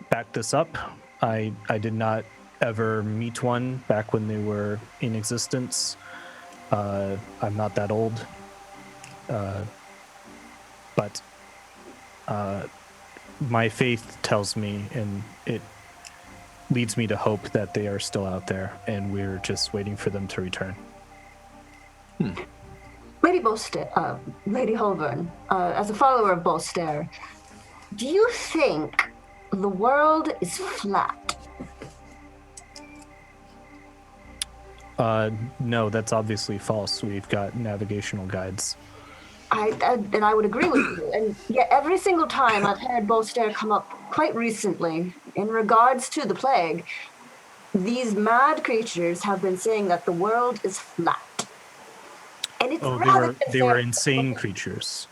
back this up. I did not ever meet one back when they were in existence. I'm not that old. But my faith tells me, and it leads me to hope, that they are still out there, and we're just waiting for them to return. Lady Bolster, Lady Holborn, as a follower of Bolster, do you think the world is flat? No, that's obviously false. We've got navigational guides. And I would agree with you. And yet every single time I've heard Bolster come up quite recently in regards to the plague, these mad creatures have been saying that the world is flat. And it's they were insane creatures.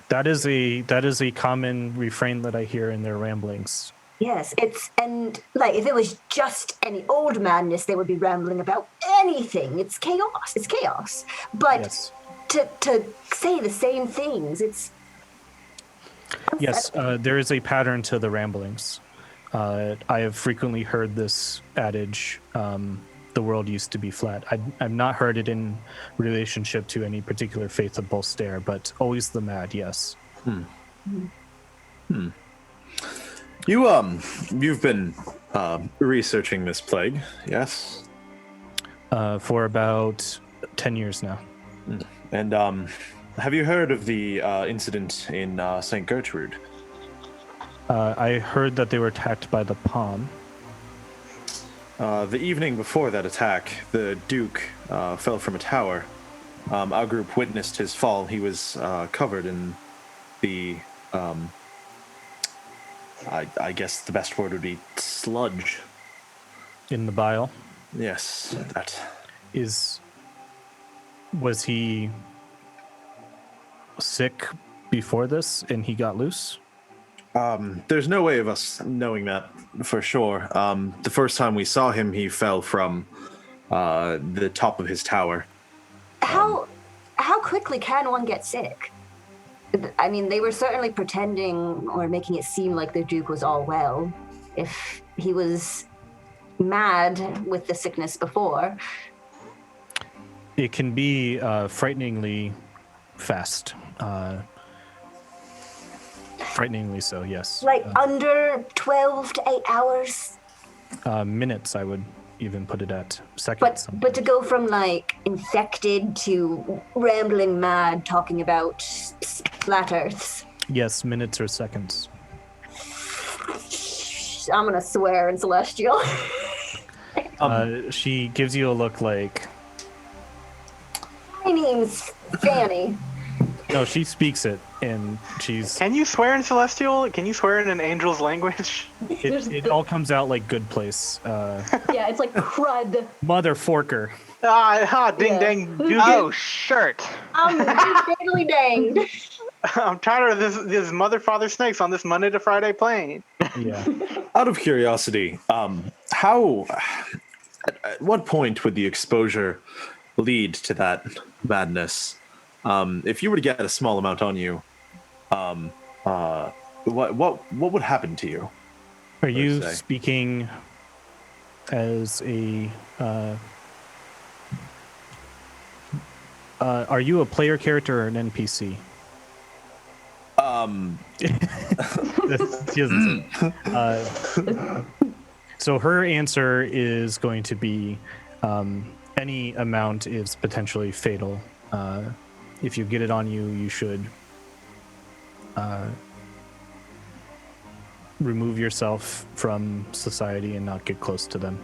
That is a common refrain that I hear in their ramblings. Yes, and if it was just any old madness, they would be rambling about anything. It's chaos. But yes. to say the same things, it's... Yes, there is a pattern to the ramblings. I have frequently heard this adage, the world used to be flat. I've not heard it in relationship to any particular faith of Bolster, but always the mad, yes. You've been researching this plague, yes? For about 10 years now. And have you heard of the incident in St. Gertrude? I heard that they were attacked by the Palm. The evening before that attack, the Duke fell from a tower. Our group witnessed his fall. He was covered in the... I guess the best word would be sludge. In the bile? Yes, that. Was he sick before this and he got loose? There's no way of us knowing that for sure. The first time we saw him, he fell from the top of his tower. How quickly can one get sick? I mean, they were certainly pretending or making it seem like the Duke was all well. If he was mad with the sickness before. It can be frighteningly fast. Frighteningly so, yes. Like under 12 to 8 hours? Minutes, I would even put it at. Seconds. But to go from like infected to rambling mad talking about flat earths. Yes, minutes or seconds. I'm gonna swear in Celestial. She gives you a look like... My name's Fanny. No, she speaks it, and she's... Can you swear in Celestial? Can you swear in an angel's language? It all comes out like good place. Yeah, it's like crud. Mother forker. Ding Yeah. dang. Oh, shirt. I'm totally danged. I'm tired of this mother father snakes on this Monday to Friday plane. Yeah. Out of curiosity, at what point would the exposure lead to that madness? If you were to get a small amount on you, what would happen to you? Are you speaking as a... are you a player character or an NPC? She doesn't say. So her answer is going to be any amount is potentially fatal. If you get it on you, you should remove yourself from society and not get close to them.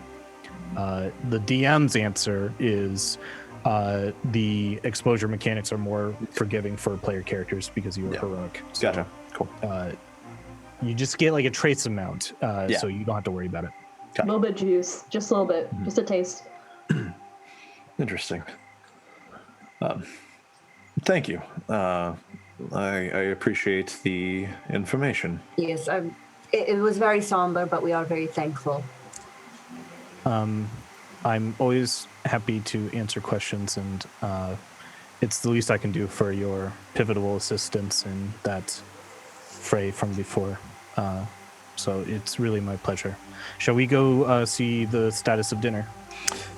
The DM's answer is the exposure mechanics are more forgiving for player characters because you were heroic. So, Gotcha. Cool. You just get like a trace amount, so you don't have to worry about it. A little bit juice, just a little bit, just a taste. Interesting. Thank you. I appreciate the information. Yes, it was very somber, but we are very thankful. I'm always happy to answer questions, and it's the least I can do for your pivotal assistance in that fray from before. So it's really my pleasure. Shall we go see the status of dinner?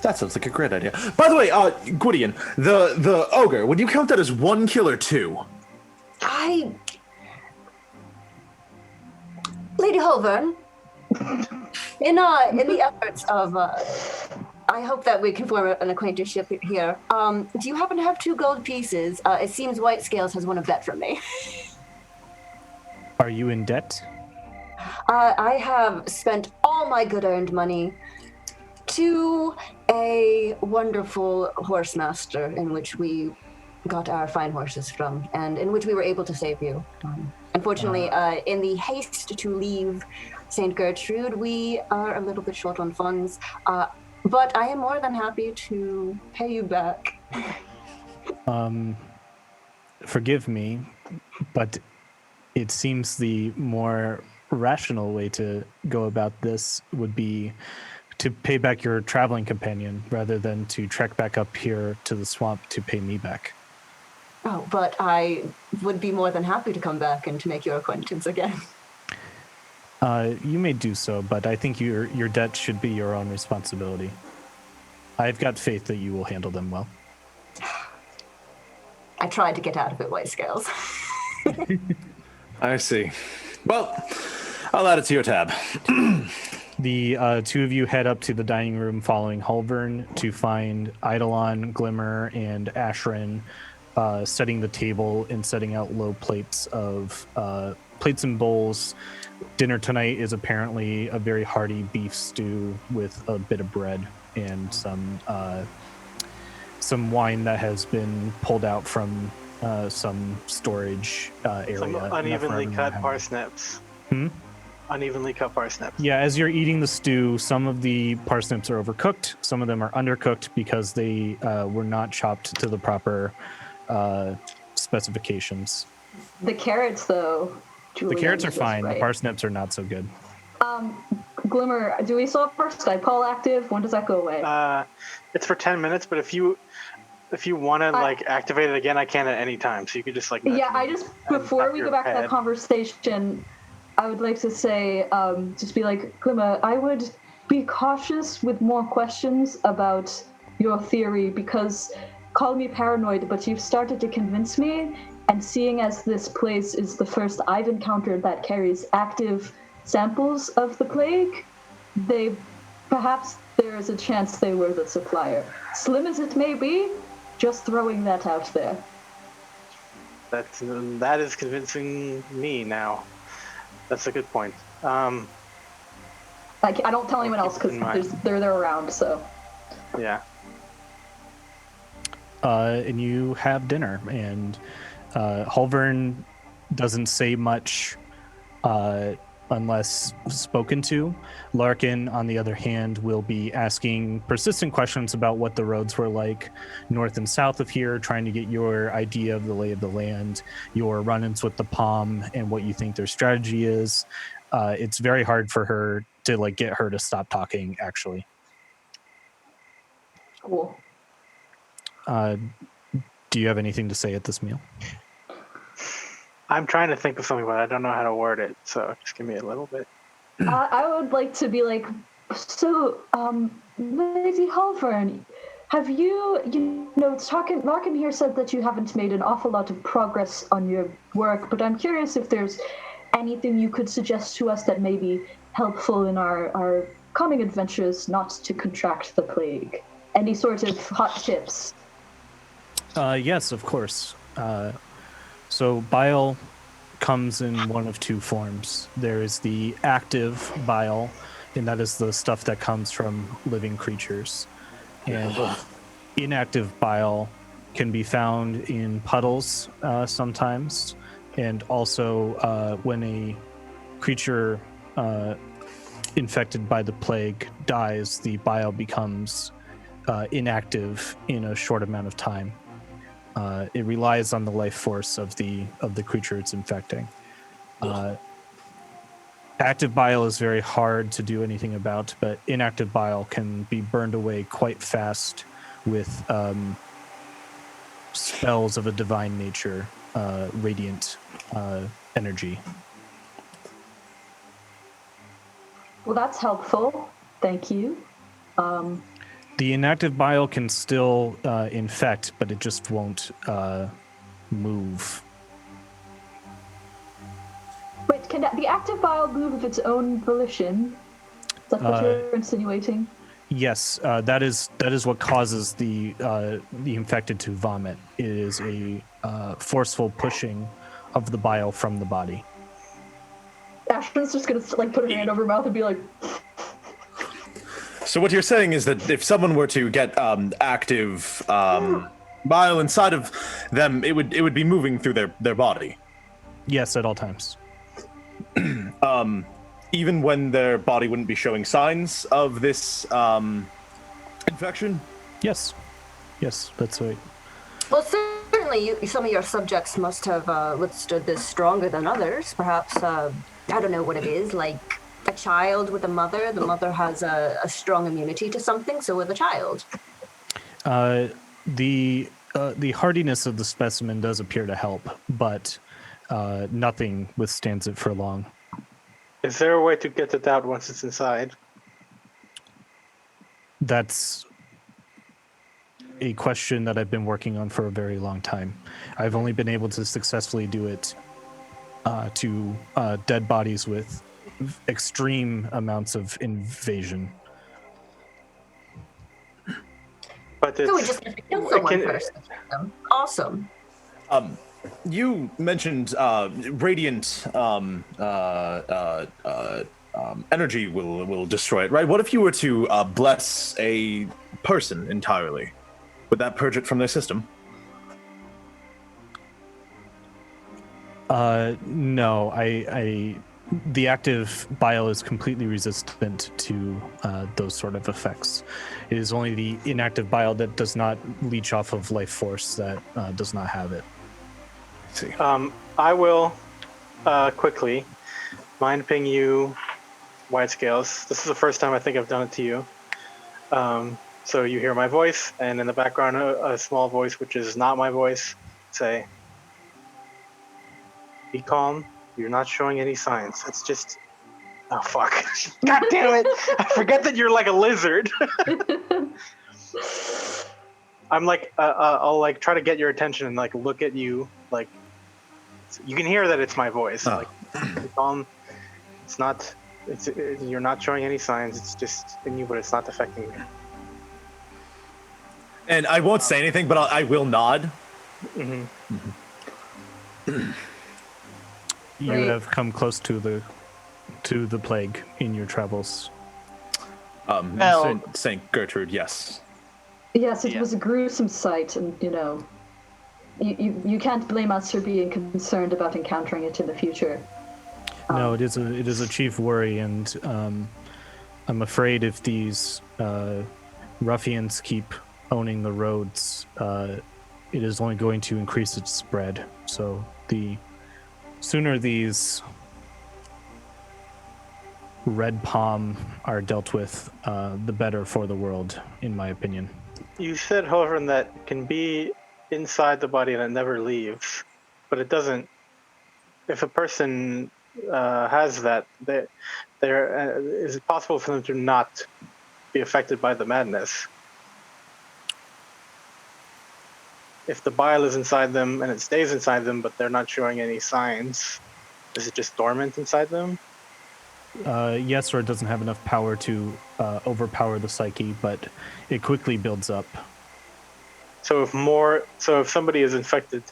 That sounds like a great idea. By the way, Gwydion, the ogre, would you count that as one kill or two? Lady Holborn, in the efforts of I hope that we can form an acquaintanceship here. Do you happen to have 2 gold pieces? It seems White Scales has one of that from me. Are you in debt? I have spent all my good-earned money to a wonderful horse master in which we got our fine horses from, and in which we were able to save you. Unfortunately, in the haste to leave St. Gertrude, we are a little bit short on funds, but I am more than happy to pay you back. Forgive me, but it seems the more rational way to go about this would be to pay back your traveling companion rather than to trek back up here to the swamp to pay me back. Oh, but I would be more than happy to come back and to make your acquaintance again. You may do so, but I think your debt should be your own responsibility. I've got faith that you will handle them well. I tried to get out of it, White Scales. I see. Well, I'll add it to your tab. The 2 of you head up to the dining room following Hulvern to find Eidolon, Glimmer, and Ashrin setting the table and setting out low plates of plates and bowls. Dinner tonight is apparently a very hearty beef stew with a bit of bread and some wine that has been pulled out from some storage area. Some unevenly cut parsnips. Unevenly cut parsnips. Yeah, as you're eating the stew, some of the parsnips are overcooked. Some of them are undercooked because they were not chopped to the proper specifications. The carrots, though. The carrots are fine. Right. The parsnips are not so good. Glimmer, do we still have our Skype call active? When does that go away? It's for 10 minutes, but if you want to activate it again, I can at any time. So you could just Before we go back to that conversation, I would like to say, just be like, Glimmer, I would be cautious with more questions about your theory because call me paranoid, but you've started to convince me. And seeing as this place is the first I've encountered that carries active samples of the plague, perhaps there is a chance they were the supplier. Slim as it may be, just throwing that out there. That is convincing me now. That's a good point. I don't tell anyone else because they're around. So. Yeah. And you have dinner, and Hulvern doesn't say much unless spoken to. Larkin, on the other hand, will be asking persistent questions about what the roads were like north and south of here, trying to get your idea of the lay of the land, your run-ins with the Palm, and what you think their strategy is. It's very hard for her to get her to stop talking, actually. Cool. Do you have anything to say at this meal? I'm trying to think of something, but I don't know how to word it. So just give me a little bit. I would like to be like, so, Lady Hulvern, have Larkin here said that you haven't made an awful lot of progress on your work, but I'm curious if there's anything you could suggest to us that may be helpful in our coming adventures not to contract the plague. Any sort of hot tips? Yes, of course. So bile comes in one of 2 forms. There is the active bile, and that is the stuff that comes from living creatures. And inactive bile can be found in puddles sometimes, and also when a creature infected by the plague dies, the bile becomes inactive in a short amount of time. It relies on the life force of the creature it's infecting. Active bile is very hard to do anything about, but inactive bile can be burned away quite fast with spells of a divine nature, radiant energy. Well, that's helpful. Thank you. The inactive bile can still infect, but it just won't move. Wait, can the active bile move of its own volition? Is that what you're insinuating? Yes, that is what causes the infected to vomit. It is a forceful pushing of the bile from the body. Ashton's just gonna like put her hand over her mouth and be like, So what you're saying is that if someone were to get active bile inside of them, it would be moving through their body. Yes, at all times. Even when their body wouldn't be showing signs of this infection? Yes, that's right. Well, certainly some of your subjects must have withstood this stronger than others. Perhaps, I don't know what it is, like a child with a mother. The mother has a strong immunity to something, so with a child. The hardiness of the specimen does appear to help, but nothing withstands it for long. Is there a way to get it out once it's inside? That's a question that I've been working on for a very long time. I've only been able to successfully do it to dead bodies with extreme amounts of invasion. But So we just have to kill someone first. Awesome. You mentioned radiant energy will destroy it, right? What if you were to bless a person entirely? Would that purge it from their system? No, the active bile is completely resistant to those sort of effects. It is only the inactive bile that does not leech off of life force that does not have it. Let's see. I will quickly mind ping you White Scales. This is the first time I think I've done it to you. So you hear my voice, and in the background a small voice, which is not my voice, say, "Be calm. You're not showing any signs. It's just..." Oh, fuck. God damn it. I forget that you're like a lizard. I'm like, I'll like try to get your attention and like look at you. Like, you can hear that it's my voice. Oh. Like, be calm. It's not, you're not showing any signs. It's just in you, but it's not affecting you. And I won't say anything, but I will nod. Mm-hmm. You Right. have come close to the plague in your travels. Well- Saint Gertrude, yes. yes, it Yeah. was a gruesome sight, and you can't blame us for being concerned about encountering it in the future. No, it is a chief worry, and I'm afraid if these ruffians keep owning the roads, it is only going to increase its spread. So the sooner these red palm are dealt with, the better for the world, in my opinion. You said, however, that it can be inside the body and it never leaves, but it doesn't. If a person has that, is it possible for them to not be affected by the madness? If the bile is inside them and it stays inside them, but they're not showing any signs, is it just dormant inside them? Yes, or it doesn't have enough power to overpower the psyche, but it quickly builds up. So if somebody is infected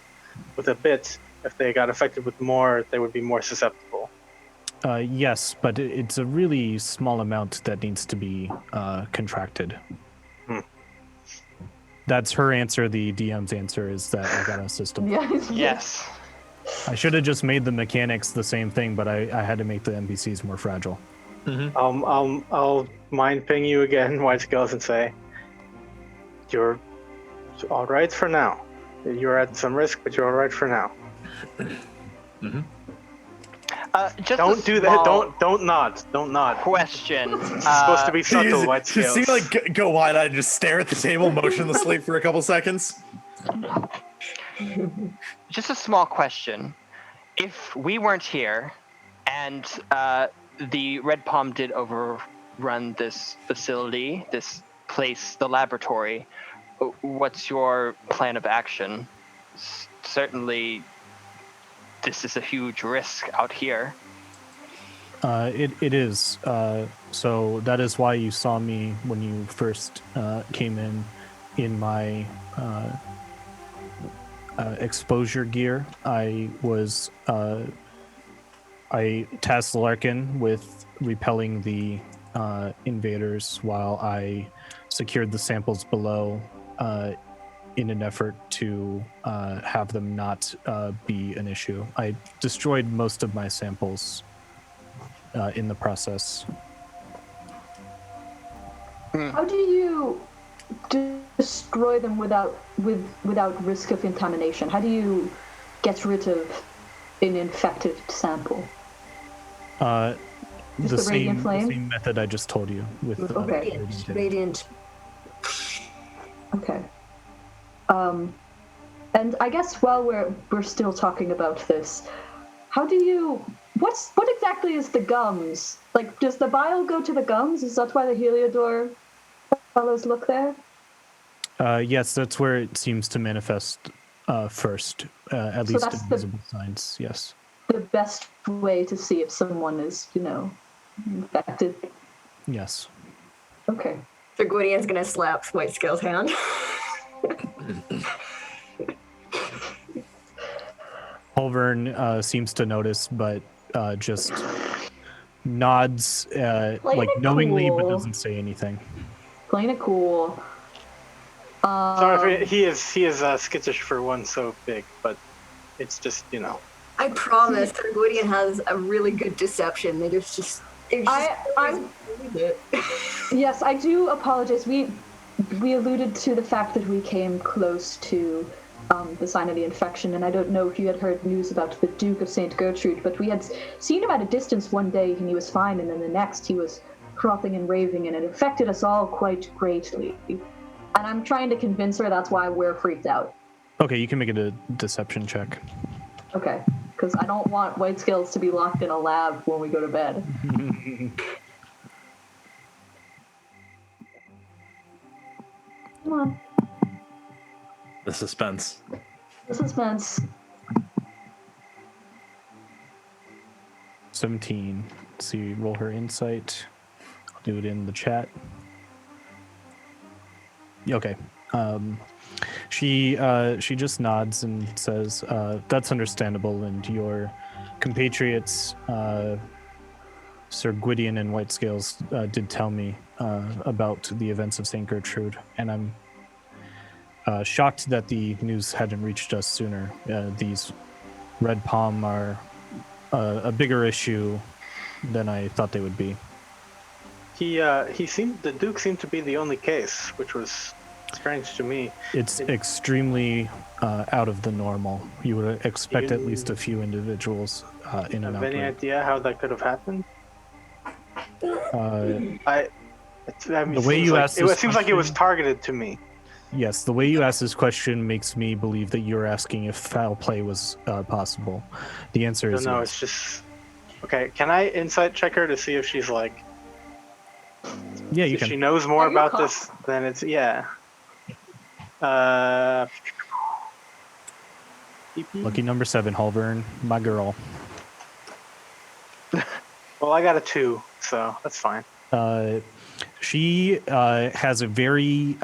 with a bit, if they got affected with more, they would be more susceptible. Yes, but it's a really small amount that needs to be contracted. That's her answer. The DM's answer is that I got a system. Yes. I should have just made the mechanics the same thing, but I had to make the NPCs more fragile. I'll mind ping you again, White Scales, and say, you're all right for now. You're at some risk, but you're all right for now. Just Don't a do that. small Don't nod. Don't nod. question. It's supposed to be subtle, White Just Scales. see like go wide-eyed and just stare at the table motionlessly for a couple seconds. Just a small question. If we weren't here and the Red Palm did overrun this facility, this place, the laboratory, what's your plan of action? Certainly, this is a huge risk out here. It is. So that is why you saw me when you first came in my exposure gear. I tasked Larkin with repelling the invaders while I secured the samples below in an effort to have them not be an issue. I destroyed most of my samples in the process. How do you destroy them without risk of contamination? How do you get rid of an infected sample? The radiant flame? same method I just told you with Okay. Radiant. Okay. And I guess while we're still talking about this, how do you? What exactly is the gums? Like, does the bile go to the gums? Is that why the Heliodor fellows look there? Yes, that's where it seems to manifest first, at least in that's visible signs. Yes. The best way to see if someone is, infected. Yes. Okay. So Gwydion's gonna slap White Scale's hand. Holvern seems to notice, but just nods, like knowingly, but doesn't say anything. Playing it cool. Sorry, he is skittish for one so big, but it's just I promise that Gwydion has a really good deception. Yes, I do apologize. We alluded to the fact that we came close to the sign of the infection, and I don't know if you had heard news about the Duke of St. Gertrude, but we had seen him at a distance one day and he was fine, and then the next he was frothing and raving, and it affected us all quite greatly. And I'm trying to convince her that's why we're freaked out. Okay, you can make it a deception check. Okay, because I don't want White Scales to be locked in a lab when we go to bed. Come on. The suspense. The suspense. 17. So you roll her insight. I'll do it in the chat. Okay. She just nods and says, "That's understandable." And your compatriots, Sir Gwydion and White Scales, did tell me about the events of St. Gertrude, and I'm shocked that the news hadn't reached us sooner. These red palm are a bigger issue than I thought they would be. The Duke seemed to be the only case, which was strange to me. It's extremely out of the normal. You would expect at least a few individuals in an outbreak. Have any idea how that could have happened? The way you asked this it seems like it was targeted to me. Yes, the way you asked this question makes me believe that you're asking if foul play was possible. The answer is no. yes. It's just okay. Can I insight check her to see if she's like? Yeah, you if can. she knows more about this, then it's yeah. Lucky number 7, Holborn, my girl. Well, I got a 2, so that's fine. She has a very,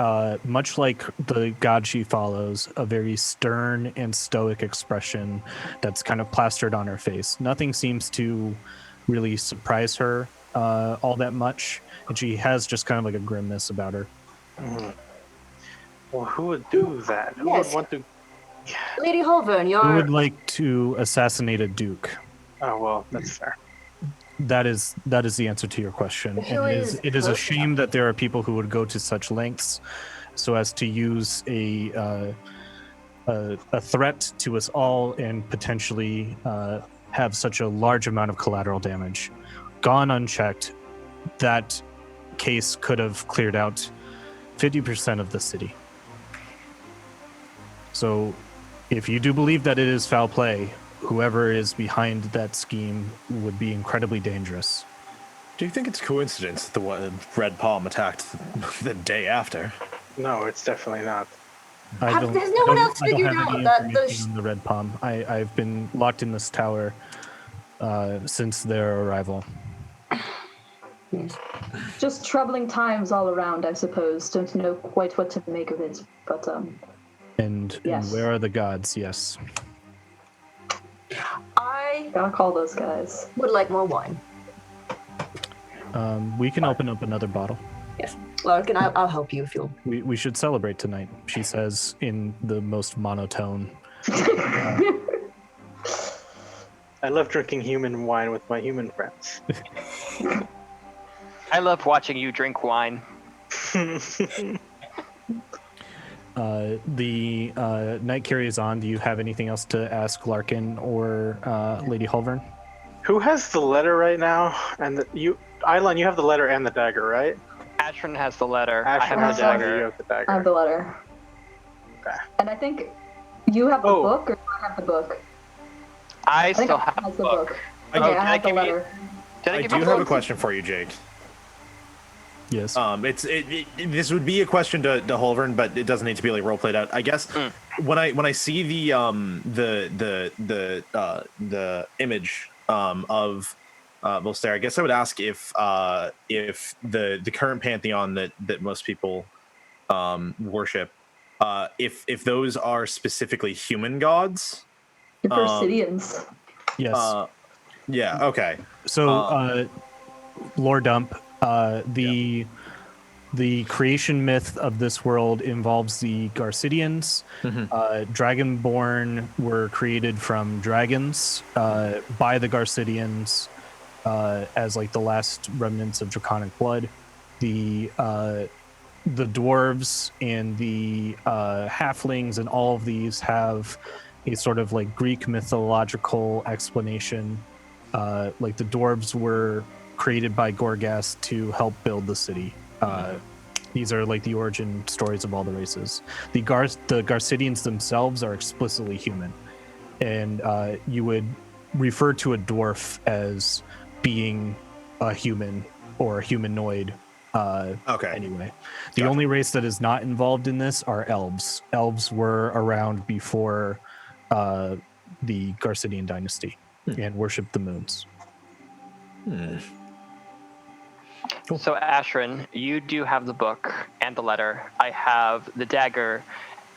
much like the god she follows, a very stern and stoic expression that's kind of plastered on her face. Nothing seems to really surprise her all that much, and she has just kind of like a grimness about her. Mm-hmm. Well, who would do that? Who would want to? Lady Holborn, Who would like to assassinate a duke? Oh well, that's fair. That is the answer to your question. And it is a shame that there are people who would go to such lengths so as to use a threat to us all and potentially have such a large amount of collateral damage. Gone unchecked, that case could have cleared out 50% of the city. So if you do believe that it is foul play, whoever is behind that scheme would be incredibly dangerous. Do you think it's coincidence that the Red Palm attacked the day after? No, it's definitely not. Has no one else figured out that the Red Palm? I've been locked in this tower since their arrival. Yes. Just troubling times all around, I suppose. Don't know quite what to make of it, but And Yes. where are the gods? Yes. I gotta call those guys. would like more wine. We can open up another bottle. Yes. Larkin, I'll help you if you'll. We should celebrate tonight, she says in the most monotone. I love drinking human wine with my human friends. I love watching you drink wine. The night carries on. Do you have anything else to ask Larkin or Lady Holvern? Who has the letter right now? And Eilon, you have the letter and the dagger, right? Ashrin has the letter. Ashrin I have has the the letter, dagger. you have the dagger. I have the letter. Okay. And I think you have the Oh. book, or I have the book. I think still I have has the book. Okay, Oh, I did I have the give you- letter. Did I I give do you have a book? question for you, Jake. Yes. This would be a question to Holvern, but it doesn't need to be like role played out. I guess when I see the image of Volstaire, I guess I would ask if the current pantheon that most people worship, if those are specifically human gods. The Persidians. Yes. Yeah. Okay. So, lore dump. The creation myth of this world involves the Garcidians. Dragonborn were created from dragons by the Garcidians as like the last remnants of draconic blood. The dwarves and the halflings and all of these have a sort of like Greek mythological explanation. Like the dwarves were created by Gorgas to help build the city. These are like the origin stories of all the races. The Garcidians themselves are explicitly human, and you would refer to a dwarf as being a human or a humanoid. Okay. Anyway, the only race that is not involved in this are elves. Elves were around before the Garcidian dynasty and worshipped the moons. Cool. So Ashrin, you do have the book and the letter. I have the dagger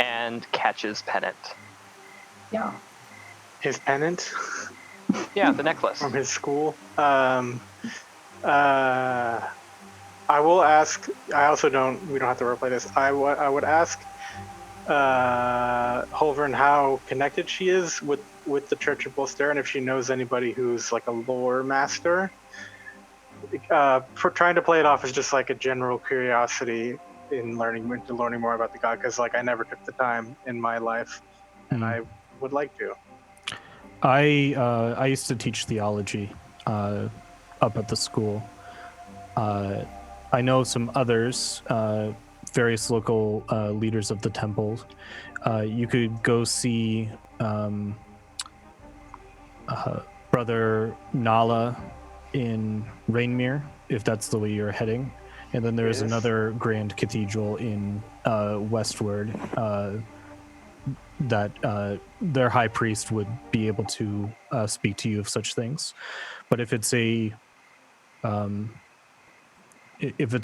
and Catch's pennant. Yeah. His pennant Yeah, the necklace. from his school. I will ask. I also don't. We don't have to replay this. I would ask Holvern how connected she is with the Church of Volstaire, and if she knows anybody who's like a lore master. For trying to play it off as just like a general curiosity in learning more about the god, because like I never took the time in my life, and I would like to. I used to teach theology up at the school. I know some others, various local leaders of the temple. You could go see Brother Nala in Rainmere, if that's the way you're heading. And then there's another grand cathedral in westward that their high priest would be able to speak to you of such things. But if it's a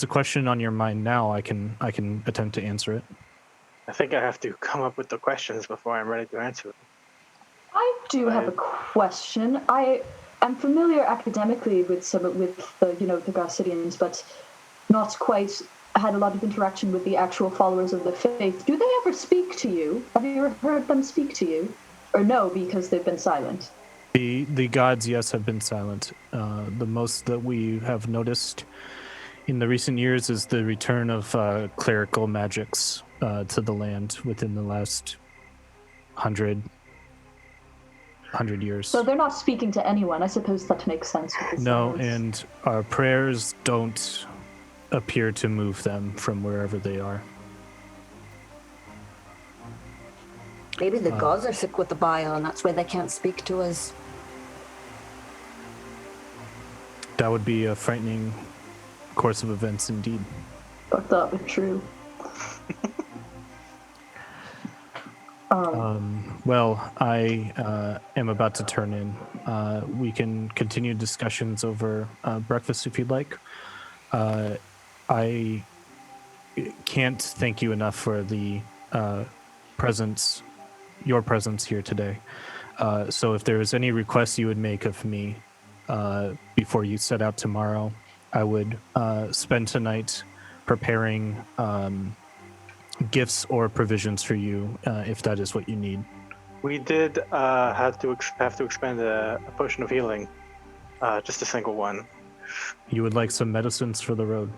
question on your mind now, I can attempt to answer it. I think I have to come up with the questions before I'm ready to answer them. I do have a question. I am familiar academically with the the Garcidians, but not quite had a lot of interaction with the actual followers of the faith. Do they ever speak to you? Have you ever heard them speak to you? Or no, because they've been silent? The gods, yes, have been silent. The most that we have noticed in the recent years is the return of clerical magics to the land within the last 100 years. So they're not speaking to anyone. I suppose that makes sense. No, and our prayers don't appear to move them from wherever they are. Maybe the gods are sick with the bile, and that's why they can't speak to us. That would be a frightening course of events indeed. Fucked up, but true. Well, I am about to turn in. We can continue discussions over breakfast if you'd like. I can't thank you enough for the your presence here today. So if there is any requests you would make of me before you set out tomorrow, I would spend tonight preparing gifts or provisions for you if that is what you need. We did have to expend a potion of healing, just a single one. You would like some medicines for the road?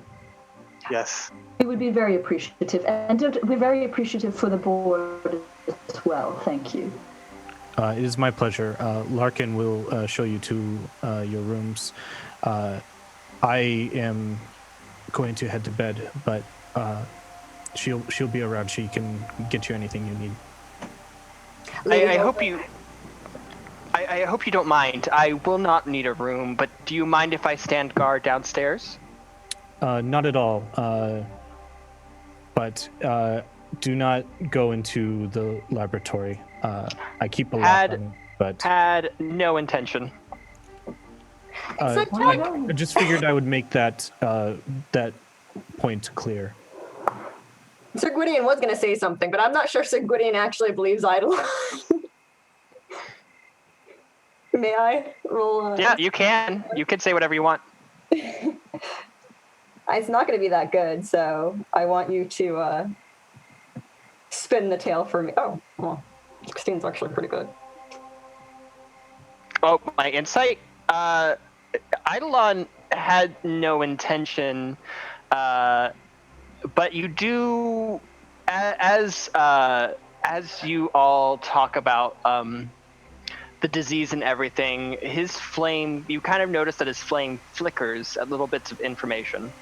Yes. We would be very appreciative, and we're very appreciative for the board as well. Thank you. It is my pleasure. Larkin will show you to your rooms. I am going to head to bed, but she'll be around. She can get you anything you need. I hope you. I hope you don't mind. I will not need a room, but do you mind if I stand guard downstairs? Not at all. But do not go into the laboratory. I keep a lock on it, but had no intention. I just figured I would make that point clear. Sir Gwydion was going to say something, but I'm not sure Sir Gwydion actually believes Eidolon. May I roll? Yeah, you can. You can say whatever you want. It's not going to be that good, so I want you to spin the tail for me. Oh, well, 16's actually pretty good. Oh, my insight? Eidolon had no intention, but you do, as you all talk about the disease and everything, his flame, you kind of notice that his flame flickers at little bits of information.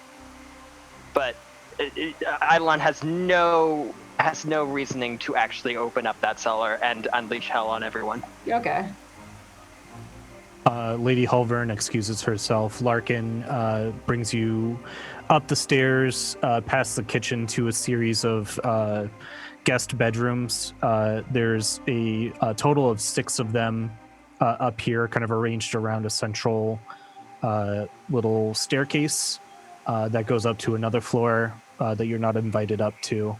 But Eidolon has no reasoning to actually open up that cellar and unleash hell on everyone. Okay. Lady Hulvern excuses herself. Larkin brings you up the stairs, past the kitchen to a series of guest bedrooms. There's a total of 6 of them up here, kind of arranged around a central little staircase that goes up to another floor that you're not invited up to.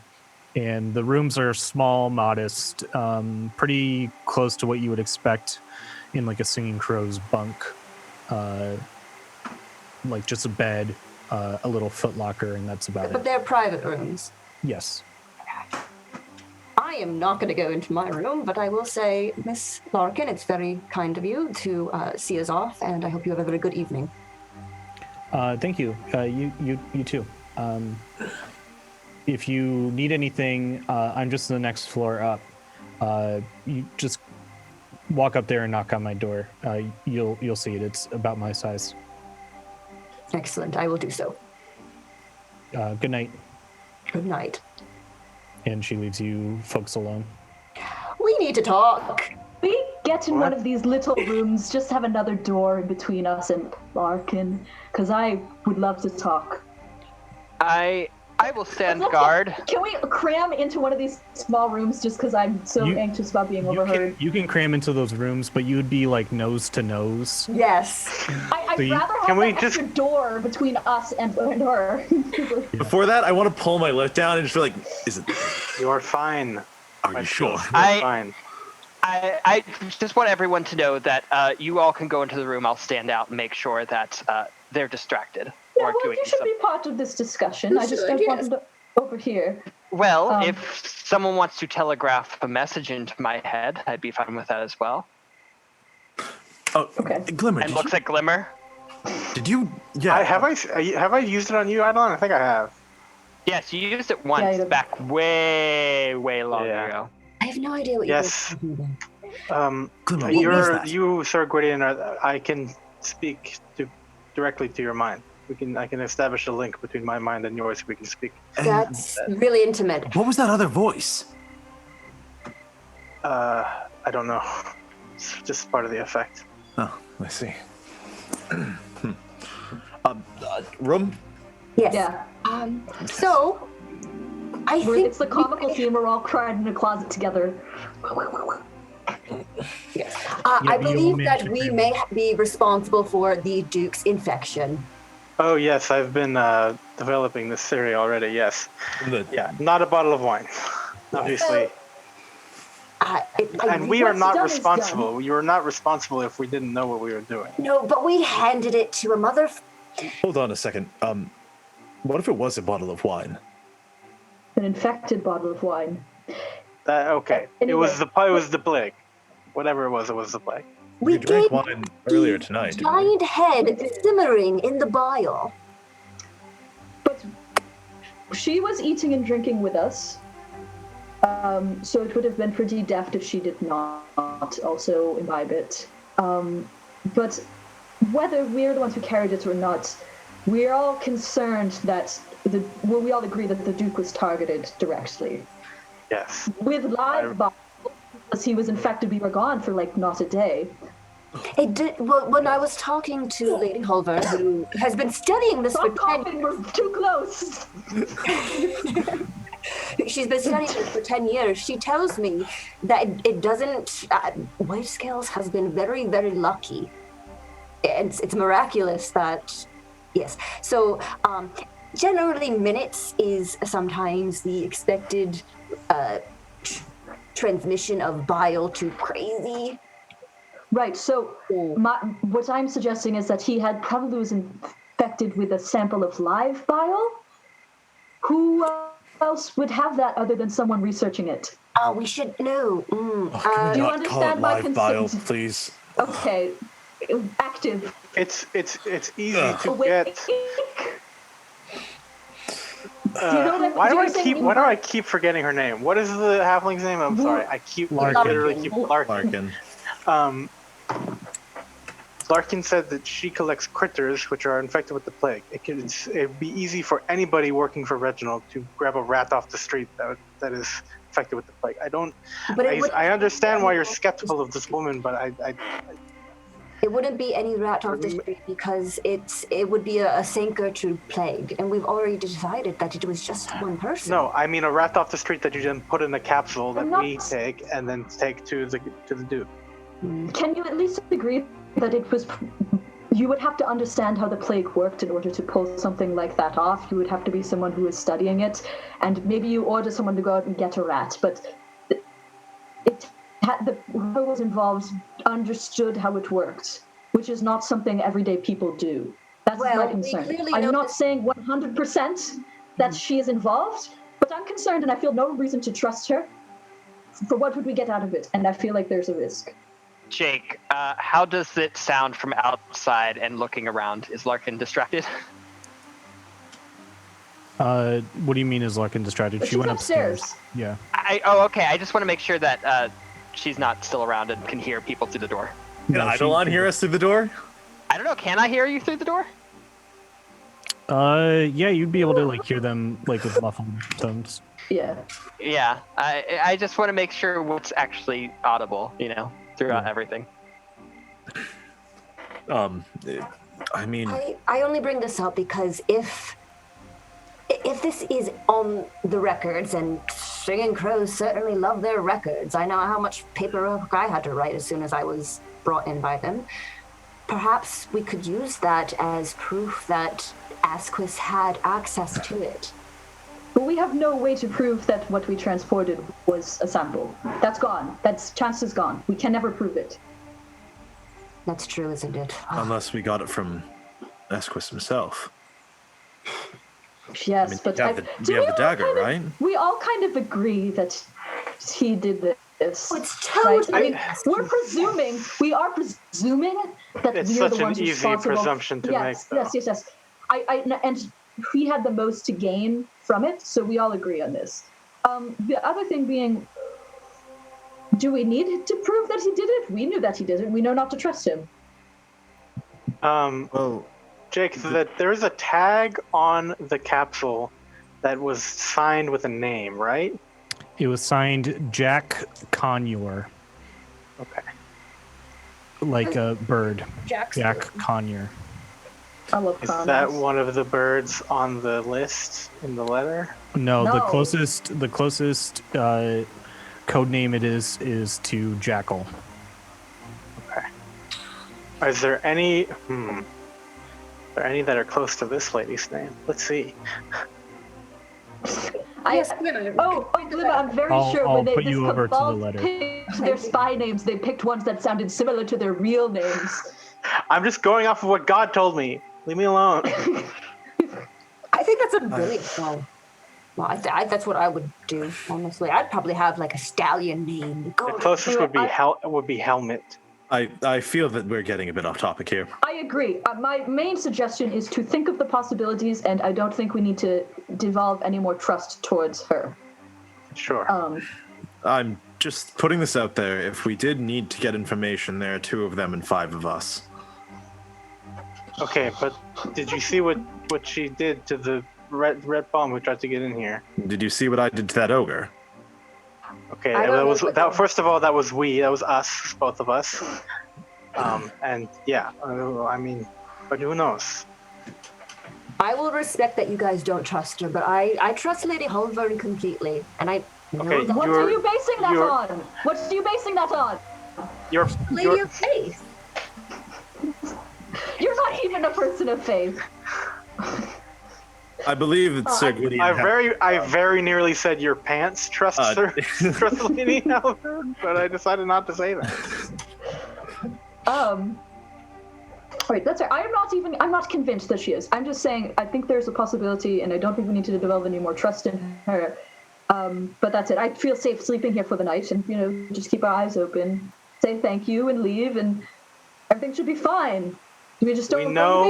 And the rooms are small, modest, pretty close to what you would expect in like a Singing Crow's bunk. Like just a bed, a little footlocker, and that's about it. But they're private rooms. Yes. I am not going to go into my room, but I will say, Miss Larkin, it's very kind of you to see us off, and I hope you have a very good evening. Thank you. You too. If you need anything, I'm just the next floor up. You just walk up there and knock on my door. You'll see it. It's about my size. Excellent. I will do so. Good night. Good night. And she leaves you folks alone. We need to talk. We get in one of these little rooms, just have another door in between us and Larkin, because I would love to talk. I will stand guard. Can we cram into one of these small rooms just because I'm so anxious about being overheard? You can cram into those rooms, but you would be like nose to nose. Yes. I'd rather have an extra door between us and her. Before that, I want to pull my lip down and just be like, "Is it? You are fine. Are you sure?" Fine. I just want everyone to know that you all can go into the room. I'll stand out and make sure that they're distracted. Yeah, well, you should be part of this discussion. I just don't want them over here. Well, if someone wants to telegraph a message into my head, I'd be fine with that as well. Oh, okay. Glimmer. And looks at Glimmer. Did you? Yeah. Have I used it on you, Eidolon? I think I have. Yes, you used it once back way long ago. I have no idea what you're doing. Glimmer, you, Sir Gwydion, I can speak directly to your mind. I can establish a link between my mind and yours. We can speak. That's really intimate. What was that other voice? I don't know. It's just part of the effect. Oh, I see. Room? Yes. Yeah. So, It's the comical scene. We're all crying in a closet together. I believe that we may be responsible for the Duke's infection. Oh yes, I've been developing this theory already. Yes. Yeah, not a bottle of wine, obviously. And we are not responsible. You are not responsible if we didn't know what we were doing. No, but we handed it to a mother. Hold on a second. What if it was a bottle of wine? An infected bottle of wine. Okay. Anyway. It was the plague. Whatever it was the plague. We drank wine earlier tonight. Giant head simmering in the bile. But she was eating and drinking with us. So it would have been pretty deft if she did not also imbibe it. But whether we're the ones who carried it or not, we're all concerned that we all agree that the Duke was targeted directly. Yes. With live bottles, because he was infected, we were gone for not a day. It did. Well, when I was talking to Lady Hulver, who has been studying this for 10 years, we're too close. She's been studying this for 10 years. She tells me that it doesn't. White Scales has been very, very lucky. It's miraculous that. Yes. So, generally, minutes is sometimes the expected transmission of bile to crazy. Right. So, what I'm suggesting is that he probably was infected with a sample of live bile. Who else would have that other than someone researching it? We should know. Can we not understand call it live bile, please? Okay. Active. It's easy to get. Why do I keep forgetting her name? What is the halfling's name? I'm sorry. I literally keep Larkin. Larkin said that she collects critters which are infected with the plague. It'd be easy for anybody working for Reginald to grab a rat off the street that is infected with the plague. I understand why you're skeptical of this woman, but it wouldn't be any rat off the street because it would be a St. Gertrude plague, and we've already decided that it was just one person. No, I mean a rat off the street that you then put in a capsule that we take and then take to the Duke. Can you at least agree that it was? You would have to understand how the plague worked in order to pull something like that off. You would have to be someone who is studying it, and maybe you order someone to go out and get a rat, but whoever was involved understood how it worked, which is not something everyday people do. That's my concern. I'm not saying 100% that she is involved, but I'm concerned and I feel no reason to trust her. For what would we get out of it? And I feel like there's a risk. Jake, how does it sound from outside and looking around? Is Larkin distracted? What do you mean is Larkin distracted? She went upstairs. Yeah. Okay. I just want to make sure that she's not still around and can hear people through the door. Can Eidolon hear us through the door? I don't know. Can I hear you through the door? Yeah, you'd be able to hear them with muffled tones. Yeah. Yeah. I just want to make sure what's actually audible, throughout everything. I mean, I only bring this up because if this is on the records, and Singing Crows certainly love their records. I know how much paperwork I had to write as soon as I was brought in by them. Perhaps we could use that as proof that Asquith had access to it. But we have no way to prove that what we transported was a sample. That's gone. Chance is gone. We can never prove it. That's true, isn't it? Unless we got it from Asquith himself. Yes, but we have the dagger, right? We all kind of agree that he did this. Oh, it's totally. Right? We are presuming that it's we're the such ones an easy responsible. presumption to make. Yes. And we had the most to gain from it, so we all agree on this. The other thing being, do we need to prove that he did it? We knew that he did it. We know not to trust him. Well, Jake, there is a tag on the capsule that was signed with a name, right? It was signed Jack Conure. Okay. Like a bird. Jack Conure. I love Is promise. that one of the birds on the list in the letter? No, the No. closest code name it is to Jackal. Okay. Is there any? Are there any that are close to this lady's name? Let's see. Yes, Glimmer. Glimmer, I'm very sure I'll when put this you over to the cabal letter. picked their spy names, they picked ones that sounded similar to their real names. I'm just going off of what God told me. Leave me alone. I think that's a brilliant call. Well, that's what I would do, honestly. I'd probably have like a stallion name. The closest would be Helmet. I feel that we're getting a bit off topic here. I agree. My main suggestion is to think of the possibilities, and I don't think we need to devolve any more trust towards her. Sure. I'm just putting this out there. If we did need to get information, there are 2 of them and 5 of us. Okay, but did you see what she did to the red bomb who tried to get in here? Did you see what I did to that ogre? Okay, first of all, that was us, both of us. And yeah, I mean, but who knows? I will respect that you guys don't trust her, but I trust Lady Holvern completely, and I know Okay, that What are you basing that on? What are you basing that on? Lady of Faith. You're not even a person of faith. I believe that Sir Gwydion I very nearly said your pants trust Lady Halberd, but I decided not to say that. Wait, that's right. I'm not convinced that she is. I'm just saying I think there's a possibility, and I don't think we need to develop any more trust in her. But that's it. I feel safe sleeping here for the night, and just keep our eyes open, say thank you, and leave, and everything should be fine. We just don't.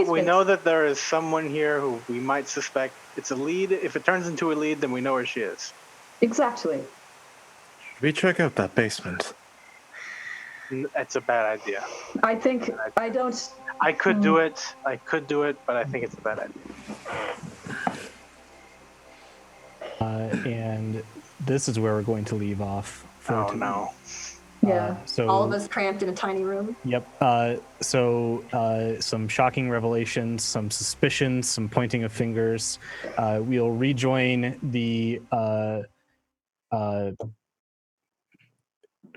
We know that there is someone here who we might suspect it's a lead. If it turns into a lead, then we know where she is. Exactly. Should we check out that basement? That's a bad idea. I think I don't. I could do it, but I think it's a bad idea. And this is where we're going to leave off. Oh no. Yeah. So all of us cramped in a tiny room. Yep. Some shocking revelations, some suspicions, some pointing of fingers. We'll rejoin the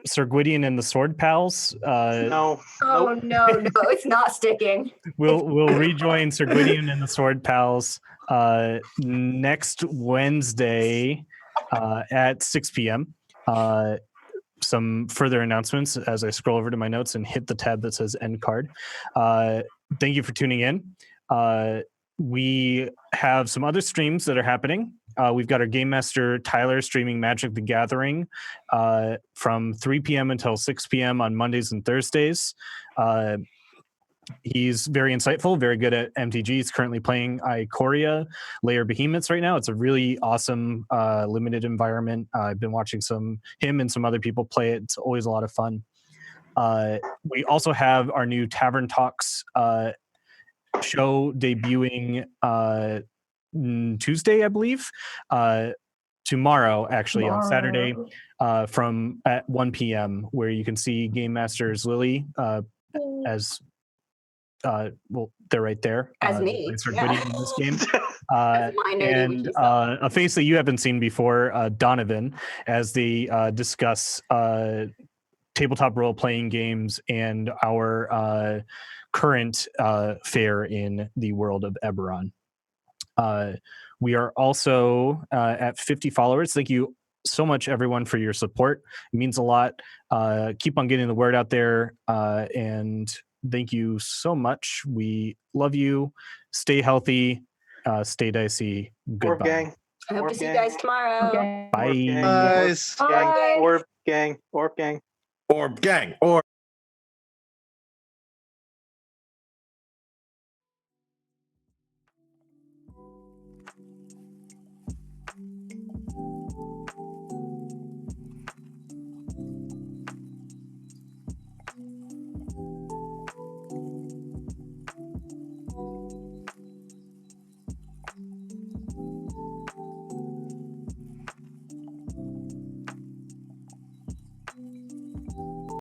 Sir Gwydion and the Sword Pals. No. Oh no, it's not sticking. We'll rejoin Sir Gwydion and the Sword Pals next Wednesday at 6 p.m. Some further announcements as I scroll over to my notes and hit the tab that says end card. Thank you for tuning in. We have some other streams that are happening. We've got our Game Master Tyler streaming Magic the Gathering from 3 p.m. until 6 p.m. on Mondays and Thursdays. He's very insightful, very good at MTG. He's currently playing Ikoria Layer Behemoths right now. It's a really awesome limited environment. I've been watching him and some other people play it. It's always a lot of fun. We also have our new Tavern Talks show debuting Tuesday, I believe. Tomorrow, actually, on Saturday, from at 1 p.m., where you can see Game Masters Lily as they're right there as me. In this game, and a face that you haven't seen before, Donovan, as they discuss tabletop role-playing games and our current fare in the world of Eberron. We are also at 50 followers. Thank you so much, everyone, for your support. It means a lot. Keep on getting the word out there, and thank you so much. We love you. Stay healthy. Stay dicey. Goodbye. Orb gang. I hope to see you guys tomorrow. Okay. Bye. Gang. Orb gang. Orb gang. Orb gang. Orb.